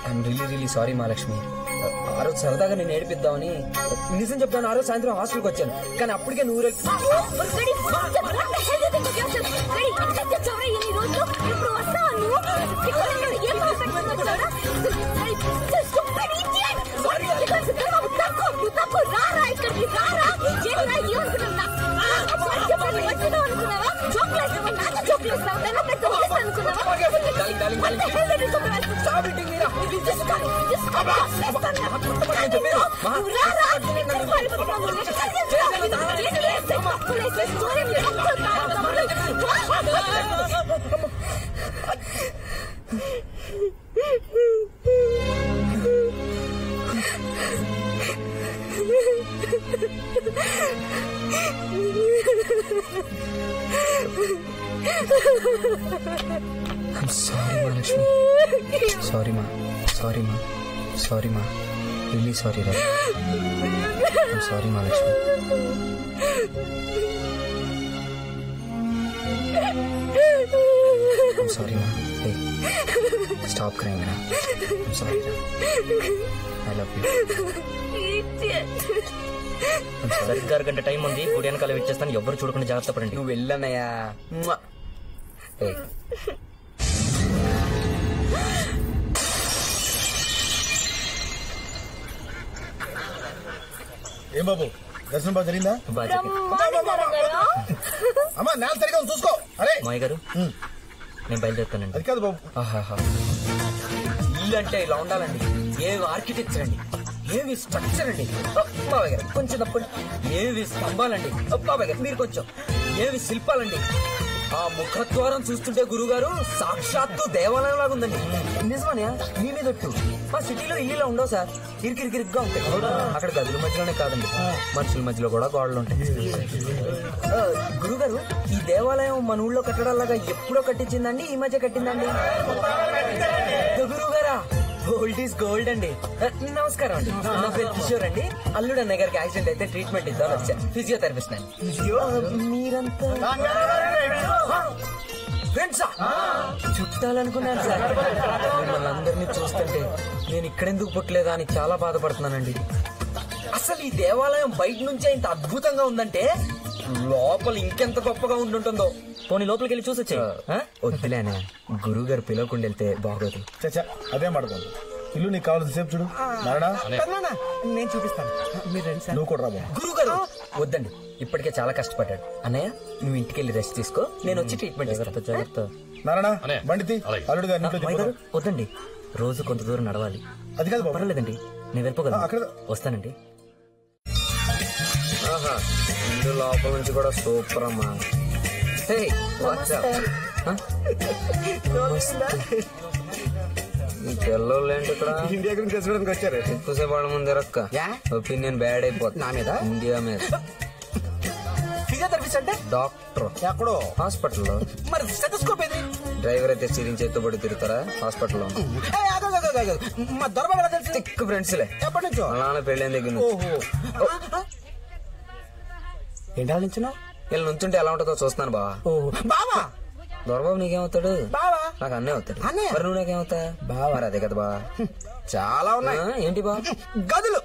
I'm really sorry Mahalakshmi. ఆ రోజు సరదాగా నేను ఏడిపిద్దామని నిజం చెప్తాను. ఆ రోజు సాయంత్రం హాస్టల్కి వచ్చాను, కానీ అప్పటికే నువ్వు సారీ మా సారీ మా రియలీ సారీ రా. సారీ మహాలక్ష్మి. సారీ మా. స్టాప్ క్రైమ్ రా. సారీ రా. I love you. సరిగ్గా అరగంట టైం ఉంది. గుడి వెనకాల వచ్చేస్తాను. ఎవరు చూడకుండా జాగ్రత్త పడండి. నువ్వు వెళ్ళన్నయ్యా. ఏం బాబు, దర్శనం బాగా జరిగిందా? అమ్మా నేల సరిగా చూసుకో. అరే మాయ గారు, నేను బయలుదేరుతానండి. అది కాదు బాబు. ఇల్లు అంటే ఇలా ఉండాలండి. ఏవి ఆర్కిటెక్చర్ అండి, ఏవి స్ట్రక్చర్ అండి. బాబాయ్ గారు కొంచెం తప్పండి. ఏవి స్తంభాలండి. బాబాయ్ గారు మీరు కొంచెం. ఏవి శిల్పాలండి. ఆ ముఖద్వారం చూస్తుంటే గురుగారు సాక్షాత్తు దేవాలయం లాగా ఉందండి. నిజమనే మీ మీదట్టు. మా సిటీలో ఇల్లులా ఉండవు సార్, ఇరికిరికిరిగ్గా ఉంటాయి. అక్కడ గదుల మధ్యలోనే కాదండి, మనుషుల మధ్యలో కూడా గోడలు ఉంటాయి. గురుగారు, ఈ దేవాలయం మన ఊళ్ళో కట్టడాలాగా ఎప్పుడో కట్టించిందండి, ఈ మధ్య కట్టిందండి? గురుగారా, గోల్డ్ ఈజ్ గోల్డ్ అండి. నమస్కారం అండి, నా పేరు కిషోర్ అండి. అల్లుడు అన్నయ్య గారికి యాక్సిడెంట్ అయితే ట్రీట్మెంట్ ఇద్దామని వచ్చాను. ఫిజియోథెరపిస్ట్ అండి. మీరంతా ఫ్రెండ్సా? చుట్టాలనుకున్నాను సార్. మిమ్మల్ని అందరినీ చూస్తుంటే నేను ఇక్కడెందుకు పుట్టలేదా అని చాలా బాధపడుతున్నానండి. అసలు ఈ దేవాలయం బయట నుంచే ఇంత అద్భుతంగా ఉందంటే లోపల ఇంకెంత గొప్పగా ఉండుంటుందో. పోనీ లోపలికి వెళ్ళి చూసొచ్చే. వద్దులేనే, గురువు గారు పిలవకుండా వెళ్తే బాగోదు. చచ్చా అదే మాట్లాడు. ఇల్లు నీకు కావాల్సిన సేపు చూడు. నేను చూపిస్తాను, నువ్వు కూడా రా. గురువు గారు వద్దండి, ఇప్పటికే చాలా కష్టపడ్డాడు. అన్నయ్య నువ్వు ఇంటికి వెళ్ళి రెస్ట్ తీసుకో, నేను వచ్చి ట్రీట్మెంట్ చేస్తాను. జాగ్రత్త. బండి అల్లుడు గారు వద్దండి, రోజు కొంత దూరం నడవాలి. అది కాదు పర్వాలేదండి, నేను వెళ్ళిపోగలను. వస్తానండి. ఇల్లు లోపల నుంచి కూడా సూపర్ అమ్మా. ఈ పిల్లలు ఏంటి ఇక్కడ? ఇండియా గురించి తెలుసుకోవడానికి వచ్చారు. ఎక్కువసేపు వాళ్ళ ముందు రక్క ఒపీనియన్ బ్యాడ్ అయిపోతుంది. నా మీద, ఇండియా మీద. ఫిజియోథెరపిస్ట్ అంటే డాక్టర్ ఎక్కడో హాస్పిటల్లో. మరి స్టెథోస్కోప్ ఏది? డ్రైవర్ అయితే సిరింగ్ చేతితో పడి తిరుగుతారా హాస్పిటల్లో? మా దొరబాబు తెలుసు. తిక్కు ఫ్రెండ్స్లే ఎప్పటి నుంచో. నాన్న పెళ్ళైన దగ్గర ఏంటి ఆలోచించినా? వీళ్ళు నుంచుంటే ఎలా ఉంటుందో చూస్తున్నాను బావా. బావా దొరబాబు నీకేమవుతాడు? బావా. నాకు అన్నే అవుతాడు. అన్నయ్య. మరి నువ్వు నాకేమవుతా? బావా. మరి అదే కదా బా. చాలా ఉన్నాయి. ఏంటి బా? గదులు.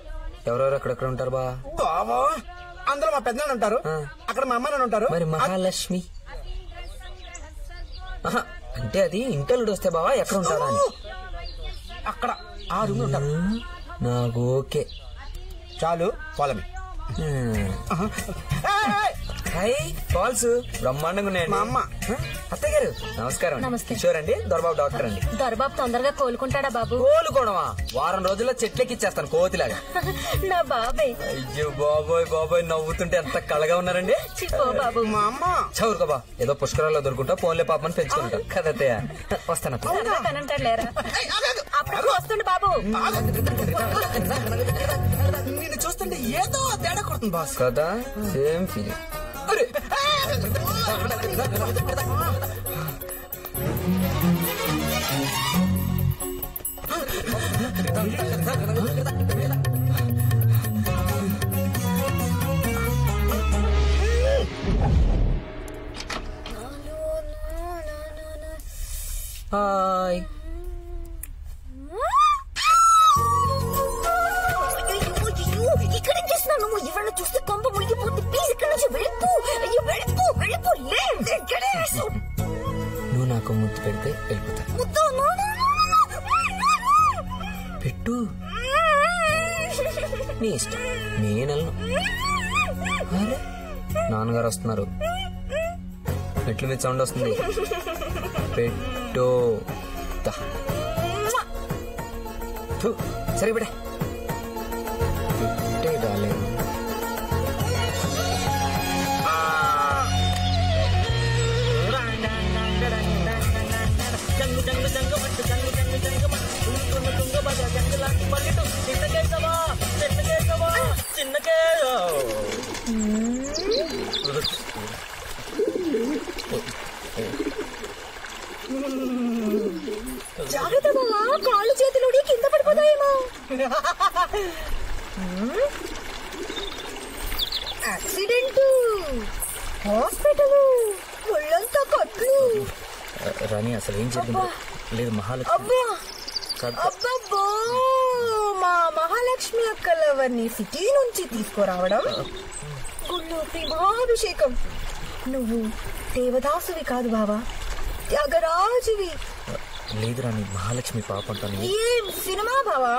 ఎవరెవరు ఎక్కడెక్కడ ఉంటారు బా? బావా అందులో మా పెద్దనాన్న ఉంటారు, అక్కడ మా అమ్మ నాన్న ఉంటారు. మరి మహాలక్ష్మి అంటే అది ఇంటల్లుడు వస్తే బావా ఎక్కడ ఉంటారా అని. అక్కడ ఆ రూమ్ ఉంటారు. నాకు ఓకే చాలు. Follow me. కాల్స్ బ్రహ్మాండంగా ఉన్నాయండి. మా అమ్మ. అత్తయ్య గారు నమస్కారం. నమస్తే. కిషోర్ అండి, దొరబాబు డాక్టర్ అండి. దొరబాబు తొందరగా కోలుకుంటాడా బాబు? కోలుకోవడమా? వారం రోజుల్లో చెట్లెక్కిచ్చేస్తాను కోతిలాగా. నా బాబాయ్. అయ్యో బాబోయ్ బాబోయ్, నవ్వుతుంటే ఎంత కళగా ఉన్నారండి. బాబు. మా అమ్మ. చదువుకోబా, ఏదో పుష్కరాల్లో దొరుకుంటా ఫోన్లే పాపని పెంచుకుంటారు కదా అత్తయ్య. వస్తాను కనంటాడు లేరా? అప్పుడు వస్తుండే బాబు. నిన్ను చూస్తుంటే ఏదో తేడా కొడుతుంది బాస్. కదా సేమ్ ఫీలింగ్. హాయ్. ఇక్కడేం చేస్తున్నావు నువ్వు? ఎవరైనా చూస్తే కొంప మునిగిపోతే ప్లీజ్ ఇక్కడ నుంచి వెళ్ళిపో. అయ్యో వెళ్ళిపో వెళ్ళిపో. నువ్వు నాకు ముద్దు పెడితే వెళ్ళిపోతా. పెట్టు, నీ ఇష్టం. నేనెళ్ళను. అరే నాన్నగారు వస్తున్నారు. మెట్ల మీద సౌండ్ వస్తుంది. పెట్టు. సరే బిడ్డ పెట్టే డార్లింగ్. జాగ్రత్త బావా, కాళ్ళు చేతులు కింద పడిపోతాయేమో. యాక్సిడెంట్, హాస్పిటల్, ఒళ్ళంతా కట్లు. రాణి అసలు ఏం జరిగింది? లేదు మహాలక్ష్మి. అబ్బా అబ్బబ్బో, మా మహాలక్ష్మి అక్కలవన్నీ సిటీ నుంచి తీసుకురావడం, గుళ్ళో ప్రేమాభిషేకం. నువ్వు దేవదాసువి కాదు బావా, త్యాగరాజువి. లేదు రాణి, మహాలక్ష్మి పాప అంటాను. ఏం సినిమా బావా?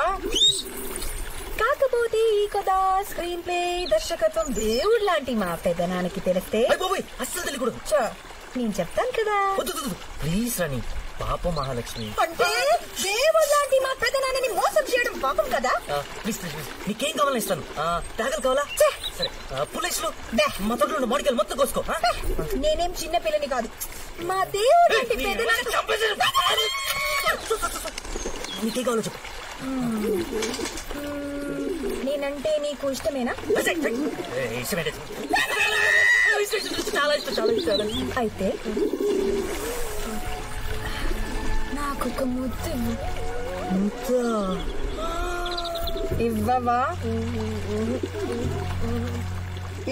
కాకపోతే ఈ కథ, స్క్రీన్ ప్లే, దర్శకత్వం దేవుడు లాంటి మా పెద్దనానికి తెలిస్తే అస్సలు తెలియకూడదు. నేను చెప్తాను కదా. ప్లీజ్ రాణి, పాప మహాలక్ష్మి. అంటే దేవుడు లాంటి మా పెద్దనాన్నని మోసం చేయడం పాపం కదా. ప్లీజ్ ప్లీజ్ ప్లీజ్, నీకేం కావాలని ఇస్తాను. తాగలు కావాలా? సరే, పులేసులు మా తోటలో మామిడికాయలు మొత్తం కోసుకో. నేనేం చిన్న పిల్లని కాదు, మా దేవుడు లాంటి పెద్దనాన్న. నీకేం కావాలో చెప్పు. నేనంటే నీకు ఇష్టమేనా? చాలా ఇష్టం, చాలా ఇష్టం. అయితే నాకొక ముద్దు ఇవ్వవా?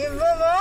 ఇవ్వవా?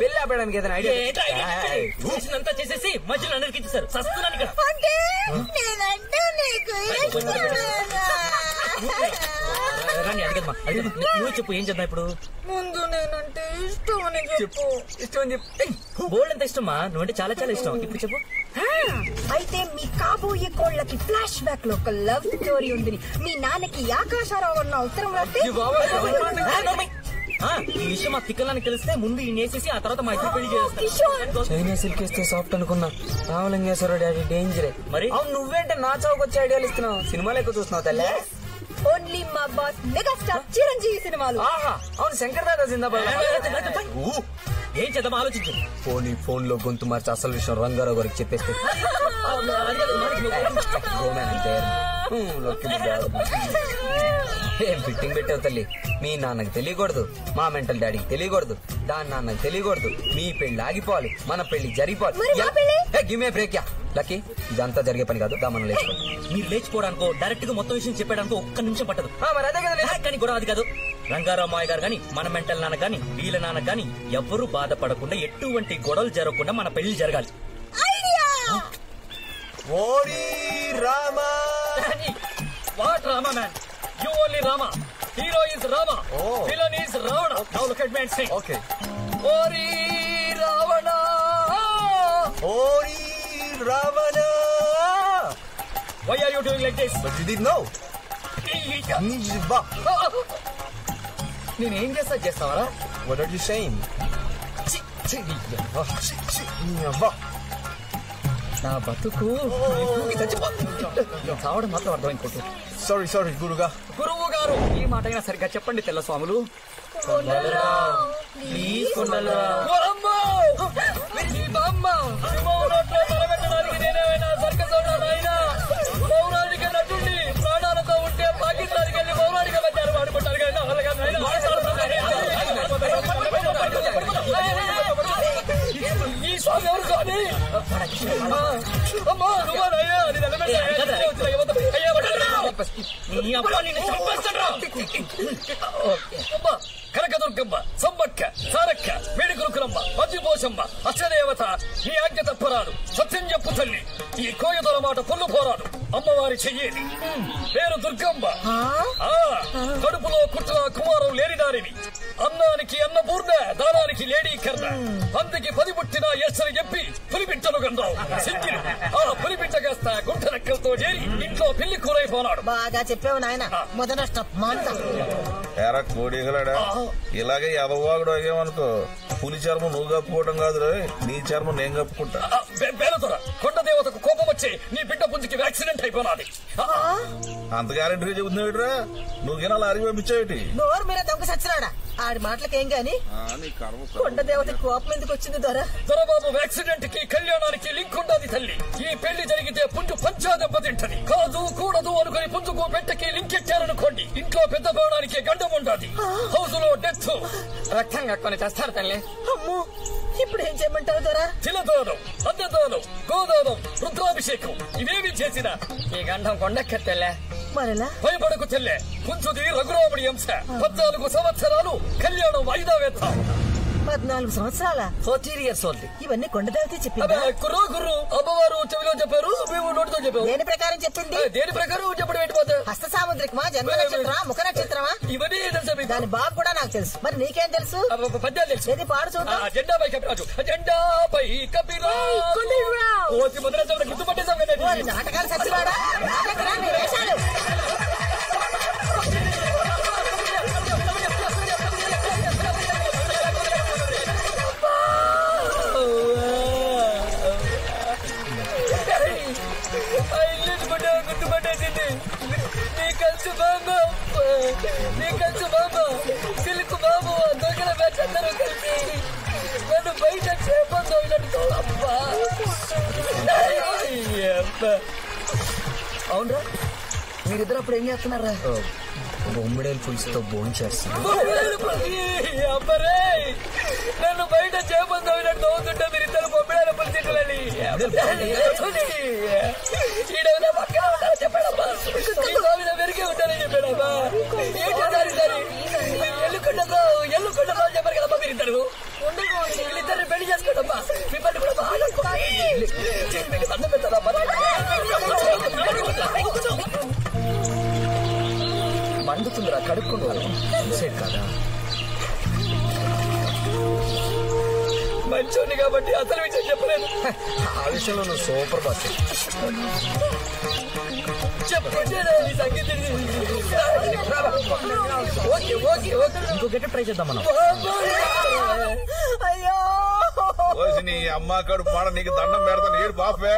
పెళ్లి ఆపడానికి ఏదైనా ఐడియా? చూసినంతా చేసేసి మధ్యలో అందరికి ఇచ్చేసారు. సస్తున్నాను ఇక్కడ. నేనంటే నీకు రాణి అడిగదమ్మా నువ్వు చెప్పు ఏం చేద్దాం ఇప్పుడు. ముందు నేనంటే ఇష్టం అని చెప్పు. ఇష్టం అని చెప్పు. బోల్డ్ ఎంత ఇష్టమా? నువ్వంటే చాలా చాలా ఇష్టం. ఇప్పుడు చెప్పు. అయితే మీ కాబోయే కోళ్ళకి ఫ్లాష్ బ్యాక్ లో ఒక లవ్ స్టోరీ ఉంది. మీ నాన్నకి ఆకాశారావు అన్న అవసరం రాస్తే ఈ విషయం మా తిక్కలానికి తెలిస్తే ముందు ఈ నేసేసి ఆ తర్వాత మా ఇద్దరు పెళ్లి చేస్తాను. చైనా సిల్క్ ఇస్తే సాఫ్ట్ అనుకున్నా. రామలింగేశ్వర డాడీ డేంజరే. మరి అవును నువ్వేంటే నా చౌక వచ్చి ఐడియాలు ఇస్తున్నావు? సినిమాలు ఎక్కువ చూస్తున్నావు తల్లే. ఓన్లీ మా బాస్ మెగాస్టార్ చిరంజీవి సినిమాలు. అవును శంకర్ దాదా జిందాబాద్. ఏం చేద్దాం ఆలోచించు. ఫోన్ లో గొంతు మార్చి అసలు విషయం రంగారావు గారికి చెప్పేస్తే ఏం ఫిట్టింగ్ పెట్టావు తల్లి. మీ నాన్నకి తెలియకూడదు, మా మెంటల్ డాడీకి తెలియకూడదు, దాని నాన్నకి తెలియకూడదు. మీ పెళ్లి ఆగిపోవాలి, మన పెళ్లి జరిగిపోవాలి. గిమే బ్రేక్ యా లక్కీ. ఇదంతా జరిగే పని కాదు. దా మనం లేచిపోవాలి. మీరు లేచిపోవడానికో డైరెక్ట్ గా మొత్తం విషయం చెప్పడానికో ఒక్క నిమిషం పట్టదు. మరి అదే కదా. కానీ గొడవ అది కాదు. రంగారావు మాయ గారు గాని మన మెంటల్ నాన్న గాని వీళ్ళ నాన్న గాని ఎవ్వరూ బాధపడకుండా ఎటువంటి గొడవలు జరగకుండా మన పెళ్లి జరగాలి. What Rama man, you only Rama. Hero is Rama, villain is Ravana. Now look at me and sing. Okay. ఓరి రావణ, ఓరి Ravana. Why are you doing like this? But you did no. నేనేం చేస్తావరా? What are you saying? నా బతుకు చావడం మాత్రం అర్థం ఇంకోటి. సారీ గురుగా. గురువు గారు ఈ మాట అయినా సరిగ్గా చెప్పండి తెల్ల స్వాములు. నేనేమైనా సర్కస్ అయినా పౌరాణిక నటుండి ప్రాణాలతో ఉంటే పాకిస్తాన్కి వెళ్ళి పౌరాణిక వచ్చారు వాడుకుంటారు కానీ ఈ స్వామి ఎవరు కానీ అమ్మా నువ్వనయ్యా కనకదుర్గమ్మ, సమ్మక్క, సారక్క, వేడిగురుకులమ్మ, మధ్యపోషమ్మ, అష్టదేవత నీ ఆజ్ఞ తప్పరాడు. సత్యం చెప్పు తల్లి, ఈ కోయదొర మాట పొల్లు పోరాడు. అమ్మవారి చెయ్యేది పేరు దుర్గమ్మ. కడుపులో కుట్ర కుమారం లేనిదారిని, అన్నానికి అన్నపూర్ణ, దానానికి లేడీ కర్ణ, పందికి 10 పుట్టిన ఎస్సరి చెప్పి పులిపిట్టను గండ్రావు సింగిలు. ఆ పులిపిట్ట కాస్త గుంట రెక్కలతో చేరి ఇంట్లో పెళ్లి కూరైపోనాడు. బాగా చెప్పావు నాయన. మొదట మాట ఎరా కోడిగలాడా, ఇలాగే ఎదవాగుడు అయ్యామనుకో పులి చర్మం నువ్వు కప్పుకోవడం కాదు, నీ చర్మం నేను కప్పుకుంటా. బేలతోర కొండ దేవతకు కోపం వచ్చి నీ బిడ్డ పుంజికి యాక్సిడెంట్ అయిపోనాది. అంత గ్యారెంటీగా చెబుతున్నావురా? నువ్వు గినాలు అరిగి పంపించావుటి? నోరు మీద దొంగ సచ్చినాడా? ఆడి మాటలకేం గాని కొండ దేవత కోపం ఎందుకు వచ్చింది దొర? దొరబాబు యాక్సిడెంట్ కి కళ్యాణానికి లింక్ ఉండదు తల్లి. ఈ పెళ్లి జరిగితే పుంజు పంచా దెబ్బతింటది. కాదు కూడదు అనుకుని పుంజుకు పెట్టకి లింక్ ఎట్టారనుకోండి, ఇంట్లో పెద్ద పోవడానికి గండం ఉండదు. హౌస్ లో డెత్, రక్తం కక్కుని చేస్తారు తల్లి. అమ్మో, ఇప్పుడు ఏం చేయమంటావు దొర? తిలదానం, అన్నదానం, గోదానం, రుద్రాభిషేకం ఇవేమి చేసినా ఈ గండం కొండెక్కెత్తెల్లే. మరలా భయపడకు చెల్లె, పుంజుది రఘురాముడి అంశ. 14 సంవత్సరాలు కళ్యాణం వాయిదా వేద్దాం. 14 సంవత్సరాల 14 years old. ఇవన్నీ కొండదేవతే చెప్పింది. గురు అమ్మవారు చెవిలో చెప్పారు, మేము నోటితో చెప్పాము. దేని ప్రకారం చెప్పింది? దేని ప్రకారం చెప్పడం ఏంటిపోతే? హస్త సాముద్రికమా, జన్మ నక్షత్రమా, ముఖ నక్షత్రమా? ఇవన్నీ తెలుసు. దాని బాబు కూడా నాకు తెలుసు. మరి నీకేం తెలుసు? పద్యాలు తెలుసు. ఏది పాడు చూద్దాం. జెండాపై కపిరాజు, జెండాపై కపిరాజు. గుర్తుపట్టేసాం. నాటకాలు సచ్చివాడా? వేషాలు గుర్తుపట్టేసింది. నీ కంచు బాబు, నీ కంచు బాబు, సిల్క్ బాబు, దొంగల బ్యాచ్ అందరూ కలిసి నన్ను బయట చేపంతో అబ్బా. అవునరా, మీరిద్దరు అప్పుడు ఏం చేస్తున్నారా? బొమ్మిడేలు పులుసుతో భోజనం చేస్తున్నారు. అబ్బరే, నన్ను బయట చేపంతో తోగుతుంటే మీరిద్దరు బొమ్మిడేల పులిసిట్లని ఈడేదో పక్కన ఉంటారని చెప్పాడమ్మా. ఈ స్వామిలో వెరిగే ఉంటారని చెప్పాడమ్మా. ఏంటి సరి ఎల్లుకుండదో అని చెప్పారు కదమ్మా మీరిద్దరు. వీళ్ళిద్దరిని పెళ్లి చేసుకోడమ్మా. మిమ్మల్ని కూడా బాగా మీకు దండం పెడతారమ్మా. అందుతుందిరా కడుక్కుంటూ సైడ్ కాదా మంచోని కాబట్టి అసలు విషయం చెప్పలేదు. ఆ విషయంలో నువ్వు సూపర్ బాస్. ఇంకో గెటప్ ట్రై చేద్దాం మనం. అయ్యో నీ అమ్మ కడుపు మాట నీకు దండం పెడతాను. ఏడు బాపే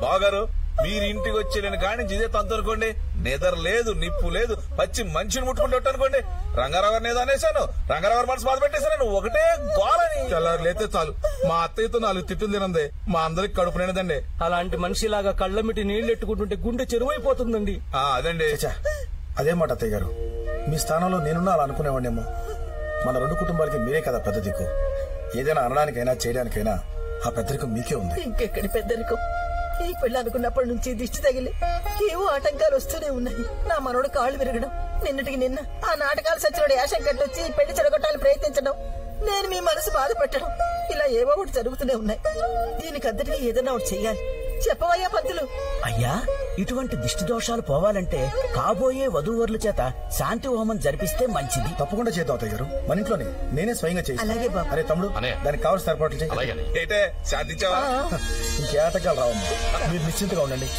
బాగారు మీరు ఇంటికి వచ్చి నేను కాడి ఇదే తంతు అనుకోండి. నిద్ర లేదు, నిప్పు లేదు, పచ్చి మనిషిని ముట్టుకుంటే అనుకోండి. రంగారావు గారిని ఏదో అనేశాను, రంగారావు గారు మనసు బాధ పెట్టేశాను. ఒకటే గోలని తెల్లారు లేతే చాలు మా అత్తయ్యతో 4 తిట్టులు తినందే మా అందరికి కడుపు నిండదండి. అలాంటి మనిషిలాగా కళ్ళమిటి నీళ్లు ఎట్టుకుంటుంటే గుండె చెరువైపోతుందండి. అదండి. అదే మాట అత్తయ్య గారు, మీ స్థానంలో నేనున్నా అలా అనుకునేవాడినేమో. మన 2 కుటుంబాలకి మీరే కదా పెద్ద దిక్కు. ఏదైనా అనడానికైనా చేయడానికైనా ఆ పెద్దరికం మీకే ఉంది. ఇంకెక్కడి పెద్దరికం. ఈ పెళ్లి అనుకున్నప్పటి నుంచి దిష్టి తగిలి ఏవో ఆటంకాలు వస్తూనే ఉన్నాయి. నా మనోడు కాళ్ళు విరగడం, నిన్నటికి నిన్న ఆ నాటకాలు సచ్చినోడు యాశం కట్టొచ్చి ఈ పెళ్లి చెడగొట్టాలని ప్రయత్నించడం, నేను మీ మనసు బాధపెట్టడం, ఇలా ఏవో ఒకటి జరుగుతూనే ఉన్నాయి. దీనికి అంతటికీ ఏదైనా ఒకటి చెయ్యాలి. చెప్పవయ్యా పంతులు. అయ్యా, ఇటువంటి దిష్టి దోషాలు పోవాలంటే కాబోయే వధూవరుల చేత శాంతి హోమం జరిపిస్తే మంచిది. తప్పకుండా చేద్దాం అత్తయ్య గారు, మన ఇంట్లోనే నేనే స్వయంగా చేయి. అలాగే బాబు. అరే తమ్ముడు, దానికి కావాల్సిన ఏర్పాట్లు చేయి. శాంతించావా? ఇంకే ఆటకాలు రావమ్మా, మీరు నిశ్చింతగా ఉండండి.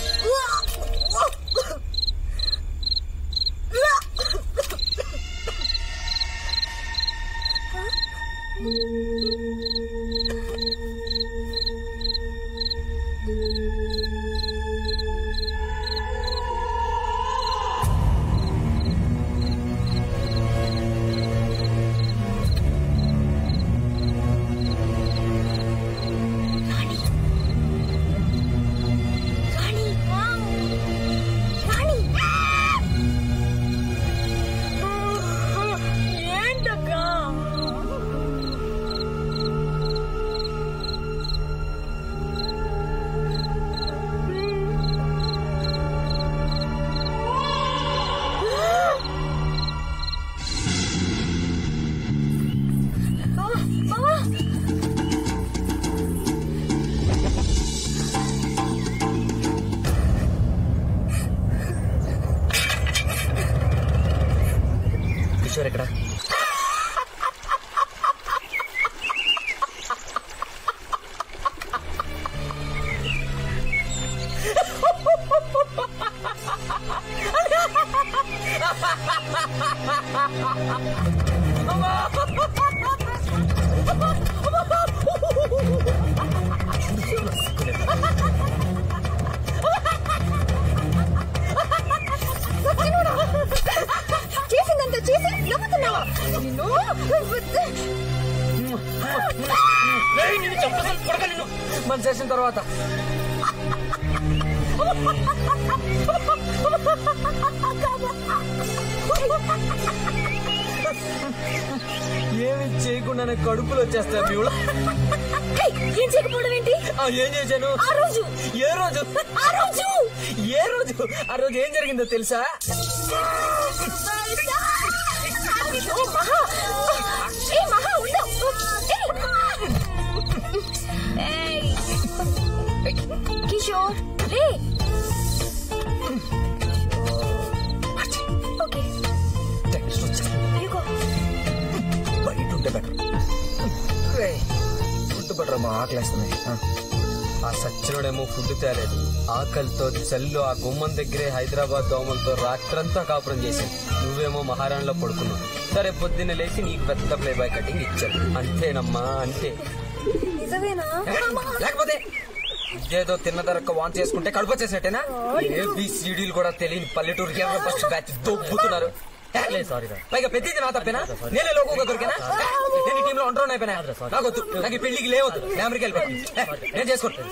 కిషోర్ ఎక్కడ? చేసిందంతా చేసి నవ్వుతున్నావా? మన చేసిన తర్వాత ఏమి చేయకుండానే కడుపులో వచ్చేస్తా మీ ఏం చేయకపోవడం ఏంటి? ఏం చేశాను ఆ రోజు? ఏ రోజు? ఆ రోజు ఏ రోజు? ఆ రోజు ఏం జరిగిందో తెలుసా? కిషోర్ లే. ఓకే బయట ఉంటే బెటర్. ఫుడ్ బెటర్ మా ఆకలేస్తున్నాయి. ఆ సచ్చినోడేమో ఫుడ్ తేలేదు. ఆకలితో చల్లు ఆ గుమ్మం దగ్గరే హైదరాబాద్ దోమలతో రాత్రంతా కాపురం చేశాను. నువ్వేమో మహారాణిలో పడుకున్నావు. సరే పొద్దున్న లేచి నీకు పెద్ద ప్లే బాయ్ కటింగ్ ఇచ్చాను. అంతేనమ్మా, అంతే. నిజమేనా? లేకపోతే ఏదో తిన్న ధరకు వాన్ చేసుకుంటే కడుపు వచ్చేసేటేనా? ఏబిసిడీలు కూడా తెలియని పల్లెటూరు ఫస్ట్ బ్యాచ్ దొబ్బుతున్నారు. పైగా ప్రతిదీ నా తప్పేనా? నేనే లోకోగా దొరికినా? నేను టీంలో ఒంటరి అయిపోయినా? నాకొద్దు, నాకు ఈ పెళ్లికి లేవద్దు. నేను అమెరికా వెళ్ళిపోతాను. నేను చేసుకుంటాను.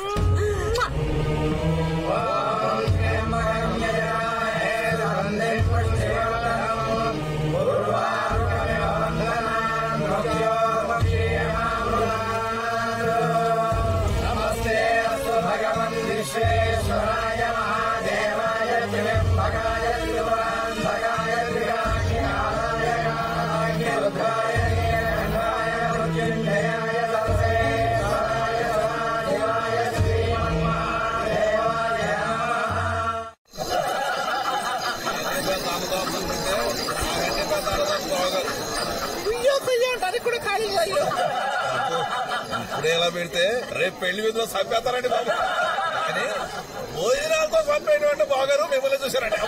ఉండటానికి కూడా ఖాళీ అయ్యో. ఇప్పుడే ఎలా పెడితే రేపు పెళ్లి విధిలో చంపేస్తారండి బాబు. కానీ భోజనాలతో చంపేటువంటి బాగారు మిమ్మల్ని చూశారండి.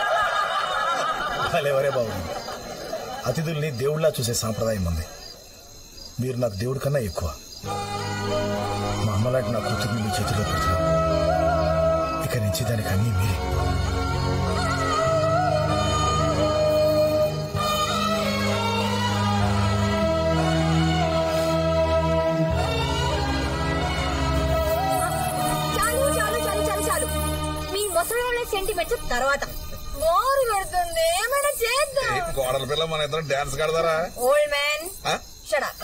ఎవరే బాబు, అతిథుల్ని దేవుళ్లా చూసే సాంప్రదాయం ఉంది. మీరు నాకు దేవుడి కన్నా ఎక్కువ. మా అమ్మలాంటి నా కూతుర్ని మీ చేతిలో పెడుతున్నాం. ఇక నుంచి దానికి అన్నీ మీరే. మీ ముసలి సెంటిమెంట్స్ తర్వాత బోరు పెడుతుంది. ఏమైనా చేద్దాం. కోడల పిల్ల మన ఇద్దరం డాన్స్ కడతారా? Old man shut up.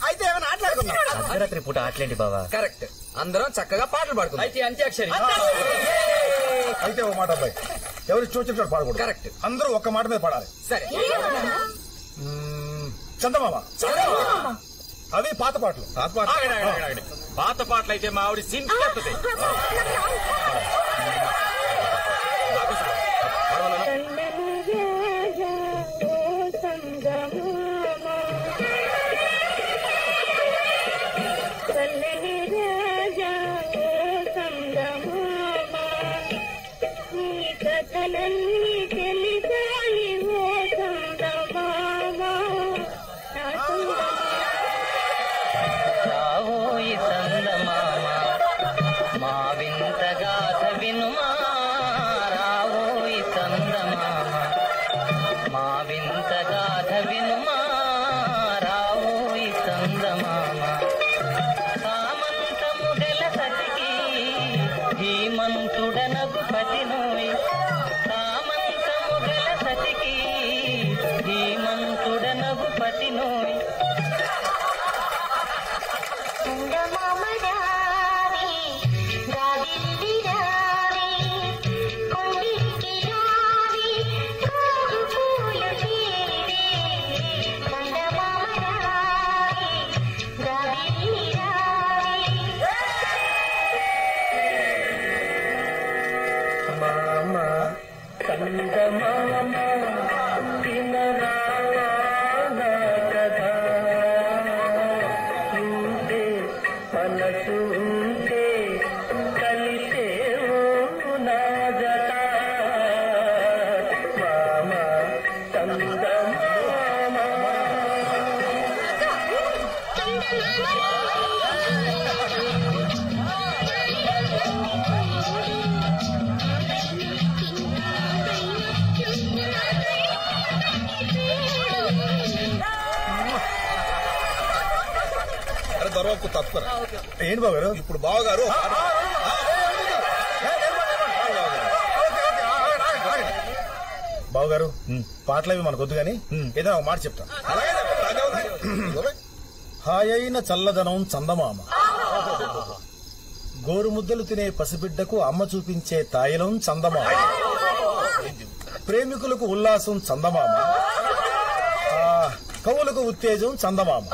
అయితే ఏమైనా ఆటలాడుకుందాం. అర్ధరాత్రి పూట ఆటలేంటి బావా? కరెక్ట్. అందరం చక్కగా పాటలు పాడుకుందాం. అయితే అంత్యాక్షరి. అయితే ఒక మాట అబ్బాయి, ఎవరు చూచినట్టు పాడకూడదు. కరెక్ట్. అందరూ ఒక్క మాట మీద పాడాలి. సరే. చందమామ. అవి పాత పాటలు. పాత పాటలు అయితే మా ఆవిడ సింపుతుంది. రావోయి చందమామ మా వింత గాథ వినుమా. రావోయి చందమామ మా వింత గాథ వినుమా. రావోయి చందమామ సామంతము గల సతికి ధీమంతుడనగు పతినోయ్. సామంతము గల సతికి ధీమంతుడనగు పతినోయ్. ఏంటి బాబు గారు? ఇప్పుడు బావగారు బావగారు పాటలు అవి మనకొద్దు గాని ఏదైనా ఒక మాట చెప్తా. హాయైన చల్లదనం చందమామ, గోరుముద్దలు తినే పసిబిడ్డకు అమ్మ చూపించే తాయిలం చందమామ, ప్రేమికులకు ఉల్లాసం చందమామ, కవులకు ఉత్తేజం చందమామ,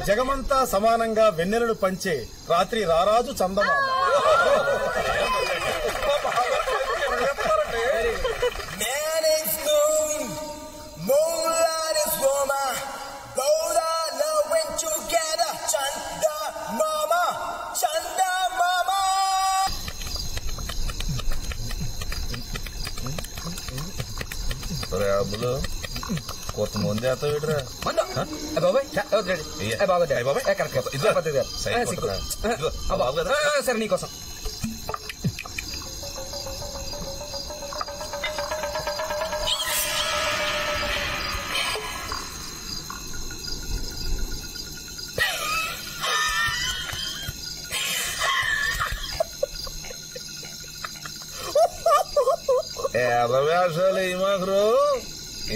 జగమంతా సమానంగా వెన్నెలను పంచే రాత్రి రారాజు చందమామ. అబ్బులు కొత్త ముందే అత్త వీడరా సరే నీకోసం. ఎర్రవేషాలు ఏమాకరు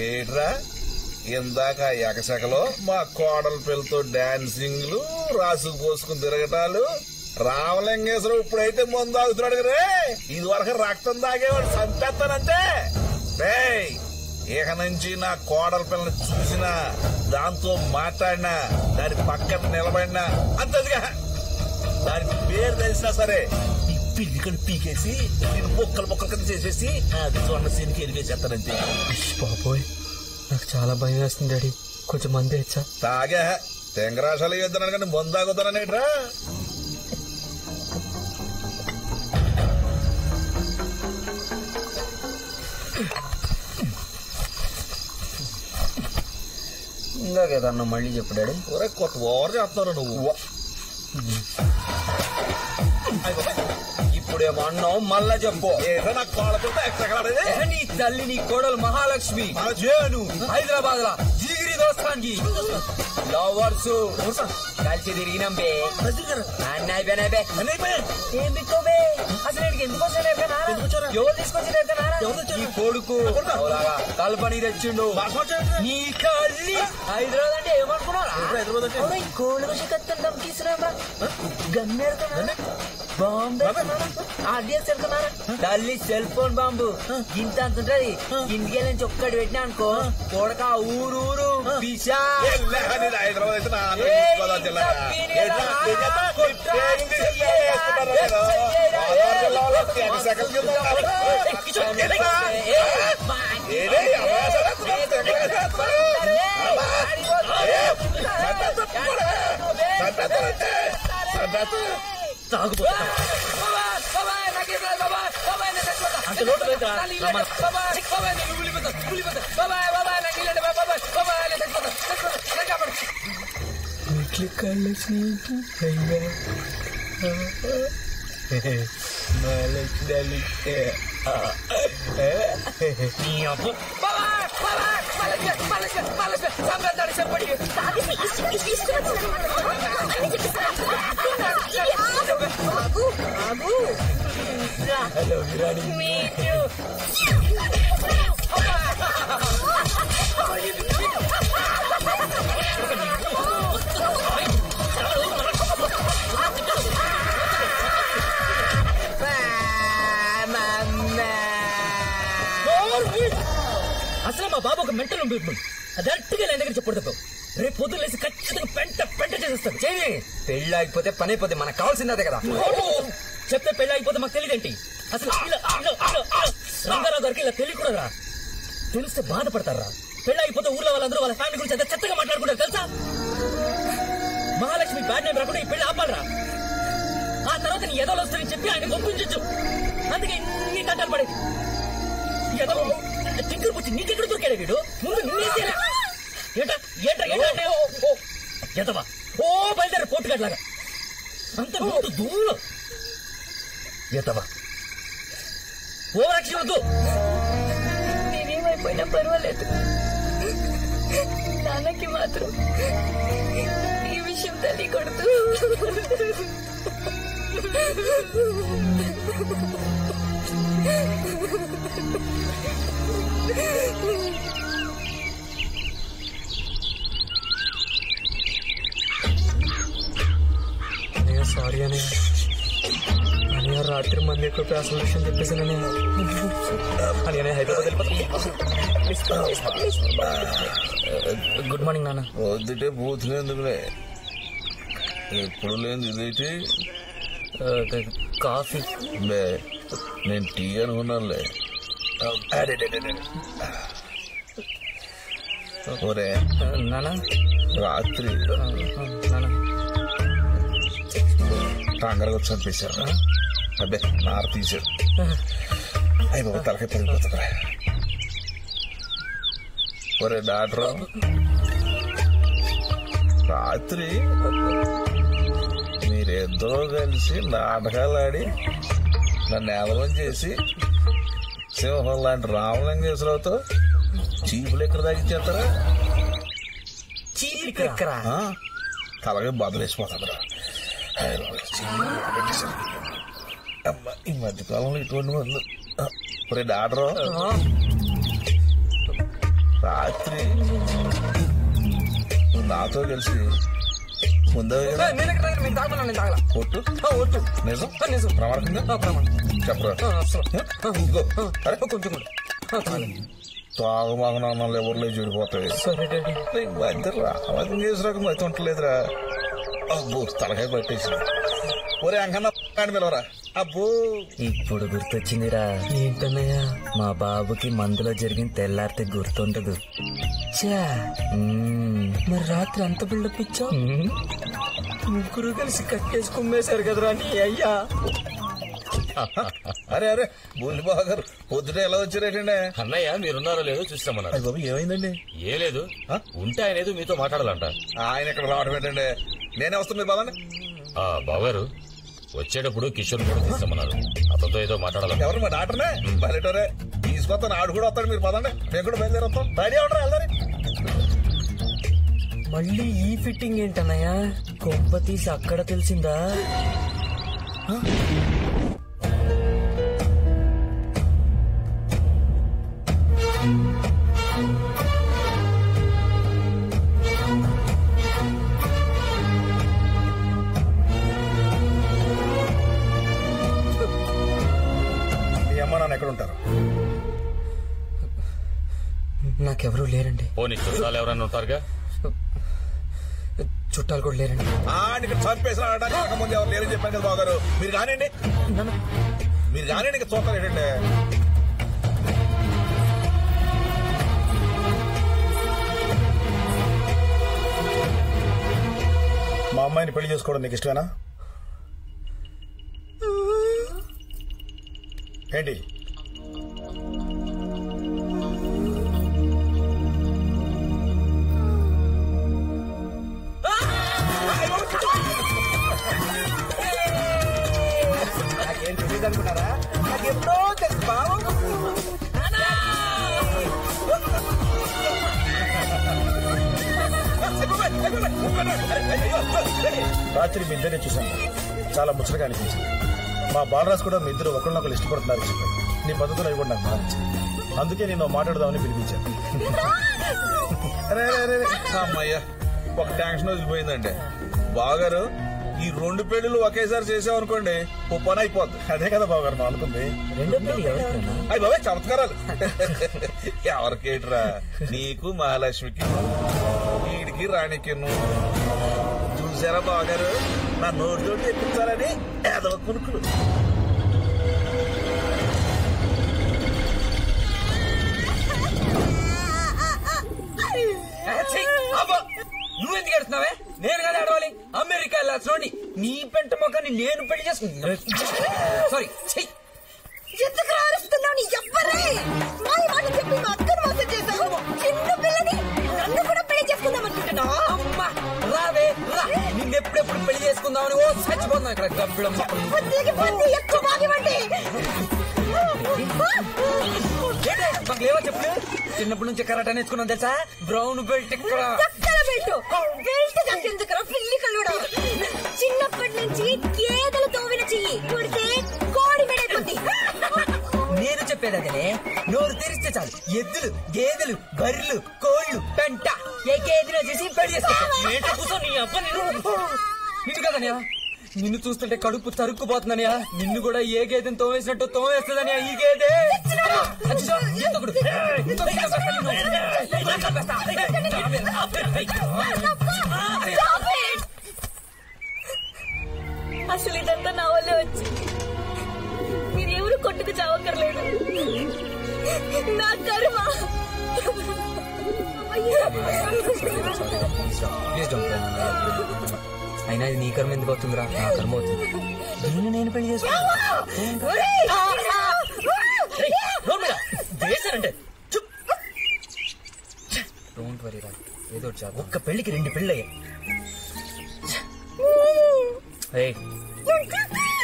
ఏట్రా? ఇందాక ఎకశకలో మా కోడల పిల్లతో డాన్సింగ్లు, రాసుకు పోసుకుని తిరగటాలు. రామలింగేశ్వరం ఇప్పుడైతే మందు తాగుతున్నాడు కదే, ఇది వరకు రక్తం తాగేవాడు చంపేస్తానంటే. ఇక నుంచి నా కోడల పిల్లని చూసినా, దాంతో మాట్లాడినా, దాని పక్కన నిలబడినా అంతదిగా దానికి పేరు తెలిసినా సరే పిల్లి కళ్ళు పీకేసి నేను మొక్కలు కింద చేసేసి అది స్వర్ణ సీన్కి ఎదిగేసేస్తానంతే. బాబోయ్ నాకు చాలా భయం వేస్తుంది డాడీ, కొంచెం మంది ఇచ్చా. తాగా తెంగరాశాలు ఇద్దరు కానీ ముందాగుతాననేట్రా. ఇందాకేదన్నా మళ్ళీ చెప్పు డాడీ. ఒరే కొత్త ఓవర్ చేస్తున్నారు నువ్వు. ఇప్పుడేమో అన్నావు మళ్ళా చెప్పు. ఏదో నాకు కోళ్ళతో ఎక్కడ నీ తల్లి నీ కోడలు మహాలక్ష్మి హైదరాబాద్ లా జిగిరి దోస్తానికి లవర్స్ కలిసి తిరిగినాం బే. ఏం బిక్కోబే అసలు ఎందుకు ఎవరు తీసుకొచ్చి కొడుకు కల్పని తెచ్చిండు. నీ కల్లి హైదరాబాద్ అంటే ఏమనుకున్నారా? కోళ్ళ దమ్కిస్తున్నారా గన్నేరుతున్నారా బాంబే ఆడియన్స్తున్నారా? తల్లి సెల్ ఫోన్ బాంబు ఇంత అంతుంటది. ఇంటికి నుంచి ఒక్కటి పెట్టినా అనుకో కొడక ఊరూరు పిసా. అంత లోటు అసలు మా బాబు ఒక మెంటల్ డైరెక్ట్ గా దగ్గర చెప్పకూడదు. రేపు పొద్దున్న లేసి ఖచ్చితంగా పెంట చేసేస్తాడు. పెళ్ళి ఆగిపోతే పని అయిపోతే మనకు కావాల్సిందే కదా. చెప్తే పెళ్ళి ఆగిపోతే మాకు తెలియదేంటి? అసలు రంగారావు గారికి ఇలా తెలియకూడదురా. తెలిస్తే బాధపడతారా? పెళ్ళి ఆగిపోతే ఊర్లో వాళ్ళందరూ వాళ్ళ ఫ్యామిలీ గురించి అంత చెత్తగా మాట్లాడుకుంటారు తెలుసా? మహాలక్ష్మి బ్యాడ్ నేమ్ రాకుండా ఈ పెళ్లి ఆపాలరా. ఆ తర్వాత నీ ఎదలు వస్తానని చెప్పి ఆయన ఒప్పించు. అందుకే నీ తంటాలు పడేది. ఎదలు టింకర్ పుచ్చి నీకెక్కడ దొరికాడు వీడు? ముందు నిన్నేసేలా ఎంతవా ఓ బయలుదేరి పోటుగాడ్లాగా అంత నోటు దూరం ఎంతవా ఓ రక్షణ వద్దు. నేనేమైపోయినా పర్వాలేదు, నాన్నకి మాత్రం ఈ విషయం తెలియకూడదు. సారీ అని రాత్రి మంది ఎక్కువ అసలు విషయం చెప్పేసానని అని హైదరాబాద్ గుడ్ మార్నింగ్ నాన్న. వద్దుటే బూతులేందుకులే ఎప్పుడు లేదు ఇదేంటి కాఫీ బే నేను టీ అనుకున్నానులే. ఒరే నానా రాత్రి టంగరగా వచ్చి చంపేశారు. అబ్బే నార తీశారు. అయ్యి బాబు తలకాయ పడిపోతుందా. ఒరే డాక్టర్ రాత్రి మీరిద్దరూ కలిసి నాటకాలు ఆడి నన్ను ఏదవం చేసి సింహం లాంటి రామలింగేశ్వరరావుతో చీపులు ఎక్కడ తగ్గించేస్తారా? తలగా బదులేసిపోతారా? అమ్మా ఈ మధ్యకాలంలో ఇటువంటి మందు. ఒరే డాక్టర్ రాత్రి నాతో కలిసి ముందే ఒట్టు నిజం చెప్పరా? తాగుమాగనాలు ఎవరిలో చెడిపోతాయి. మధ్య రామలింగేశ్వరకు మధ్య ఉంటలేదురా. అబ్బో తలకాయ పట్టేసి ఒరే అంకన్న పిలవరా. అబ్బో ఇప్పుడు గుర్తొచ్చిందిరా. ఏంటన్నయ్యా? మా బాబుకి మందులో జరిగిన తెల్లారితే గుర్తుండదు. మరి రాత్రి అంత బిల్డప్ ఇచ్చా? ముగ్గురు కలిసి కట్టేసి కుమ్మేశారు కదరా నీ అయ్యా. అరే అరే బుల్లి బాబు గారు పొద్దుట ఎలా వచ్చారేటండి? అన్నయ్య మీరున్నారో లేదో చూస్తామన్నారు. బాబు ఏమైందండి? ఏ లేదు, ఉంటే ఆయన ఏదో మీతో మాట్లాడాలంట. ఆయన ఇక్కడ రావడం ఏంటండి? నేనే వస్తాను మీరు బాలండి. బావగారు వచ్చేటప్పుడు కిషోర్ కూడా తీస్తామన్నారు. అతనితో ఏదో మాట్లాడాలి. ఎవరు మా డాక్టర్నే? బయటరే తీసుకొస్తాను. ఆడు కూడా వస్తాడు. మీరు పదండి, మేము కూడా బయలుదేరి వస్తాం. రెడీ అవడరా వెళ్దారి. మళ్ళీ ఈ ఫిట్టింగ్ ఏంటన్నయ్యా? కొంప తీసి అక్కడ తెలిసిందా? ఎక్కడ ఉంటారు? నాకెవరూ లేరండి. పోనీ చుట్టాలు ఎవరైనా ఉంటారుగా? చుట్టాలు కూడా లేరండి. చంపేసిన ముందు ఎవరు లేరని చెప్పాను కదా బాగారు. మీరు కానివ్వండి, మీరు కానివ్వండి. ఇంకా చూస్తారు ఏంటంటే మా అమ్మాయిని పెళ్లి చేసుకోవడం నీకు ఇష్టమేనా? ఏంటి? నాకేం తెలియదు అనుకున్నారా? నాకెప్పుడో తెలుసు బాబు. రాత్రి మీ ఇద్దరిని చూశాను. చాలా ముచ్చటగా అనిపించింది. మా బాలరాజు కూడా మీ ఇద్దరు ఒకరినొకరు ఇష్టపడుతున్నారు చెప్పారు. నీ పద్ధతులు అవి కూడా నాకు బాగా నచ్చింది. అందుకే నేను మాట్లాడదామని పిలిపించాను. అమ్మయ్యా, ఒక టెన్షన్ వదిలిపోయిందండి. బాగారు ఈ 2 పెళ్లిలు ఒకేసారి చేసామనుకోండి ఓ పని అయిపోద్ది. అదే కదా బావగారు మా అనుకుంది. 2 పెళ్లి అయ్యి బాబాయ్ చమత్కారాలు. ఎవరికేట్రా? నీకు మహాలక్ష్మికి, వీడికి రాణికి. చూసారా బాగారు నా నోటితోటి ఎక్కించాలని ఏదో కునుకులు. నువ్వెందుకు ఎడుతున్నావే? నేను కదా అడవాలి. అమెరికా వెళ్ళాల్సి నీ పెంట మొక్కని నేను పెళ్లి చేసుకున్నా. సారీ, ఎందుకు రారుస్తున్నావు? నీ ఎవ్వరే మాయ మాట చెప్పి మా అక్కను మోసం చేశావు. చిన్న పిల్లని నన్ను కూడా పెళ్లి చేసుకుందాం అనుకుంటున్నావా? అమ్మా రావే రా, నిన్నెప్పుడెప్పుడు పెళ్లి చేసుకుందామని ఓ చచ్చిపోతున్నావు ఇక్కడ గబ్బిడం. ఎక్కువ బాగివ్వండి. మాకు లేవా చెప్పు? చిన్నప్పటి నుంచి కరాటే నేర్చుకున్నాం తెలుసా? బ్రౌన్ బెల్ట్ ఇక్కడ. చిన్నప్పటి నుంచి గేదెలు తోవిన చెయ్యి కొడితే కోడి మెడైపోద్ది. నేను చెప్పేది అదే, నోరు తెరిస్తే చాలు ఎద్దులు, గేదెలు, బర్రెలు, కోళ్లు, పెంట ఏ గేదెలో చేసి పెళ్లి చేస్తా. కూర్చో నీ అబ్బ. నిన్ను కదనయా, నిన్ను చూస్తుంటే కడుపు తరుక్కుపోతుందనియా. నిన్ను కూడా ఏ గేదెని తోవేసినట్టు తోవేస్తుందనియా ఈ గేదె. అసలు ఇదంతా నా వల్లే వచ్చి మీరెవరు కొట్టుకు చావక్కర్లేదు. నా కర్మ. అయినా ఇది నీ కర్మ ఎందుకు అవుతుందిరా? నా కర్మ అవుతుంది. దీన్ని నేను పెళ్లి చేసుకుంటే డోంట్ వరీ రా, ఏదో ఒక్క పెళ్లికి 2 పెళ్ళయ్యా.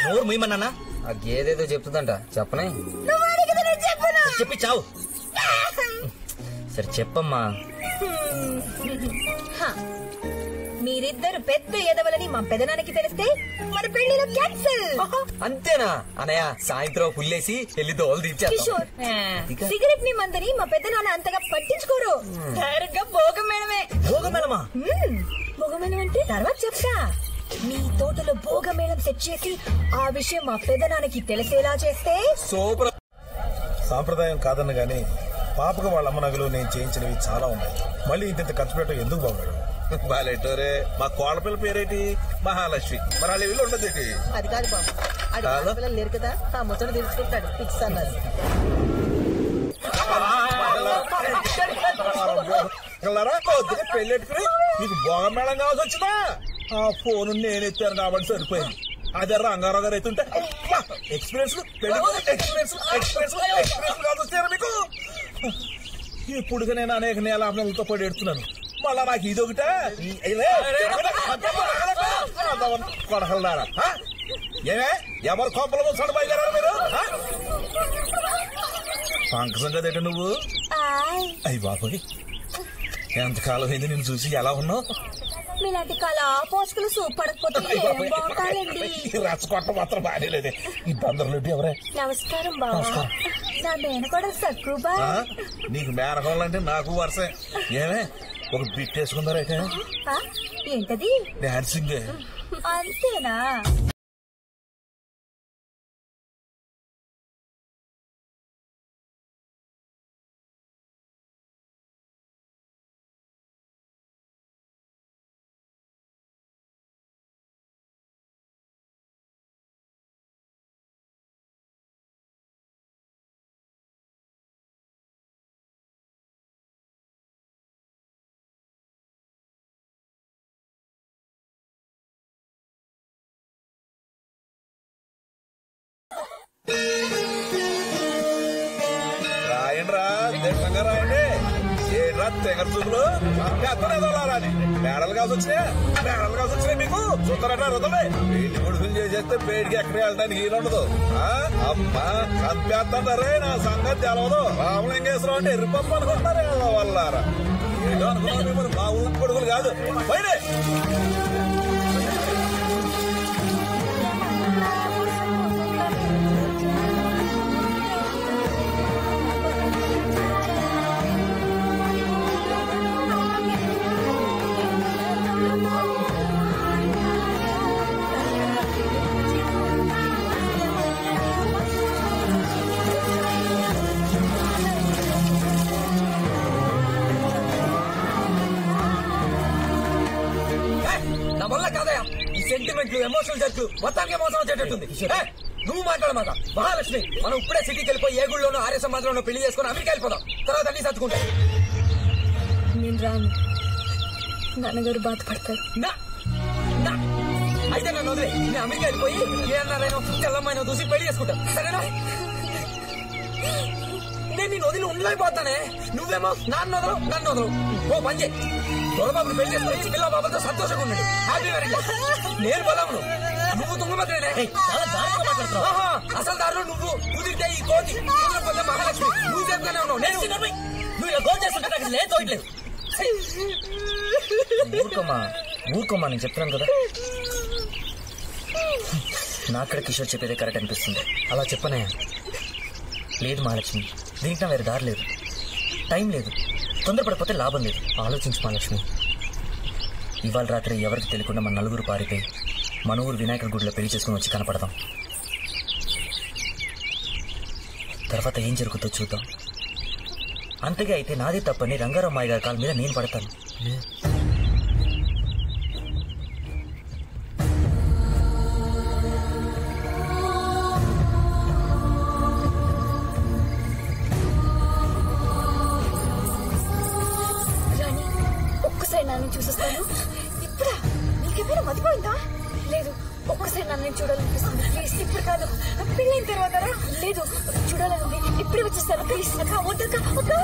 నోరు మీమన్నా. ఆ గేదేదో చెప్తుందంట, చెప్పనే చెప్పి చావు. సరే చెప్పమ్మా. మీరిద్దరు పెద్ద ఎదవలని మా పెదనానికి తెలిస్తే మన పెళ్లిలో క్యాన్సిల్. అంతేనా అనయ్య? సాయంత్రం పుల్లేసి వెళ్ళి దోలు తీర్చారు. కిషోర్, సిగరెట్ ని మందని మా పెద్దనాన్న అంతగా పట్టించుకోరు. డైరెక్ట్ గా భోగమేళమే. భోగమేళమా? భోగమేళం అంటే తర్వాత చెప్తా. మీ తోటలో భోగమేళం సెట్ చేసి ఆ విషయం మా పెదనాన్నకి తెలిసేలా చేస్తే సూపర్. సాంప్రదాయం కాదన్న గానీ పాపకు వాళ్ళ అమ్మ నగలు నేను చేయించినవి చాలా ఉన్నాయి. మళ్ళీ ఇంత ఖర్చు పెట్టడం ఎందుకు బాగున్నాడు? బాలేటోరే మా కోడపిల్ల పేరేటి మహాలక్ష్మి. మరి వాళ్ళ ఇల్లు ఉండదు. అది కాదు బాబు, ఆడపిల్లలు లేరు కదా, ఆ ముచ్చట తెలుసుకుంటాడు ఫిక్స్ అన్నారు. పెళ్ళెట్టుకుని నీకు భోగం మేళం కావాల్సి వచ్చిందా? ఆ ఫోన్ నేను ఎత్తాను కాబట్టి సరిపోయింది. అదే రంగారావు గారు ఎత్తుంటే ఎక్స్పీరియన్స్ కావాల్సి వచ్చారు మీకు. ఇప్పుడుగా నేను అనేక నేలతో పడి ఎడుతున్నాను. మళ్ళా నాకు ఇది ఒకటే కొడకల్లారా. ఏమే ఎవరు కొంపల మూసాడు బయలుదేరారు మీరు? పంకసం కదేట నువ్వు? అయ్యి బాబోయ్, ఎంతకాలం అయింది నేను చూసి. ఎలా ఉన్నావు? మీలాంటి కళా పోషకులు సూపడకపోతే రచ్చకొట్ట మాత్రం బాగాలేదే. ఈ బందర్లు ఎవరే? నమస్కారం బాబా, నా మేనకోడ సక్కుబా. నీకు మేనకోళ్ళంటే నాకు వరుసే. ఏమే ఒక బిట్ వేసుకుందారైతే? ఏంటది? డాన్సింగ్. అంతేనా? రాయండి రా, దేశంగా రాయండి. ఏడ్రా తెగర చూపులు రాని మేడలు కాసి వచ్చినాయి మీకు. చూస్తారట రుదలే పెళ్లి కొడుకులు చేసేస్తే పేడికి ఎక్కడ వెళ్ళడానికి వీలు ఉండదు. అమ్మా చంపేస్తారే, నా సంగతి తెలవదు. రామలింగేశ్వరం అంటే ఎర్రిపప్పు అనుకుంటారే వాళ్ళారా. ఏదో అనుకున్నాను మిమ్మల్ని మా ఊరి కొడుకులు కాదు. బయట నా వల్ల కాదయా ఈ సెంటిమెంట్లు, ఎమోషనల్ జడ్లు మొత్తానికి మోసం వచ్చేటట్టుంది. నువ్వు మాట్లాడమాక. మహాలక్ష్మి, మనం ఇప్పుడే సిటీకి వెళ్ళిపోయి ఏ గుళ్ళోనో ఆర్య సమాజంలో పెళ్లి చేసుకుని అమెరికా వెళ్ళిపోదాం. తర్వాత అన్ని సర్దుకుంటా. నేను రాను, నాన్నగారు బాధపడతారు. అయితే నన్ను వదిలే, నేను అమెరికా వెళ్ళిపోయి ఏ అన్నారైనా చెల్లమ్మైనా చూసి పెళ్లి చేసుకుంటా, సరేనా? నేను నేను వదిలి ఉండలేకపోతానే. నువ్వేమో నన్ను వదలు. ఓ పని చేయి, దొరబాబుని పెళ్లి చేసుకుని పిల్ల బాబుతో సంతోషంగా ఉన్నాడు. Happy very. నేను బలవును, నువ్వు తుంగభద్రనే. అసలు దారిలో నువ్వు కుదిరితే ఈ కోతి మహాలక్ష్మి. నువ్వు చెప్తానే ఉన్నావు. నువ్వు ఇలా గోల్ చేస్తుంటే లేదు. ఊరుకోమా నేను చెప్తున్నాను కదా. నాక్కడ కిషోర్ చెప్పేదే కరెక్ట్ అనిపిస్తుంది. అలా చెప్పనే లేదు మహాలక్ష్మి, దీనికి వేరే దారి లేదు, టైం లేదు, తొందరపడిపోతే లాభం లేదు. ఆలోచించు మహాలక్ష్మి. ఇవాళ రాత్రి ఎవరికి తెలియకుండా మన నలుగురు పారిపోయి మన ఊరు వినాయకుడి గుడిలో పెళ్లి చేసుకుని వచ్చి కనపడదాం. తర్వాత ఏం జరుగుతుందో చూద్దాం. అంతగా అయితే నాదే తప్పని రంగారావు మాయ గారి కాళ్ళ మీద నేను పడతాను. రాణి, ఒక్కసారి నన్ను చూసేస్తాను. ఇప్పుడా? నీకెప్పుడు మతిపోయిందా? లేదు, ఒక్కసారి నన్ను చూడాలనిపిస్తుంది. ప్లీజ్, ఇప్పుడు కాదు, పెళ్ళైన తర్వాత. లేదు, చూడాలనుంది. ఇప్పుడే వచ్చేస్తాను. ప్లీజ్ వద్దు.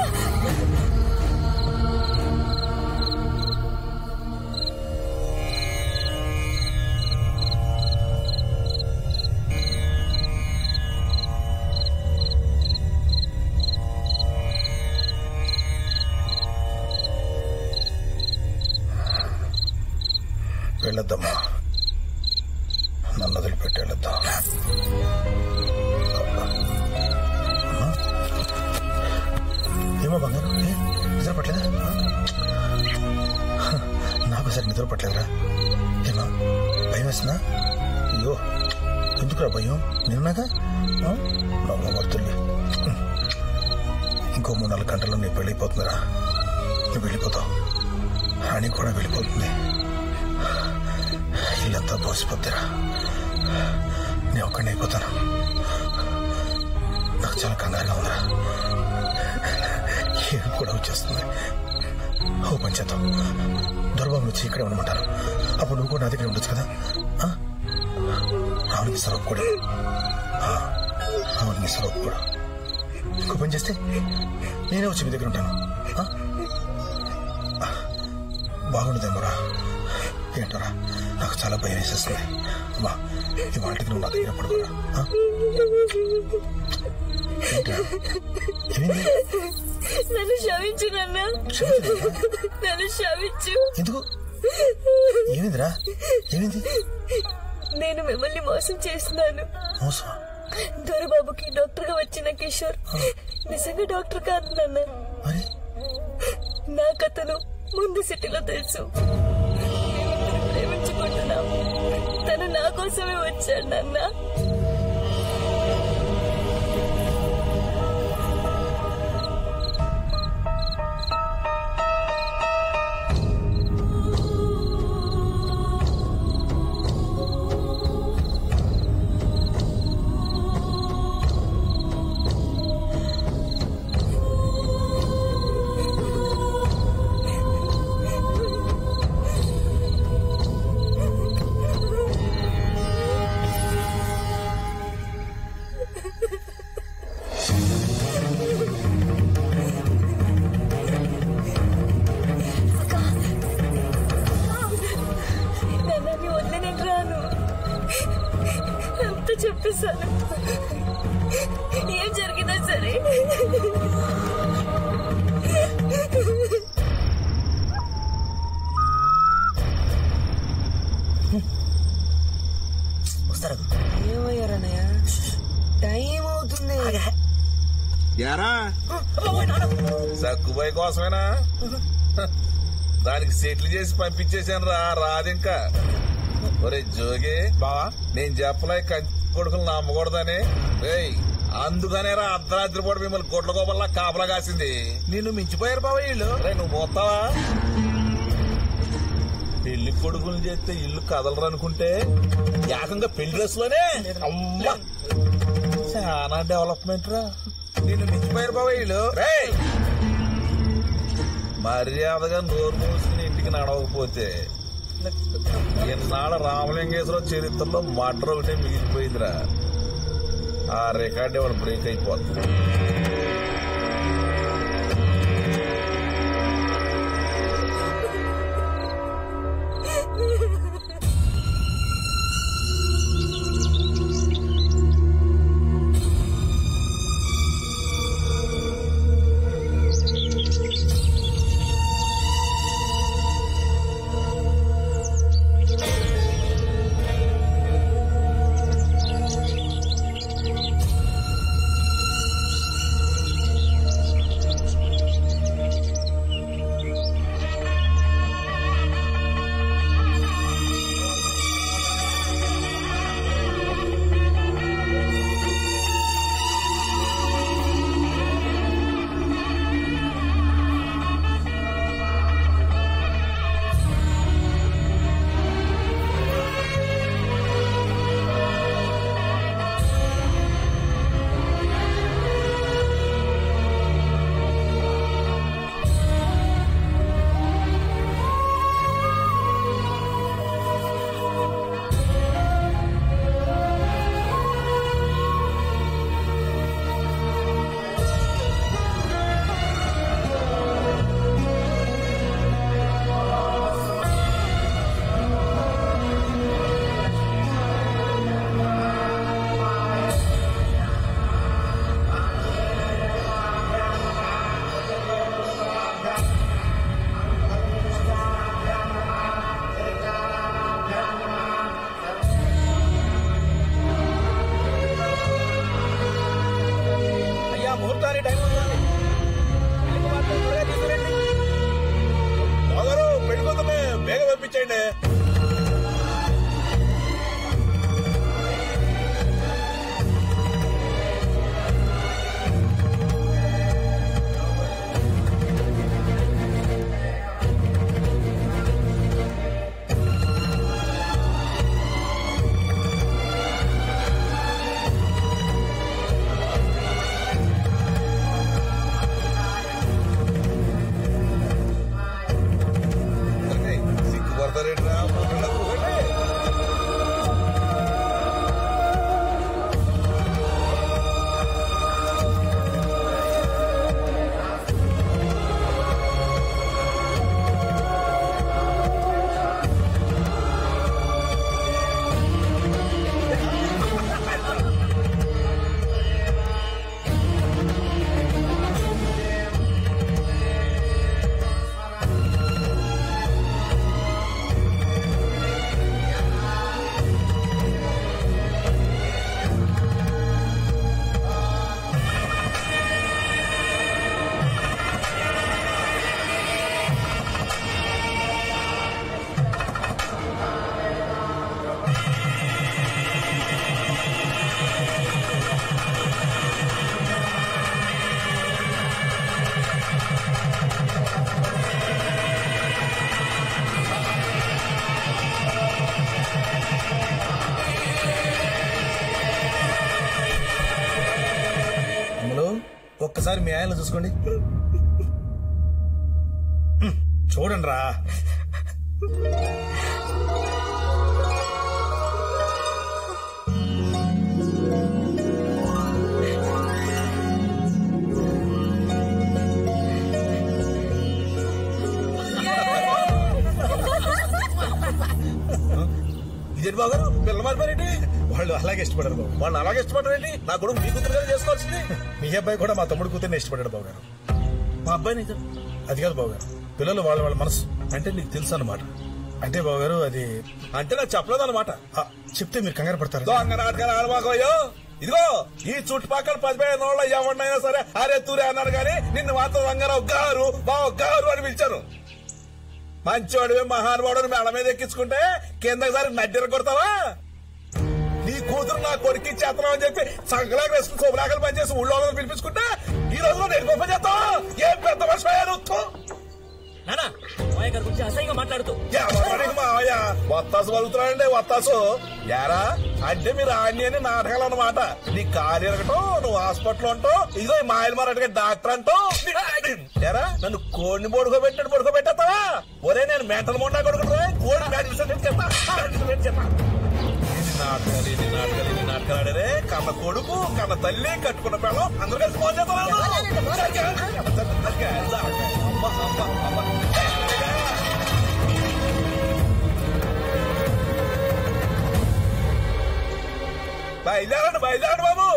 వెళ్ళొద్దమ్మా, నన్ను వదిలిపెట్టి వెళ్ళొద్దాం. ఏమో బంగారు, నిద్ర పట్టలేదా? నాకు సరే నిద్ర పట్టలేదురా. ఏమా భయం వేస్తుందా? అయ్యో ఎందుకురా భయం? నిన్నగా వర్తుల్ని ఇంకో 3-4 గంటల్లో నీ పెళ్ళిపోతుందిరా. నువ్వు వెళ్ళిపోతావు. రాణి కూడా వెళ్ళిపోతుంది. ఇల్లంతా పోసిపోద్దిరా. నేను ఒక్కడిని అయిపోతాను. నాకు చాలా కంగారుగా ఉందిరా. ఏం కూడా వచ్చేస్తుంది. ఓ పంచేద్దాం. దొరబాబు వచ్చి ఇక్కడే ఉండమంటారు. అప్పుడు నువ్వు కూడా నా దగ్గర ఉండొచ్చు కదా. రావునికి స్వరూప్ కూడా. రావునికి స్వరూప్ కూడా. ఇంకో పని చేస్తే నేనే వచ్చి మీ దగ్గర ఉంటాను. బాగుండదేమోరా. ఏంటోరా, నాకు చాలా భయం వేసేస్తుంది. అమ్మా, ఈ వాటికి నువ్వు నా దగ్గర పడుకోరా. నన్ను క్షమించు నాన్న, నన్ను క్షమించు. ఎందుకు? ఏమిందిరా? ఏమింది? నేను మిమ్మల్ని మోసం చేస్తున్నాను. మోసం? దొరబాబుకి డాక్టర్ గా వచ్చిన కిషోర్ నిజంగా డాక్టర్ కాదు నాన్న. నా కథను ముందు సిటీలో తెలుసు. ప్రేమించుకుంటున్నాం. తను నా కోసమే వచ్చాడు నాన్న. చెప్పేశాను. ఏం జరిగినా సరే వస్తారా? ఏమయ్యారన్నయ్య? టైం అవుతుంది. యారా సక్కుబాయి కోసమేనా? దానికి సెటిల్ చేసి పంపించేశాను రా. రాదింకా. ఒరే జోగి బావా, నేను చెప్పలే కొడుకులు నమ్మకూడదని. అందుకనే రా అర్ధరాత్రి పూట మిమ్మల్ని గొడ్ల గోపల్లా కాపలా కాసింది. నిన్ను మించిపోయారు బావ వీళ్ళు. నువ్వు పోతావా? పెళ్లి కొడుకులు చేస్తే ఇల్లు కదలరు అనుకుంటే ఏకంగా పెళ్లి డ్రెస్ లోనే అమ్మా చాలా డెవలప్మెంట్ రా. నిన్ను మించిపోయారు బావ వీళ్ళు. మర్యాదగా నోరు మూసుకుని ఇంటికి నడవకపోతే ఎన్నాళ్ళ రామలింగేశ్వర చరిత్రలో మటర్ ఒకటే మిగిలిపోయిందిరా. ఆ రికార్డే వాళ్ళు బ్రేక్ అయిపోతుంది. ఒకసారి మీ ఆయన చూసుకోండి. చూడండి రా. ఇదేంటి బాబు గారు పిల్లలు మారిపోయారేంటి? వాళ్ళు అలాగే ఇష్టపడారు బాబు. వాళ్ళు అలాగే ఇష్టపడరేంటి? నా కొడుకు మీ కూతురు చేసుకోవాల్సింది. మీ అబ్బాయి కూడా మా తమ్ముడు కూతుర్ని ఇష్టపడాడు బాబు గారు. మా అబ్బాయిని అది కాదు బాబు గారు, పిల్లలు వాళ్ళ వాళ్ళ మనసు అంటే నీకు తెలుసు అన్నమాట. అంటే బాబు గారు అది అంటే నాకు చెప్పలేదు అనమాట. చెప్తే మీరు కంగారు పడతారు. దొంగ నాటకాలు ఆడమాకోయో. ఇదిగో ఈ చుట్టుపక్కల 15 రోజుల్లో ఎవరినైనా సరే అరే తూరే అన్నారు కానీ నిన్ను మాత్రం రంగారావు గారు బావ గారు అని పిలిచాను. మంచోడివే మహానుభావుడు మేడ మీద ఎక్కించుకుంటే కిందకి సరి నడ్డెర కొడతావా? నీ కూతురు నా కొడుకు చేతనం అని చెప్పి సంకలాగా వేసుకుని కోబులాకలు పనిచేసి ఊళ్ళో పిలిపించుకుంటే ఈ రోజులో నేను గొప్ప చేస్తావా? ఏం పెద్ద వర్షాలు అసహ్యంగా మాట్లాడుతూ మావయ్య వత్తాసు పలుకుతున్నాడండి. వత్తాసు యారా అంటే మీరు ఆడిని అని నాటకాలు అన్నమాట. నీ కాలు ఎరగటం, నువ్వు హాస్పిటల్ ఉంటావు, ఇదో మాయలు మారటగా డాక్టర్ అంటావు. యారా నన్ను కోడిని పడుకోబెట్టేస్తావా? ఒరే నేను మెంటల్ మొండా కొడుకుంటా కోడి నాటకాలు ఆడరే. కన్న కొడుకు కన్న తల్లి కట్టుకున్న పిల్లలు అందరూ కలిసి ఫోన్ చేస్తాను. బయలుదేరండి బాబు.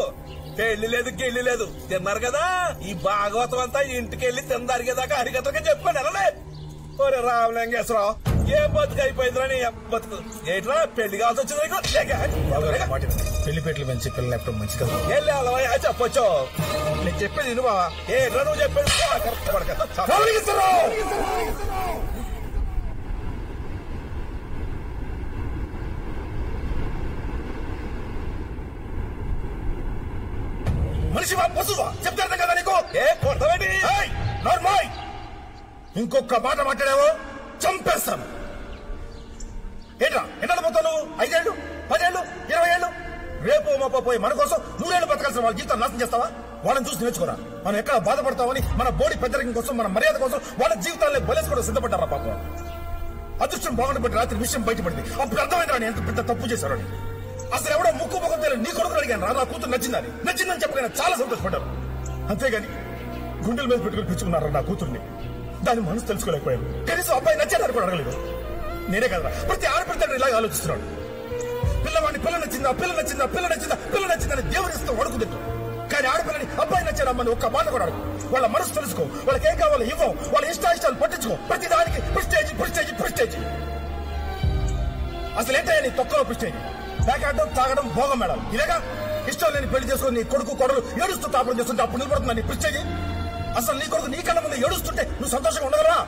పెళ్లి లేదు గిల్లి లేదు, తిన్నారు కదా. ఈ భాగవతం అంతా ఇంటికెళ్ళి తిందరిగేదాకా హరికథగా చెప్పుకోండి. వెళ్ళలే ఒరే రామలింగేశ్వరరావు, ఏం బతుకు అయిపోయిందిరా నీ బతుకు. ఏంట్రా పెళ్లి కావాల్సి వచ్చింది? పెళ్లి పెట్లు మంచి పిల్లలు ఎప్పుడు మంచి కదా. వెళ్ళి అలవయ్యా చెప్పొచ్చు. నేను చెప్పేది విను బావా. ఏంట్రా నువ్వు చెప్పేది? మనిషి పశువా చెప్తారు కదా నీకు. ఏ కొడతావేంటి? నార్మల్ ఇంకొక మాట మాట్లాడావో చంపేస్తాను. ఏంట్రా ఎన్నాళ్ళు పోతావు నువ్వు? 5 ఏళ్ళు 10 ఏళ్ళు 20 ఏళ్ళు రేపు మాప పోయి మన కోసం 100 ఏళ్ళు బతకాల్సిన వాళ్ళ జీవితం నాశనం చేస్తావా? వాళ్ళని చూసి నేర్చుకోరా. మనం ఎక్కడ బాధపడతామని మన బోడి పెద్దరికం కోసం, మన మర్యాద కోసం వాళ్ళ జీవితాన్ని బలేసుకోవడం సిద్ధపడ్డారా పాపం. అదృష్టం బాగుండబట్టి రాత్రి విషయం బయటపడింది. అప్పుడు అర్థమైందా ఎంత పెద్ద తప్పు చేశారని. అసలు ఎవడో ముక్కు ముఖం తెలియదు నీ కొడుకు అడిగాను రా, నా కూతురు నచ్చిందని చెప్పగానే చాలా సంతోషపడ్డారు. అంతేగాని గుండెల మీద పెట్టుకుని పిచ్చుకున్నారా నా కూతుర్ని. దాని మనసు తెలుసుకోలేకపోయాను. కనీసం అబ్బాయి నచ్చేదని కూడా అడగలేదు. నేనే కదరా ప్రతి ఆడపిల్లలు ఇలాగ ఆలోచిస్తున్నాడు. పిల్లవాడిని పిల్ల నచ్చిందని దేవుడిస్తూ వడుకుదిట్టు. కానీ ఆడపిల్లని అబ్బాయి నచ్చారమ్మని ఒక్క మాట కూడా అడుగు. వాళ్ళ మనసు తెలుసుకో, వాళ్ళకి ఏం కావాలో ఇవ్వం, వాళ్ళ ఇష్టాయిష్టాలు పట్టించుకో. ప్రతి దానికి ప్రిస్టేజ్. అసలు ఏంటయ్యా నీ తొక్కలో ప్రిస్టేజ్? పేకాడడం, తాగడం, భోగం మేడం ఇలాగా. ఇష్టం లేని పెళ్లి చేసుకుని నీ కొడుకు కొడలు ఏడుస్తూ తాపడం చేస్తుంటే అప్పుడు నిలబడుతుందా నీ ప్రిస్టేజ్? అసలు నీ కొడుకు నీ కళ్ళ ముందు ఏడుస్తుంటే నువ్వు సంతోషంగా ఉండగలరా?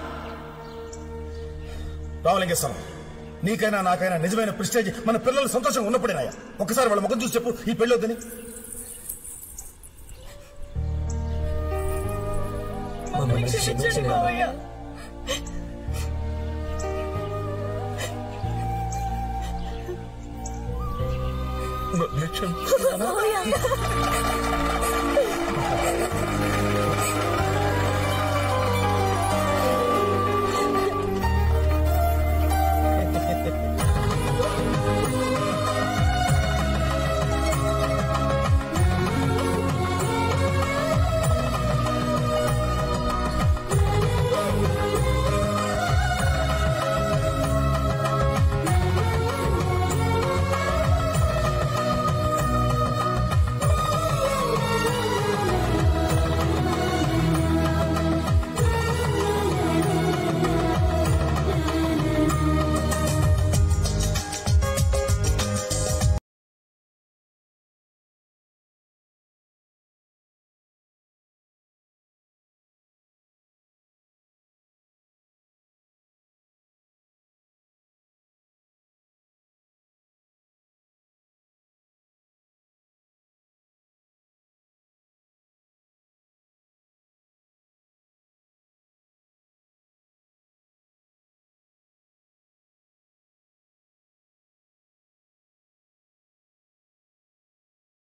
రామలింగేశ్వరం, నీకైనా నాకైనా నిజమైన ప్రిస్టేజ్ మన పిల్లలు సంతోషంగా ఉన్నప్పుడేనాయా. ఒకసారి వాళ్ళ ముఖం చూసి చెప్పు ఈ పెళ్లి వద్దని.